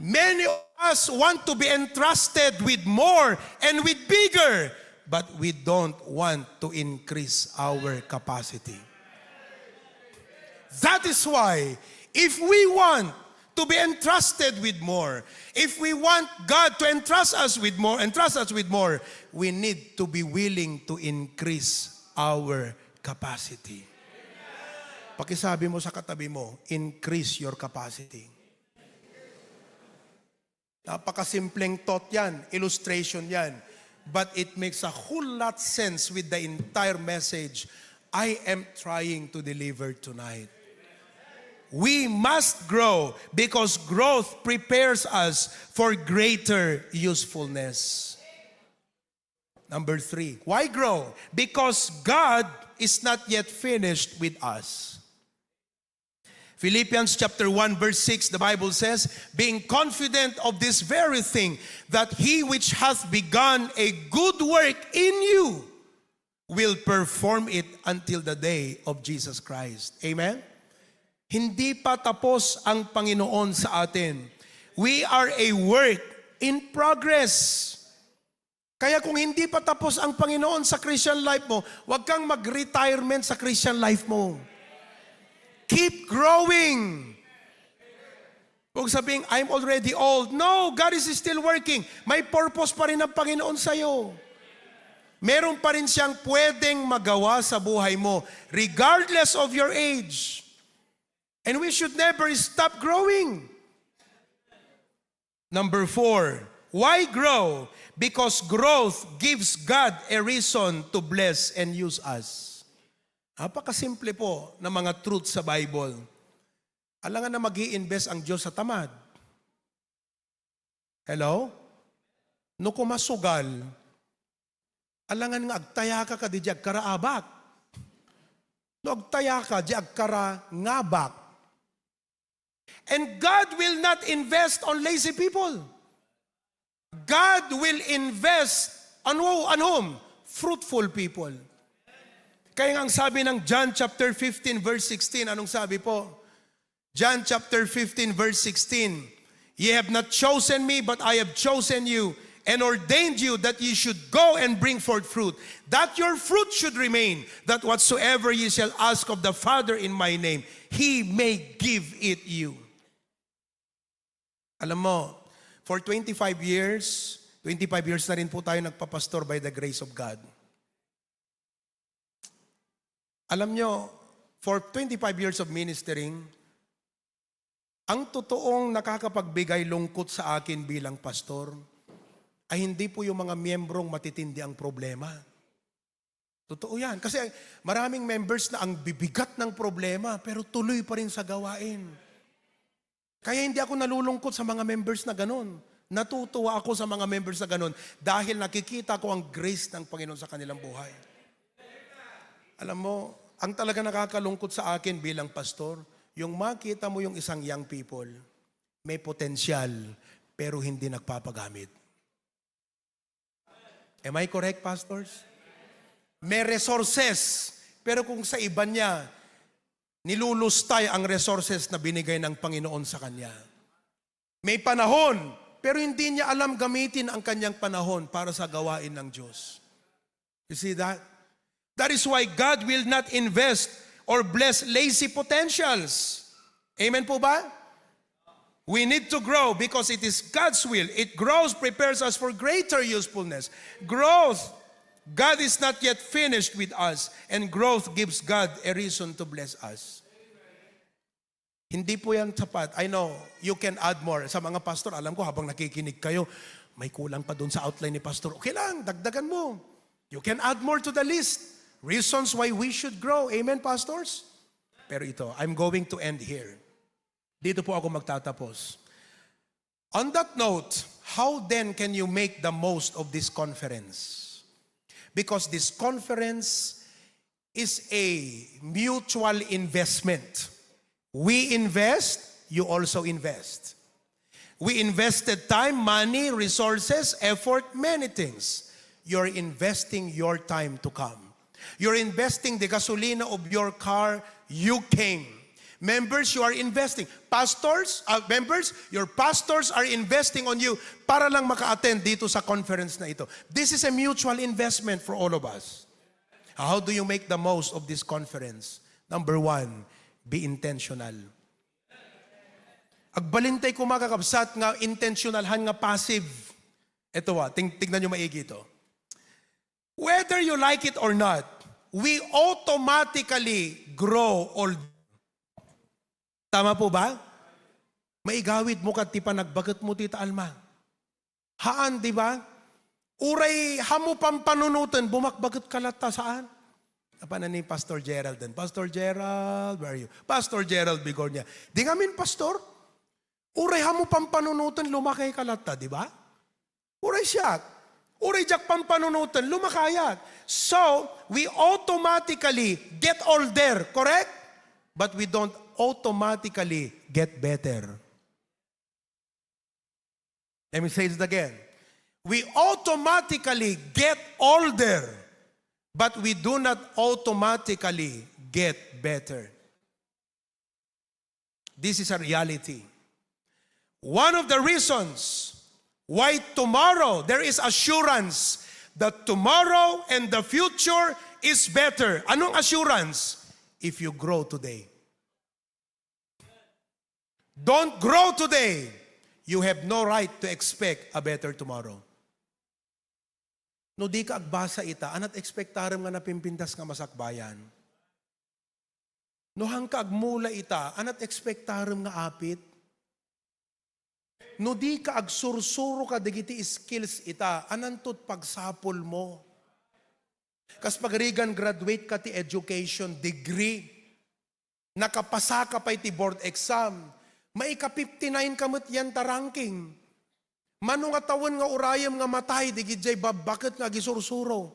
Many of us want to be entrusted with more and with bigger, but we don't want to increase our capacity. That is why, if we want to to be entrusted with more. If we want God to entrust us with more, we need to be willing to increase our capacity. Pakisabi mo sa katabi mo, increase your capacity. Napakasimpleng thought yan, illustration yan. But it makes a whole lot sense with the entire message I am trying to deliver tonight. We must grow because growth prepares us for greater usefulness. Number 3, why grow? Because God is not yet finished with us. Philippians chapter 1 verse 6, the Bible says, being confident of this very thing, that he which hath begun a good work in you will perform it until the day of Jesus Christ. Amen? Hindi pa tapos ang Panginoon sa atin. We are a work in progress. Kaya kung hindi pa tapos ang Panginoon sa Christian life mo, huwag kang mag-retirement sa Christian life mo. Keep growing. Huwag sabing, I'm already old. No, God is still working. May purpose pa rin ang Panginoon sa'yo. Meron pa rin siyang pwedeng magawa sa buhay mo, regardless of your age. And we should never stop growing. Number 4, why grow? Because growth gives God a reason to bless and use us. Napakasimple po ng mga truth sa Bible. Alangan na mag-i-invest ang Diyos sa tamad. Hello? No kumasugal, alangan nga agtaya ka di agkara abak. No agtaya ka di agkara ngabak. And God will not invest on lazy people. God will invest on whom? Fruitful people. Kaya nga ang sabi ng John chapter 15 verse 16, anong sabi po? John chapter 15 verse 16, ye have not chosen me, but I have chosen you and ordained you that ye should go and bring forth fruit, that your fruit should remain, that whatsoever ye shall ask of the Father in my name, He may give it you. Alam mo, for 25 years na rin po tayo nagpapastor by the grace of God. Alam nyo, for 25 years of ministering, ang totoong nakakapagbigay lungkot sa akin bilang pastor ay hindi po yung mga miyembrong matitindi ang problema. Totoo yan. Kasi maraming members na ang bibigat ng problema pero tuloy pa rin sa gawain. Kaya hindi ako nalulungkot sa mga members na ganun. Natutuwa ako sa mga members na ganun dahil nakikita ko ang grace ng Panginoon sa kanilang buhay. Alam mo, ang talaga nakakalungkot sa akin bilang pastor, yung makita mo yung isang young people, may potensyal, pero hindi nagpapagamit. Am I correct, pastors? May resources, pero kung sa iba niya, nilulustay ang resources na binigay ng Panginoon sa kanya. May panahon, pero hindi niya alam gamitin ang kanyang panahon para sa gawain ng Diyos. You see that? That is why God will not invest or bless lazy potentials. Amen po ba? We need to grow because it is God's will. It grows, prepares us for greater usefulness. Growth, God is not yet finished with us, and growth gives God a reason to bless us. Hindi po yan sapat. I know, you can add more. Sa mga pastor, alam ko habang nakikinig kayo, may kulang pa doon sa outline ni pastor. Okay lang, dagdagan mo. You can add more to the list. Reasons why we should grow. Amen, pastors? Pero ito, I'm going to end here. Dito po ako magtatapos. On that note, how then can you make the most of this conference? Because this conference is a mutual investment. We invest, you also invest. We invested time, money, resources, effort, many things. You're investing your time to come. You're investing the gasolina of your car. You came. Members, you are investing. Pastors, members, your pastors are investing on you para lang maka-attend dito sa conference na ito. This is a mutual investment for all of us. How do you make the most of this conference? Number 1, be intentional. Agbalintay ko mga kakabsat nga intentionalhan nga passive. Ito tignan nyo maigi ito. Whether you like it or not, we automatically grow old. Tama po ba? Maigawid mo kat ti panagbagat mo tita Alma. Haan, di ba? Uray hamo pampanunutan, bumakbagat kalata saan? Apa na ni Pastor Gerald din? Pastor Gerald, where are you? Pastor Gerald Bigornia. Di ngamin, Pastor? Uray hamo pampanunutan, lumakay kalata, di ba? Uray siya. Uray jak pampanunutan, lumakayat. So, we automatically get older, correct? But we don't automatically get better. Let me say this again. We automatically get older, but we do not automatically get better. This is a reality. One of the reasons why tomorrow there is assurance that tomorrow and the future is better. Anong assurance? If you grow today. Don't grow today. You have no right to expect a better tomorrow. No di ka agbasa ita, anat ekspektarem nga napimpintas nga masakbayan. No hang ka agmula ita, anat ekspektarem nga apit. No di ka agsursuro ka digiti skills ita, anantot pagsapol mo. Kas pagrigan graduate ka ti education degree, nakapasa ka pa iti board exam, maika 59 kamot yan ta ranking. Mano nga tawon nga urayam nga matay, di gidjay babakit nga gisursuro.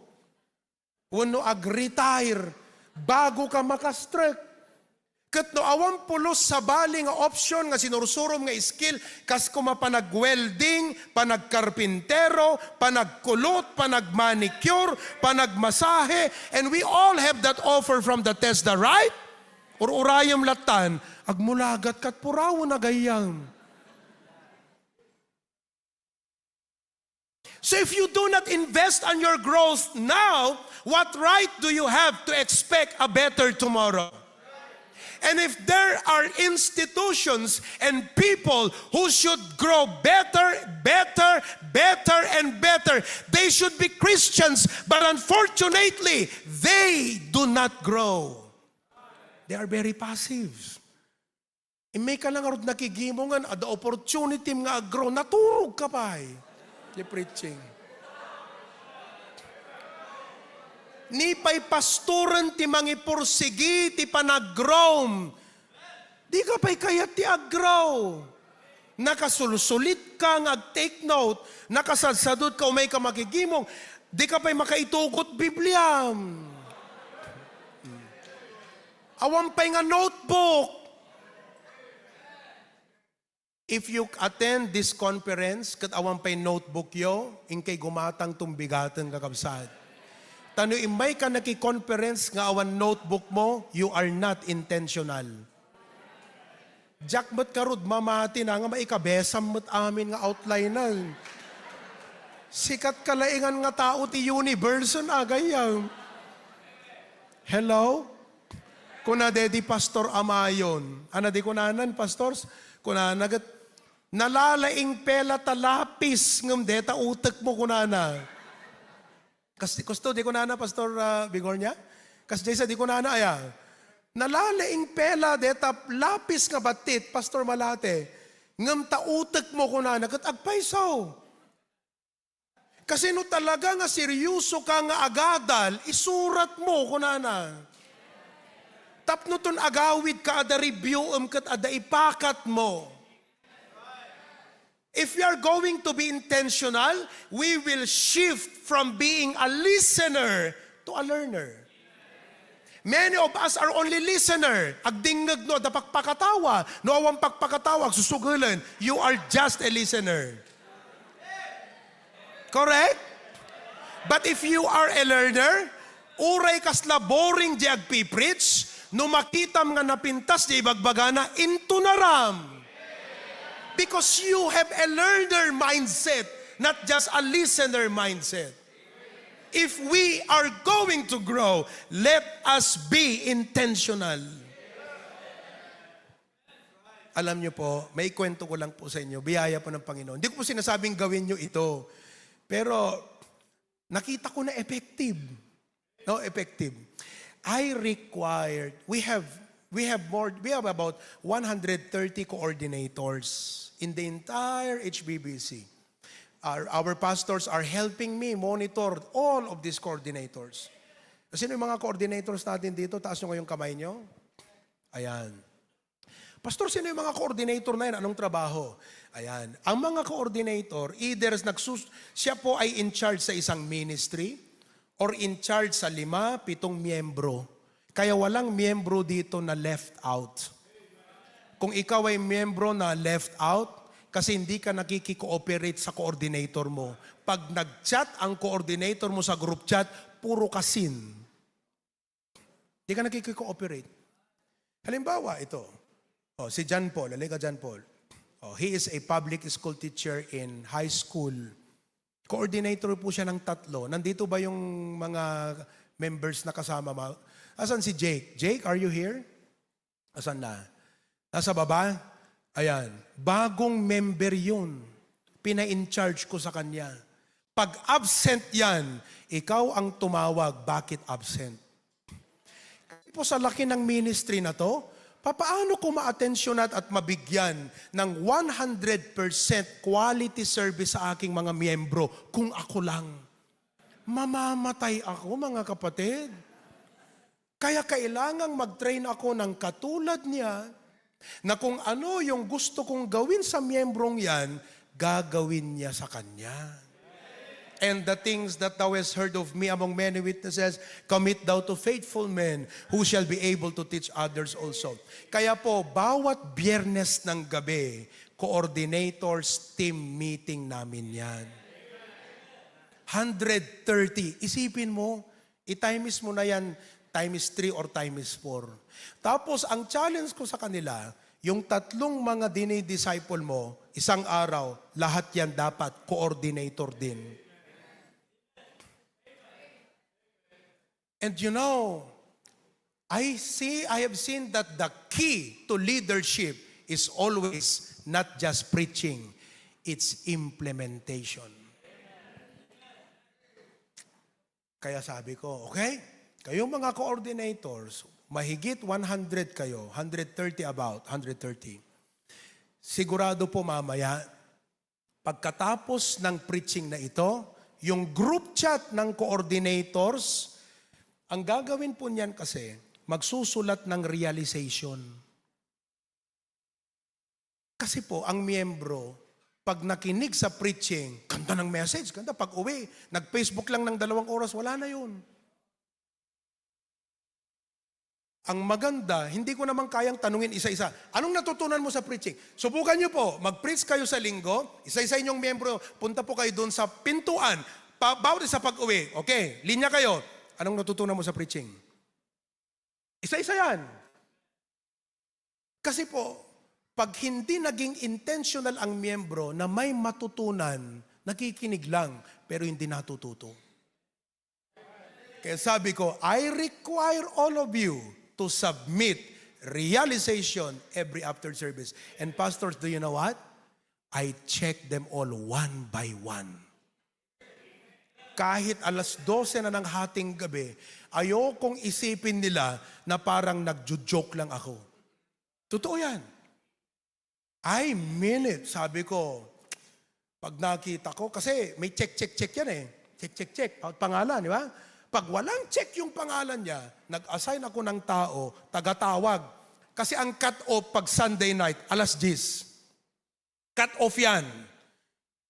Wano ag-retire, bago ka makastrek. Kat no awang pulos sa bali nga option nga sinursurom nga skill, kas kuma panag-welding, panag-karpintero, panag-kulot, panag-manicure, panag-masahe, and we all have that offer from the TESDA, right? Or urayam latan, agmulagat kat purawo na gayang. So if you do not invest on your growth now, what right do you have to expect a better tomorrow? And if there are institutions and people who should grow better, and better, they should be Christians, but unfortunately, they do not grow. They are very passive. May ka lang arod nakigimongan, ada opportunity nga grow, naturog ka pa the preaching. Ni pa'y pastoran ti mangipursigi ti panag-grow. Di ka pa'y kayat ti ag-grow. Nakasulusulit ka nga take note, nakasadsadot ka umay ka makigimong, di ka pa'y makaitukot Biblia. Awang pa'y nga notebook. If you attend this conference, kat awan pa'y notebook yo, inkay gumatang tumbigatan kakabsat. Tano imay ka naki-conference nga awan notebook mo, you are not intentional. Jackmat karod, mamati na nga maikabesam mo't amin nga outline na. Sikat kalaingan nga tao ti universe na gayam. Hello? Kuna dedi Pastor Amayon. Ana di kunanan, pastors? Kunanagat, nalalaing pela talapis ngam deta utek mo kunana. Kusto di kunana Pastor Bigornia? Kas desa di kunana aya. Nalalaing pela deta lapis nga batit Pastor Malate. Ngam ta utek mo kunana ket agpaysaw. Kasi no talaga nga seryoso ka nga agadal, isurat mo kunana. Tapno ton agawid ka ada review ket ada ipakat mo. If we are going to be intentional, we will shift from being a listener to a learner. Many of us are only listener. Agdingag no, dapakpakatawa. No awang pakpakatawa, susugulan. You are just a listener. Correct? But if you are a learner, uray kasla boring di agpipreach, no makitam nga napintas di ibagbagana, into naram. Because you have a learner mindset, not just a listener mindset. If we are going to grow, let us be intentional. alam niyo po, may kwento ko lang po sa inyo, biyaya po ng Panginoon. Hindi ko po sinasabing gawin niyo ito. Pero, nakita ko na effective. No, effective. We have about 130 coordinators in the entire HBBC. Our pastors are helping me monitor all of these coordinators. Sino yung mga coordinators natin dito? Taas nyo ngayong kamay nyo. Ayan. Pastor, sino yung mga coordinator na yan? Anong trabaho? Ayan. Ang mga coordinator, either siya po ay in charge sa isang ministry or in charge sa 5, 7 miyembro. Kaya walang miyembro dito na left out. Kung ikaw ay miyembro na left out, kasi hindi ka nakikikooperate sa coordinator mo. Pag nag-chat ang coordinator mo sa group chat, puro kasin. Hindi ka nakikikooperate. Halimbawa, ito. Si John Paul. Halika, John Paul. He is a public school teacher in high school. Coordinator po siya ng 3. Nandito ba yung mga members na kasama mo? Asan si Jake? Jake, are you here? Asan na? Nasa baba? Ayan. Bagong member yun. Pina-in-charge ko sa kanya. Pag absent yan, ikaw ang tumawag. Bakit absent? Po sa laki ng ministry na to, paano ko ma-atensyonan at mabigyan ng 100% quality service sa aking mga miyembro kung ako lang? Mamamatay ako, mga kapatid. Kaya kailangang mag-train ako ng katulad niya na kung ano yung gusto kong gawin sa miyembrong yan, gagawin niya sa kanya. And the things that thou hast heard of me among many witnesses, commit thou to faithful men who shall be able to teach others also. Kaya po, bawat Biyernes ng gabi, coordinators team meeting namin yan. 130. Isipin mo, i-times mo na yan, times 3 or times 4. Tapos, ang challenge ko sa kanila, yung 3 mga dinidisciple mo, isang araw, lahat yan dapat coordinator din. And you know, I have seen that the key to leadership is always not just preaching, it's implementation. Kaya sabi ko, okay, kayong mga coordinators, mahigit 100 kayo, 130 about, 130. Sigurado po mamaya, pagkatapos ng preaching na ito, yung group chat ng coordinators, ang gagawin po niyan kasi, magsusulat ng realization. Kasi po, ang miyembro, pag nakinig sa preaching, ganda ng message, ganda. Pag uwi, nag-Facebook lang ng 2 oras, wala na yun. Ang maganda, hindi ko naman kayang tanungin isa-isa, anong natutunan mo sa preaching? Subukan niyo po, mag-preach kayo sa linggo, isa-isa inyong miyembro, punta po kayo doon sa pintuan, bawat sa pag-uwi. Okay, linya kayo. Anong natutunan mo sa preaching? Isa-isa yan. Kasi po, pag hindi naging intentional ang miyembro na may matutunan, nakikinig lang, pero hindi natututo. Kaya sabi ko, I require all of you to submit realization every after service. And pastors, do you know what? I check them all one by one. Kahit 12:00 na ng hating gabi, ayokong isipin nila na parang nagjo-joke lang ako. Totoo yan. I mean it. Sabi ko, pag nakita ko, kasi may check yan eh. Check. Pangalan, di ba? Pag walang check yung pangalan niya, nag-assign ako ng tao, tagatawag. Kasi ang cut-off pag Sunday night, 10:00. Cut-off yan.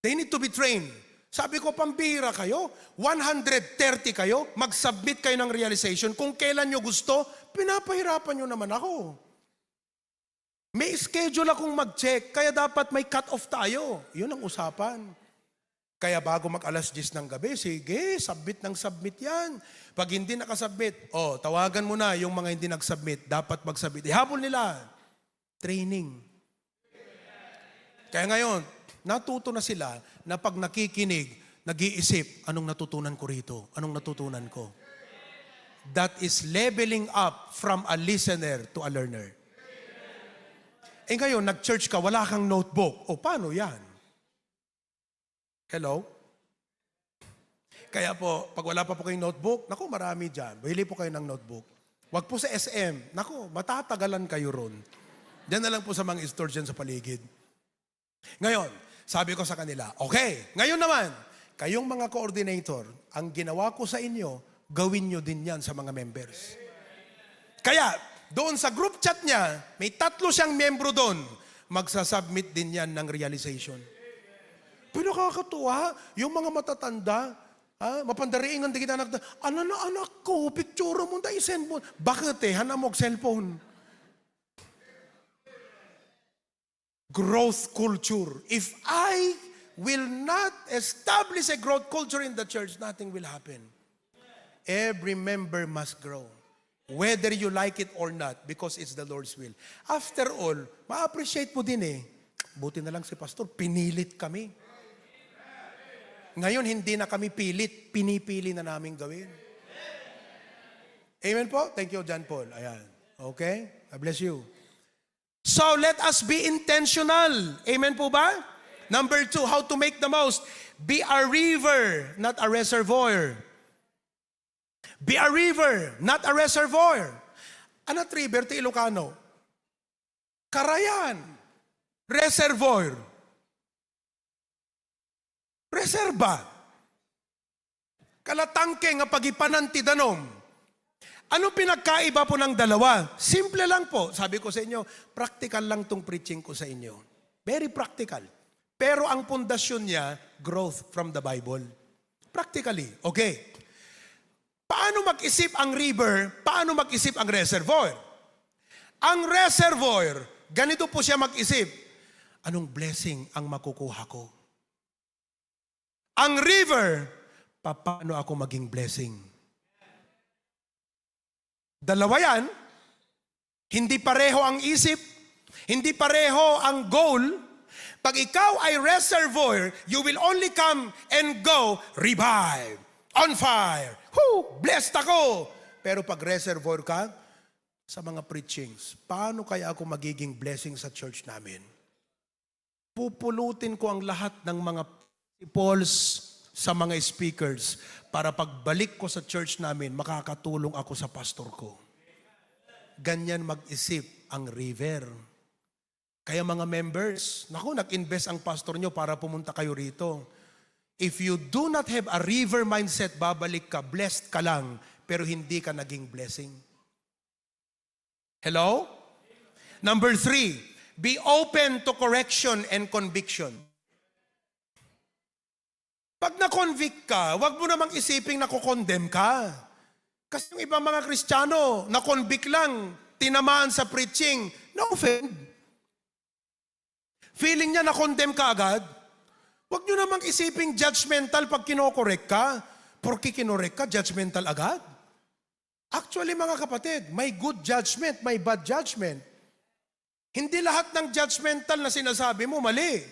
They need to be trained. Sabi ko, pambira kayo, 130 kayo, mag-submit kayo ng realization. Kung kailan nyo gusto, pinapahirapan nyo naman ako. May schedule akong mag-check, kaya dapat may cut-off tayo. Yun ang usapan. Kaya bago mag 10:00 ng gabi, sige, submit yan. Pag hindi nakasubmit, tawagan mo na yung mga hindi nag-submit, dapat mag-submit. Ihabol nila. Training. Kaya ngayon, natuto na sila na pag nakikinig, nag-iisip, anong natutunan ko rito? Anong natutunan ko? That is leveling up from a listener to a learner. Eh ngayon, nag-church ka, wala kang notebook. O, paano yan? Hello? Kaya po, pag wala pa po kayong notebook, naku, marami dyan. Bili po kayo ng notebook. Huwag po sa SM. Naku, matatagalan kayo ron. Diyan na lang po sa mga stores dyan sa paligid. Ngayon, sabi ko sa kanila, okay, ngayon naman, kayong mga coordinator, ang ginawa ko sa inyo, gawin nyo din yan sa mga members. Kaya, doon sa group chat niya, may 3 siyang membro doon, magsasubmit din yan ng realization. Pero nakakatuwa, yung mga matatanda, mapandariingan di kita anak, anak ko, picture mo, dahil send mo. Bakit hanap mo cellphone? Growth culture. If I will not establish a growth culture in the church, nothing will happen. Every member must grow. Whether you like it or not, because it's the Lord's will. After all, ma-appreciate mo din eh. Buti na lang si Pastor, pinilit kami. Ngayon, hindi na kami pilit, pinipili na namin gawin. Amen po? Thank you, John Paul. Ayan. Okay? God bless you. So, let us be intentional. Amen po ba? Number 2, how to make the most. Be a river, not a reservoir. Be a river, not a reservoir. Anat river ti Ilocano? Karayan. Reservoir. Reserba. Kalatangke nga pagipanan ti danom. Ano pinagkaiba po ng dalawa? Simple lang po. Sabi ko sa inyo, practical lang tong preaching ko sa inyo. Very practical. Pero ang pundasyon niya, growth from the Bible. Practically. Okay. Paano mag-isip ang river? Paano mag-isip ang reservoir? Ang reservoir, ganito po siya mag-isip. Anong blessing ang makukuha ko? Ang river, paano ako maging blessing? Dalawa yan. Hindi pareho ang isip. Hindi pareho ang goal. Pag ikaw ay reservoir, you will only come and go, revive, on fire. Whoo, blessed ako. Pero pag reservoir ka, sa mga preachings, paano kaya ako magiging blessing sa church namin? Pupulutin ko ang lahat ng mga principles sa mga speakers para pagbalik ko sa church namin, makakatulong ako sa pastor ko. Ganyan mag-isip ang river. Kaya mga members, naku, nag-invest ang pastor nyo para pumunta kayo rito. If you do not have a river mindset, babalik ka, blessed ka lang, pero hindi ka naging blessing. Hello? Number 3, be open to correction and conviction. Pag na-convict ka, wag mo namang isiping na-condemn ka. Kasi yung ibang mga Kristiyano, na-convict lang, tinamaan sa preaching, na-offend. Feeling niya na-condemn ka agad. Huwag nyo namang isiping judgmental pag kinokorek ka. Porque kinorek ka, judgmental agad. Actually, mga kapatid, may good judgment, may bad judgment. Hindi lahat ng judgmental na sinasabi mo, mali.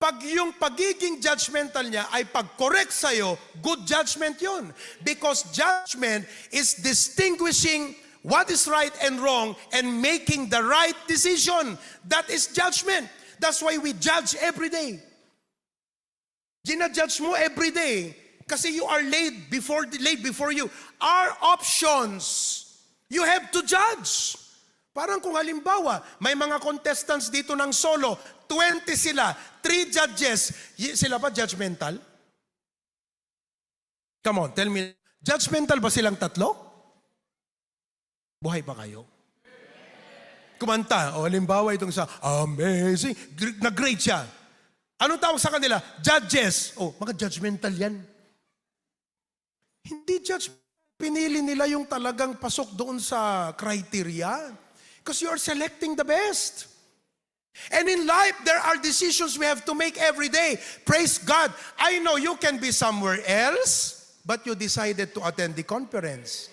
Pag yung pagiging judgmental niya ay pag-correct sa'yo, good judgment yun. Because judgment is distinguishing what is right and wrong and making the right decision. That is judgment. That's why we judge every day. Gina-judge mo every day kasi you are laid before you. Our options, you have to judge. Parang kung halimbawa, may mga contestants dito ng solo, 20 sila, 3 judges, sila ba judgmental? Come on, tell me, judgmental ba silang 3? Buhay pa kayo? Kumanta, o halimbawa itong sa amazing, nag-grade siya. Anong tawag sa kanila? Judges. Oh, mga judgmental yan. Hindi judge. Pinili nila yung talagang pasok doon sa criteria. Because you are selecting the best. And in life, there are decisions we have to make every day. Praise God. I know you can be somewhere else, but you decided to attend the conference.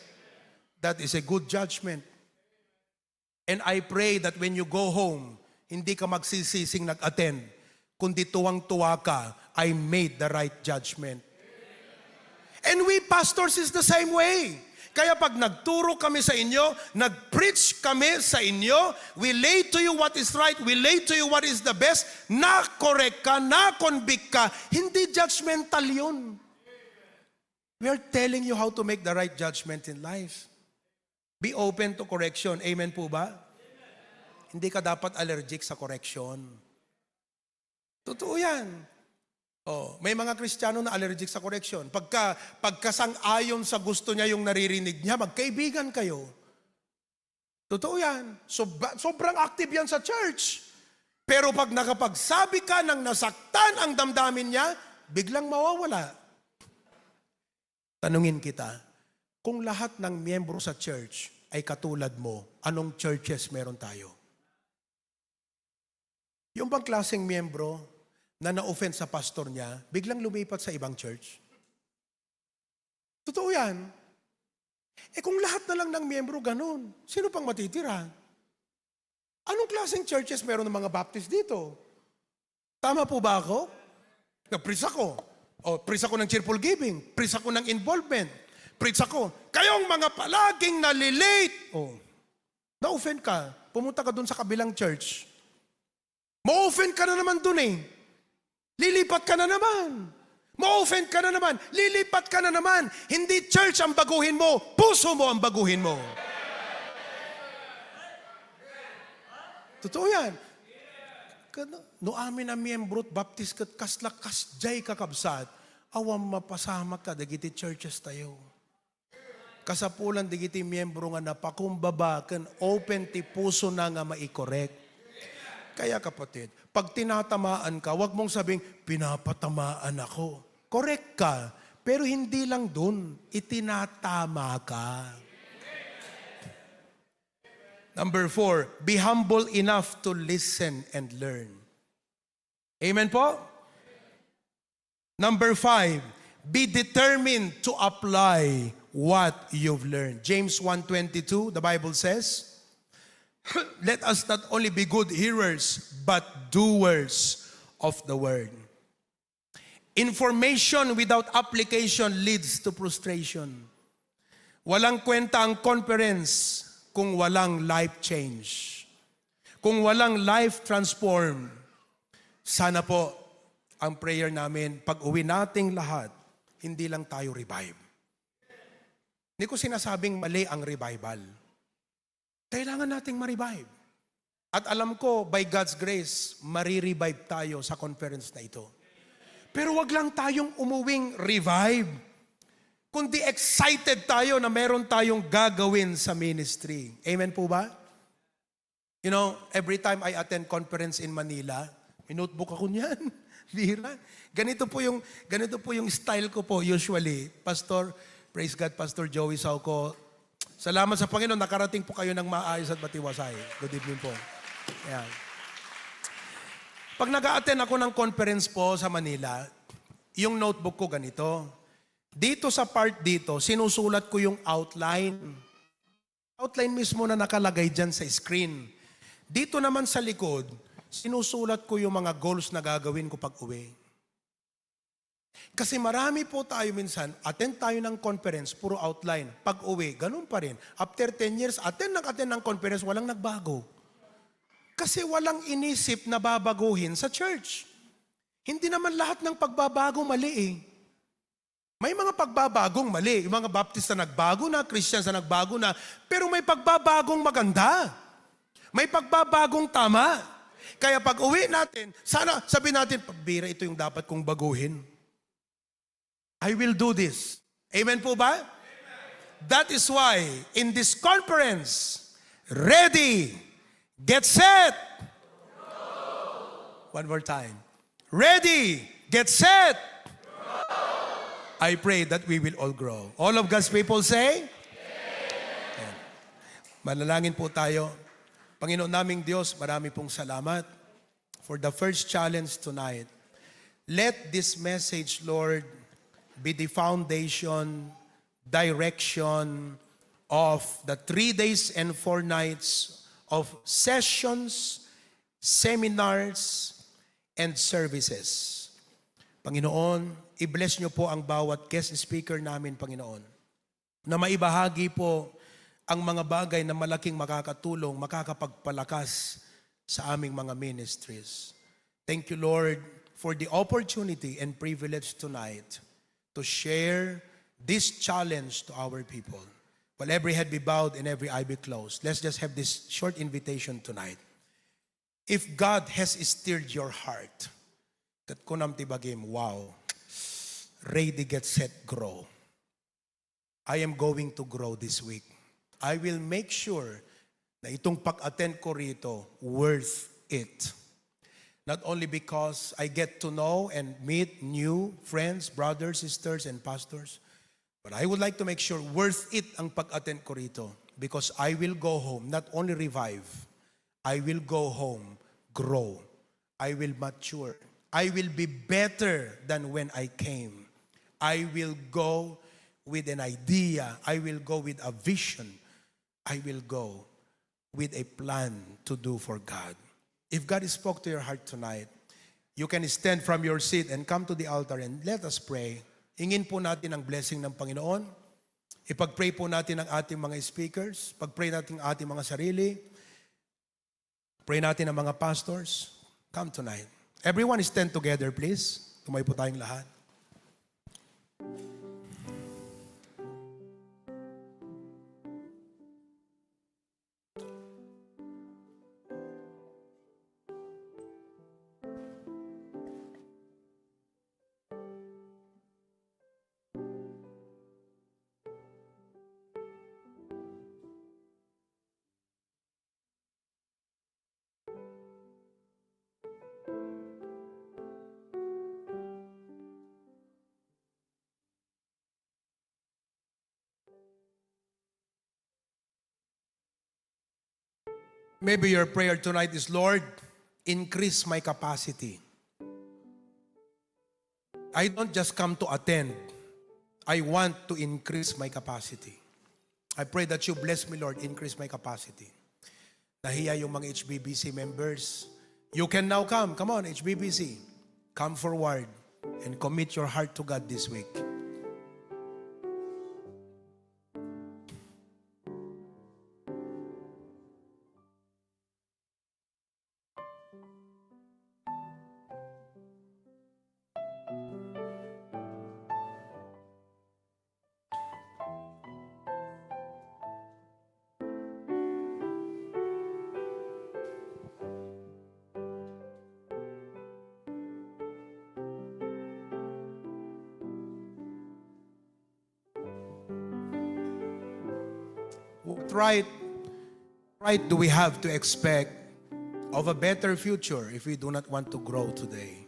That is a good judgment. And I pray that when you go home, hindi ka magsisising nag-attend, kundi tuwang-tuwa ka, I made the right judgment. And we pastors is the same way. Kaya pag nagturo kami sa inyo, nag-preach kami sa inyo, we lay to you what is right, we lay to you what is the best, na-correct ka, na-convict ka, hindi judgmental yun. We are telling you how to make the right judgment in life. Be open to correction. Amen po ba? Hindi ka dapat allergic sa correction. Totoo yan. Oh, may mga Kristiyano na allergic sa correction. Pagkasang-ayon sa gusto niya yung naririnig niya, magkaibigan kayo. Totoo yan. Sobrang active yan sa church. Pero pag nakapagsabi ka ng nasaktan ang damdamin niya, biglang mawawala. Tanungin kita, kung lahat ng miyembro sa church ay katulad mo, anong churches meron tayo? Yung bang klaseng miyembro na na-offend sa pastor niya, biglang lumipat sa ibang church? Totoo yan. Kung lahat na lang ng miyembro ganun, sino pang matitira? Anong klaseng churches meron ng mga Baptist dito? Tama po ba ako? Nag-preach ako. O, preach ako ng cheerful giving. Preach ako ng involvement. Preach ako. Kayong mga palaging nalilate. O, na-offend ka. Pumunta ka dun sa kabilang church. Ma-offend ka na naman dun eh. Lilipat ka na naman. Ma-offend ka na naman. Lilipat ka na naman. Hindi church ang baguhin mo. Puso mo ang baguhin mo. Totoo yan. No amin ang miyembrot, baptist kat kaslak kasjay kakabsat. Awam mapasama ka, dagiti churches tayo. Kasapulan dagiti miyembro nga napakumbaba, kan open ti puso na nga maikorek. Kaya kapatid, pag tinatamaan ka, wag mong sabing, pinapatamaan ako. Correct ka, pero hindi lang dun, itinatama ka. Number 4, be humble enough to listen and learn. Amen po? Number 5, be determined to apply what you've learned. James 1:22, the Bible says, let us not only be good hearers, but doers of the word. Information without application leads to frustration. Walang kwenta ang conference kung walang life change. Kung walang life transform. Sana po ang prayer namin, pag uwi nating lahat, hindi lang tayo revive. Hindi ko sinasabing mali ang revival. Kailangan nating ma-revive. At alam ko, by God's grace, marirevive tayo sa conference na ito. Pero wag lang tayong umuwing revive, kundi excited tayo na meron tayong gagawin sa ministry. Amen po ba? You know, every time I attend conference in Manila, may notebook ako niyan. Bira. Ganito po yung style ko po usually. Pastor, praise God, Pastor Joey Sauco, salamat sa Panginoon, nakarating po kayo ng maayos at matiwasay. Good evening po. Ayan. Pag nag-a-attend ako ng conference po sa Manila, yung notebook ko ganito. Dito sa part dito, sinusulat ko yung outline. Outline mismo na nakalagay dyan sa screen. Dito naman sa likod, sinusulat ko yung mga goals na gagawin ko pag uwi. Kasi marami po tayo minsan, attend tayo ng conference, puro outline. Pag uwi, ganun pa rin. After 10 years, attend ng conference, walang nagbago. Kasi walang inisip na babaguhin sa church. Hindi naman lahat ng pagbabago mali eh. May mga pagbabagong mali. Yung mga Baptist na nagbago na, Christians na nagbago na, pero may pagbabagong maganda. May pagbabagong tama. Kaya pag uwi natin, sana sabihin natin, pagbira, ito yung dapat kong baguhin. I will do this. Amen po ba? Amen. That is why in this conference, ready, get set. Go. One more time. Ready, get set. Go. I pray that we will all grow. All of God's people say? Amen. Manalangin po tayo. Panginoon naming Diyos, marami pong salamat for the first challenge tonight. Let this message, Lord, be the foundation, direction of the 3 days and 4 nights of sessions, seminars, and services. Panginoon, i-bless niyo po ang bawat guest speaker namin, Panginoon. na maibahagi po ang mga bagay na malaking makakatulong, makakapagpalakas sa aming mga ministries. Thank you, Lord, for the opportunity and privilege tonight to share this challenge to our people. While every head be bowed and every eye be closed, let's just have this short invitation tonight. If God has stirred your heart, that kunam tibagim, wow, ready, get set, grow. I am going to grow this week. I will make sure na itong pag-attend ko rito, worth it. Not only because I get to know and meet new friends, brothers, sisters, and pastors, but I would like to make sure worth it ang pag-attend ko rito because I will go home, not only revive, I will go home, grow. I will mature. I will be better than when I came. I will go with an idea. I will go with a vision. I will go with a plan to do for God. If God spoke to your heart tonight, you can stand from your seat and come to the altar and let us pray. Ingin po natin ang blessing ng Panginoon. Ipag-pray po natin ang ating mga speakers. Pag-pray natin ang ating mga sarili. Pray natin ang mga pastors. Come tonight. Everyone stand together, please. Tumayo po tayong lahat. Maybe your prayer tonight is, Lord, increase my capacity. I don't just come to attend. I want to increase my capacity. I pray that you bless me, Lord, increase my capacity. Nahiya yung mga HBBC members. You can now come. Come on, HBBC. Come forward and commit your heart to God this week. What right do we have to expect of a better future if we do not want to grow today?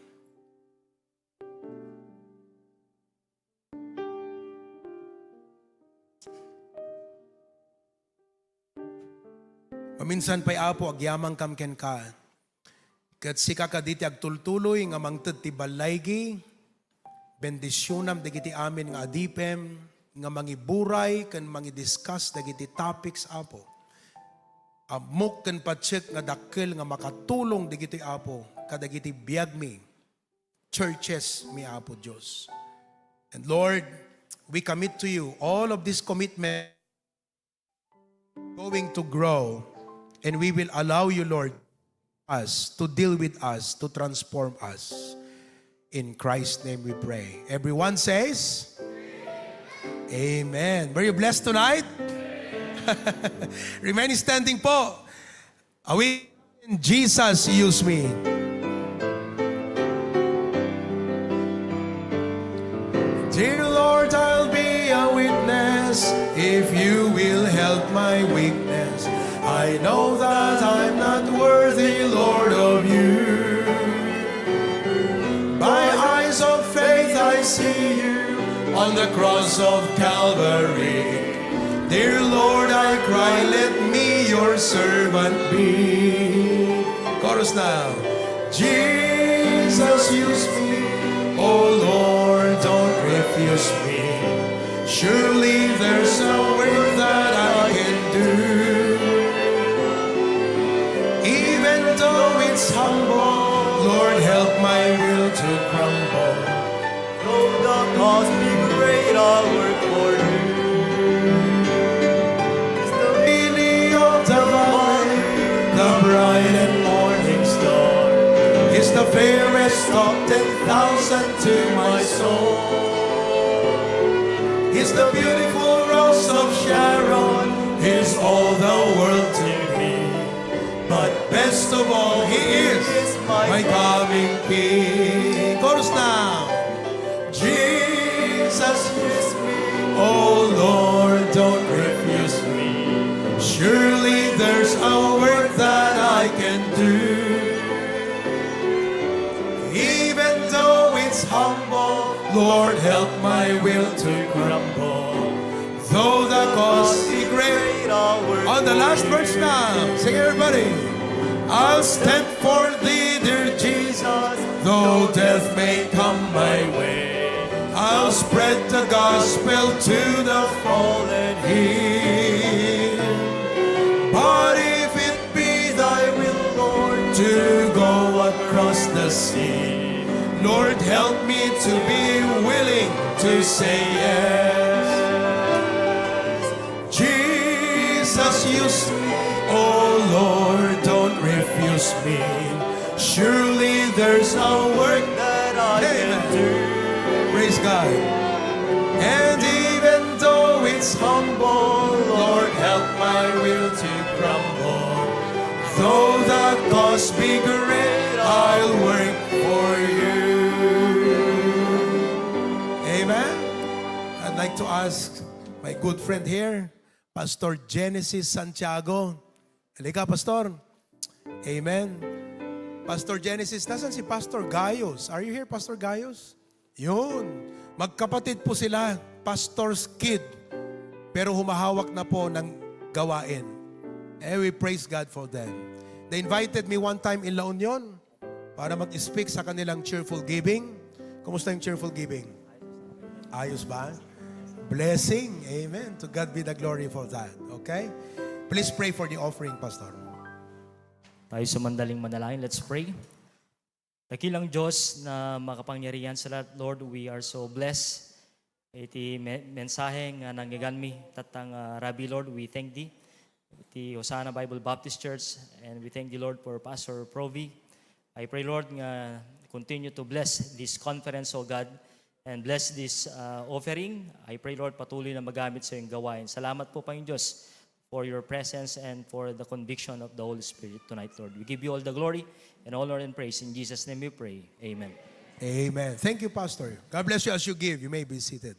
Paminsan pa'y apo agyamang kamken ka. Kat sika ka diti agtultuloy nga mangted ti balaygi, bendisyonam dagiti amin nga adipem, nga mangiburay kan mangidiscuss dagiti topics apo. Amok kan patsik nga dakkel nga makatulong dagiti apo kadagiti biag mi churches mi apo Dios. And Lord, we commit to you all of this commitment going to grow, and we will allow you, Lord, us to deal with us, to transform us. In Christ's name we pray. Everyone says, Amen. Were you blessed tonight? Remain standing po. Jesus, use me. Dear Lord, I'll be a witness if you will help my weakness. I know that I'm not worthy, Lord, of you. By eyes of faith I see you on the cross of Calvary. Dear Lord, I cry, let me your servant be. Chorus now. Jesus, use me. Oh Lord, don't refuse me. Surely there's a work that I can do. Even though it's humble, Lord, help my will to crumble. Though the cost be great, I'll work for you. fairest of 10,000 to my soul. He's the beautiful rose of Sharon. He's all the world to me. But best of all, He is my coming King. Chorus now. Jesus is me. Oh Lord, don't refuse me. Surely there's a work that I can do. Even though it's humble, Lord, help my will to crumble. Though the cost be great, on the last verse now, sing everybody. I'll stand for Thee, dear Jesus, though death may come my way. I'll spread the gospel to the fallen here. But if it be Thy will, Lord, to go across the sea, Lord, help me to be willing to say yes. Jesus, use me, oh Lord, don't refuse me. Surely there's a work that I can do. Praise God. And even though it's humble, Lord, help my will to crumble. Though the cost be great, I'll work for You. Amen. I'd like to ask my good friend here, Pastor Genesis Santiago. Halika, Pastor. Amen. Pastor Genesis, nasan si Pastor Gaius? Are you here, Pastor Gaius? Yun. Magkapatid po sila, pastor's kid. Pero humahawak na po ng gawain. And we praise God for them. They invited me one time in La Union para mag-speak sa kanilang cheerful giving. Kumusta yung cheerful giving? Ayos ba? Blessing. Amen. To God be the glory for that. Okay? Please pray for the offering, Pastor. Tayo sa mandaling manalangin. Let's pray. Dakilang Diyos na makapangyarihan sa lahat, Lord, we are so blessed. Iti mensahe nga nangyaganmi tatang Rabbi, Lord, we thank Thee. Iti Hosanna Bible Baptist Church, and we thank Thee, Lord, for Pastor Provi. I pray, Lord, nga continue to bless this conference, O God, and bless this offering. I pray, Lord, patuloy na magamit sa iyong gawain. Salamat po, Panginoon Diyos, for your presence and for the conviction of the Holy Spirit tonight, Lord. We give You all the glory and honor and praise. In Jesus' name we pray. Amen. Amen. Thank you, Pastor. God bless you as you give. You may be seated.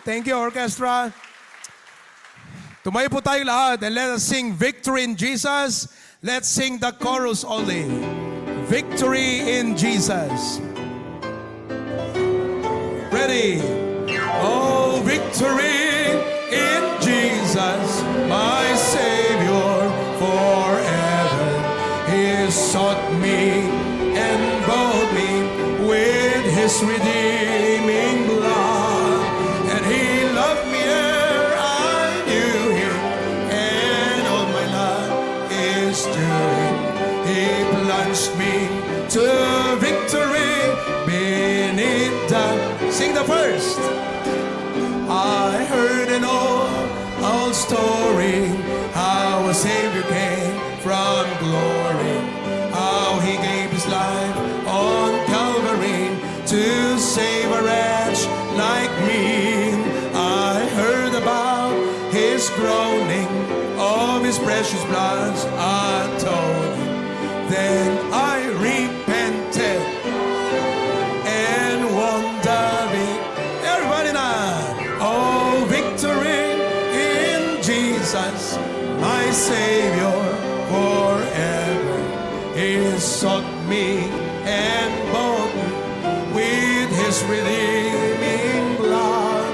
Thank you, orchestra. Tumayo po tayo lahat and let us sing Victory in Jesus. Let's sing the chorus only. Victory in Jesus. Ready? Oh, victory in Jesus, my Savior forever. He sought me and bought me with His redeeming blood. And He loved me ere I knew Him, and all my life is to Him. He plunged me to victory beneath the... Sing the first. I heard an old story, how a Savior came from glory, how He gave His life on Calvary to save a wretch like me. I heard about His groaning, of His precious blood atoning. Then I repented and won the victory. Everybody now. Oh, victory in Jesus, my Savior forever. He sought me and bought me with His redeeming blood.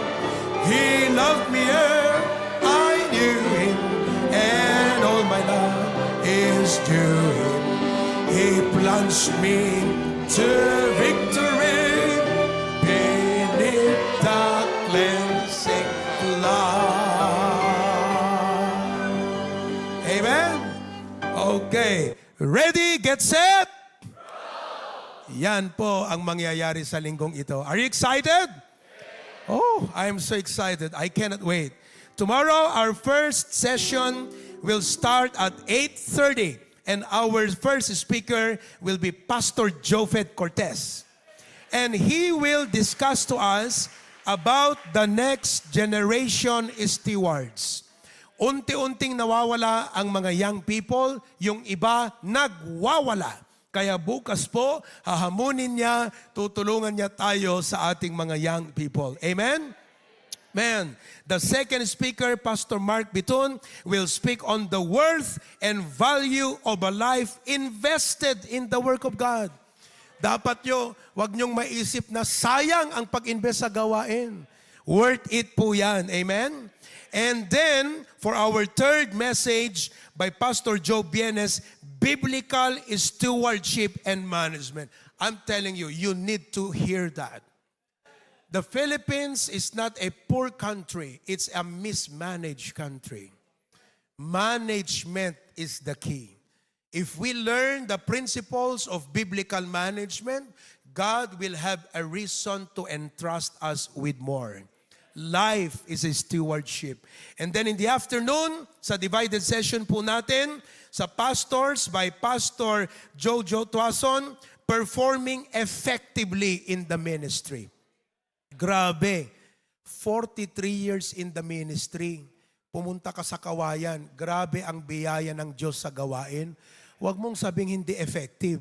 He loved me ere I knew Him, and all my love is to Him. He plunged me to victory beneath the cleansing flood. Amen? Okay. Ready, get set? Yan po ang mangyayari sa linggong ito. Are you excited? Oh, I'm so excited. I cannot wait. Tomorrow, our first session will start at 8:30. And our first speaker will be Pastor Jofet Cortez. And he will discuss to us about the next generation stewards. Unti-unting nawawala ang mga young people, yung iba nagwawala. Kaya bukas po, hahamunin niya, tutulungan niya tayo sa ating mga young people. Amen? Man, the second speaker, Pastor Mark Bitun, will speak on the worth and value of a life invested in the work of God. Dapat wag niyong maisip na sayang ang pag-invest sa gawain. Worth it po yan. Amen? And then, for our third message by Pastor Joe Bienes, Biblical Stewardship and Management. I'm telling you, you need to hear that. The Philippines is not a poor country. It's a mismanaged country. Management is the key. If we learn the principles of biblical management, God will have a reason to entrust us with more. Life is a stewardship. And then in the afternoon, sa divided session po natin, sa pastors by Pastor Jojo Tuason, performing effectively in the ministry. Grabe, 43 years in the ministry. Pumunta ka sa kawayan. Grabe ang biyaya ng Diyos sa gawain. Huwag mong sabing hindi effective.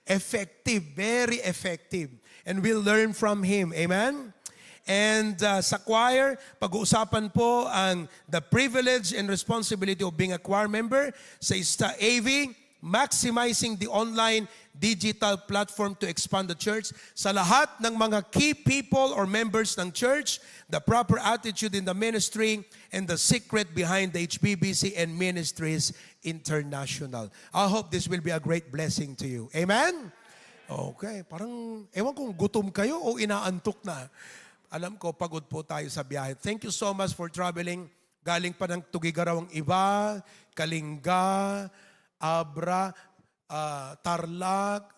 Effective, very effective. And we'll learn from Him. Amen? And sa choir, pag-uusapan po ang the privilege and responsibility of being a choir member. Sa AV, maximizing the online digital platform to expand the church. Sa lahat ng mga key people or members ng church, the proper attitude in the ministry, and the secret behind the HBBC and Ministries International. I hope this will be a great blessing to you. Amen? Okay, parang ewan kung gutom kayo o inaantok na. Alam ko, pagod po tayo sa biyahe. Thank you so much for traveling. Galing pa ng Tugigaraw ang iba, Kalinga, Abra, Tarlac,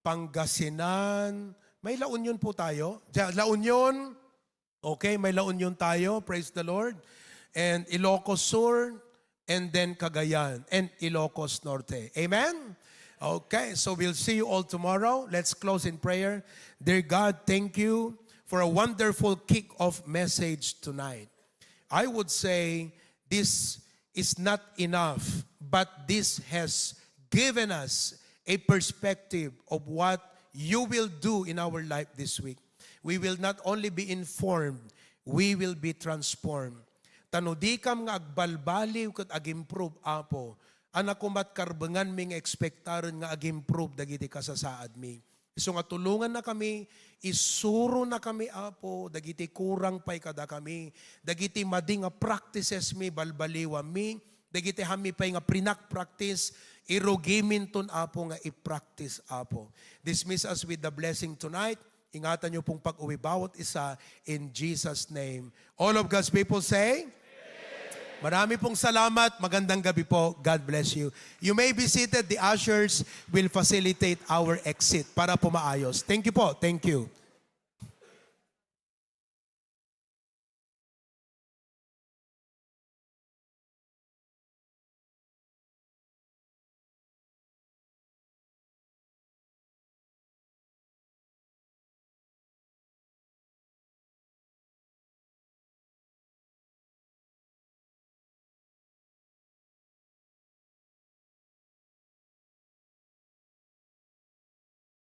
Pangasinan. May La Union po tayo. La Union. Okay, may La Union tayo. Praise the Lord. And Ilocos Sur. And then Cagayan. And Ilocos Norte. Amen? Okay, so we'll see you all tomorrow. Let's close in prayer. Dear God, thank you for a wonderful kick-off message tonight. I would say this is not enough, but this has given us a perspective of what you will do in our life this week. We will not only be informed, we will be transformed. Tanudikam nga agbalbaliw ket ag-improve apo. Anak kumat karbengan ming ekspektaran nga ag-improve dagiti kasasaad mi. Isu nga tulungan na kami, isuro na kami apo, dagiti kurang pay kada kami, dagiti madi nga practices mi balbaliwa mi, dagiti hami pay nga prinak practice, irogimin ton apo nga i-practice apo. Dismiss us with the blessing tonight. Ingatan niyo pong pag-uwi bawat isa in Jesus' name. All of God's people say, marami pong salamat. Magandang gabi po. God bless you. You may be seated. The ushers will facilitate our exit para po maayos. Thank you po. Thank you.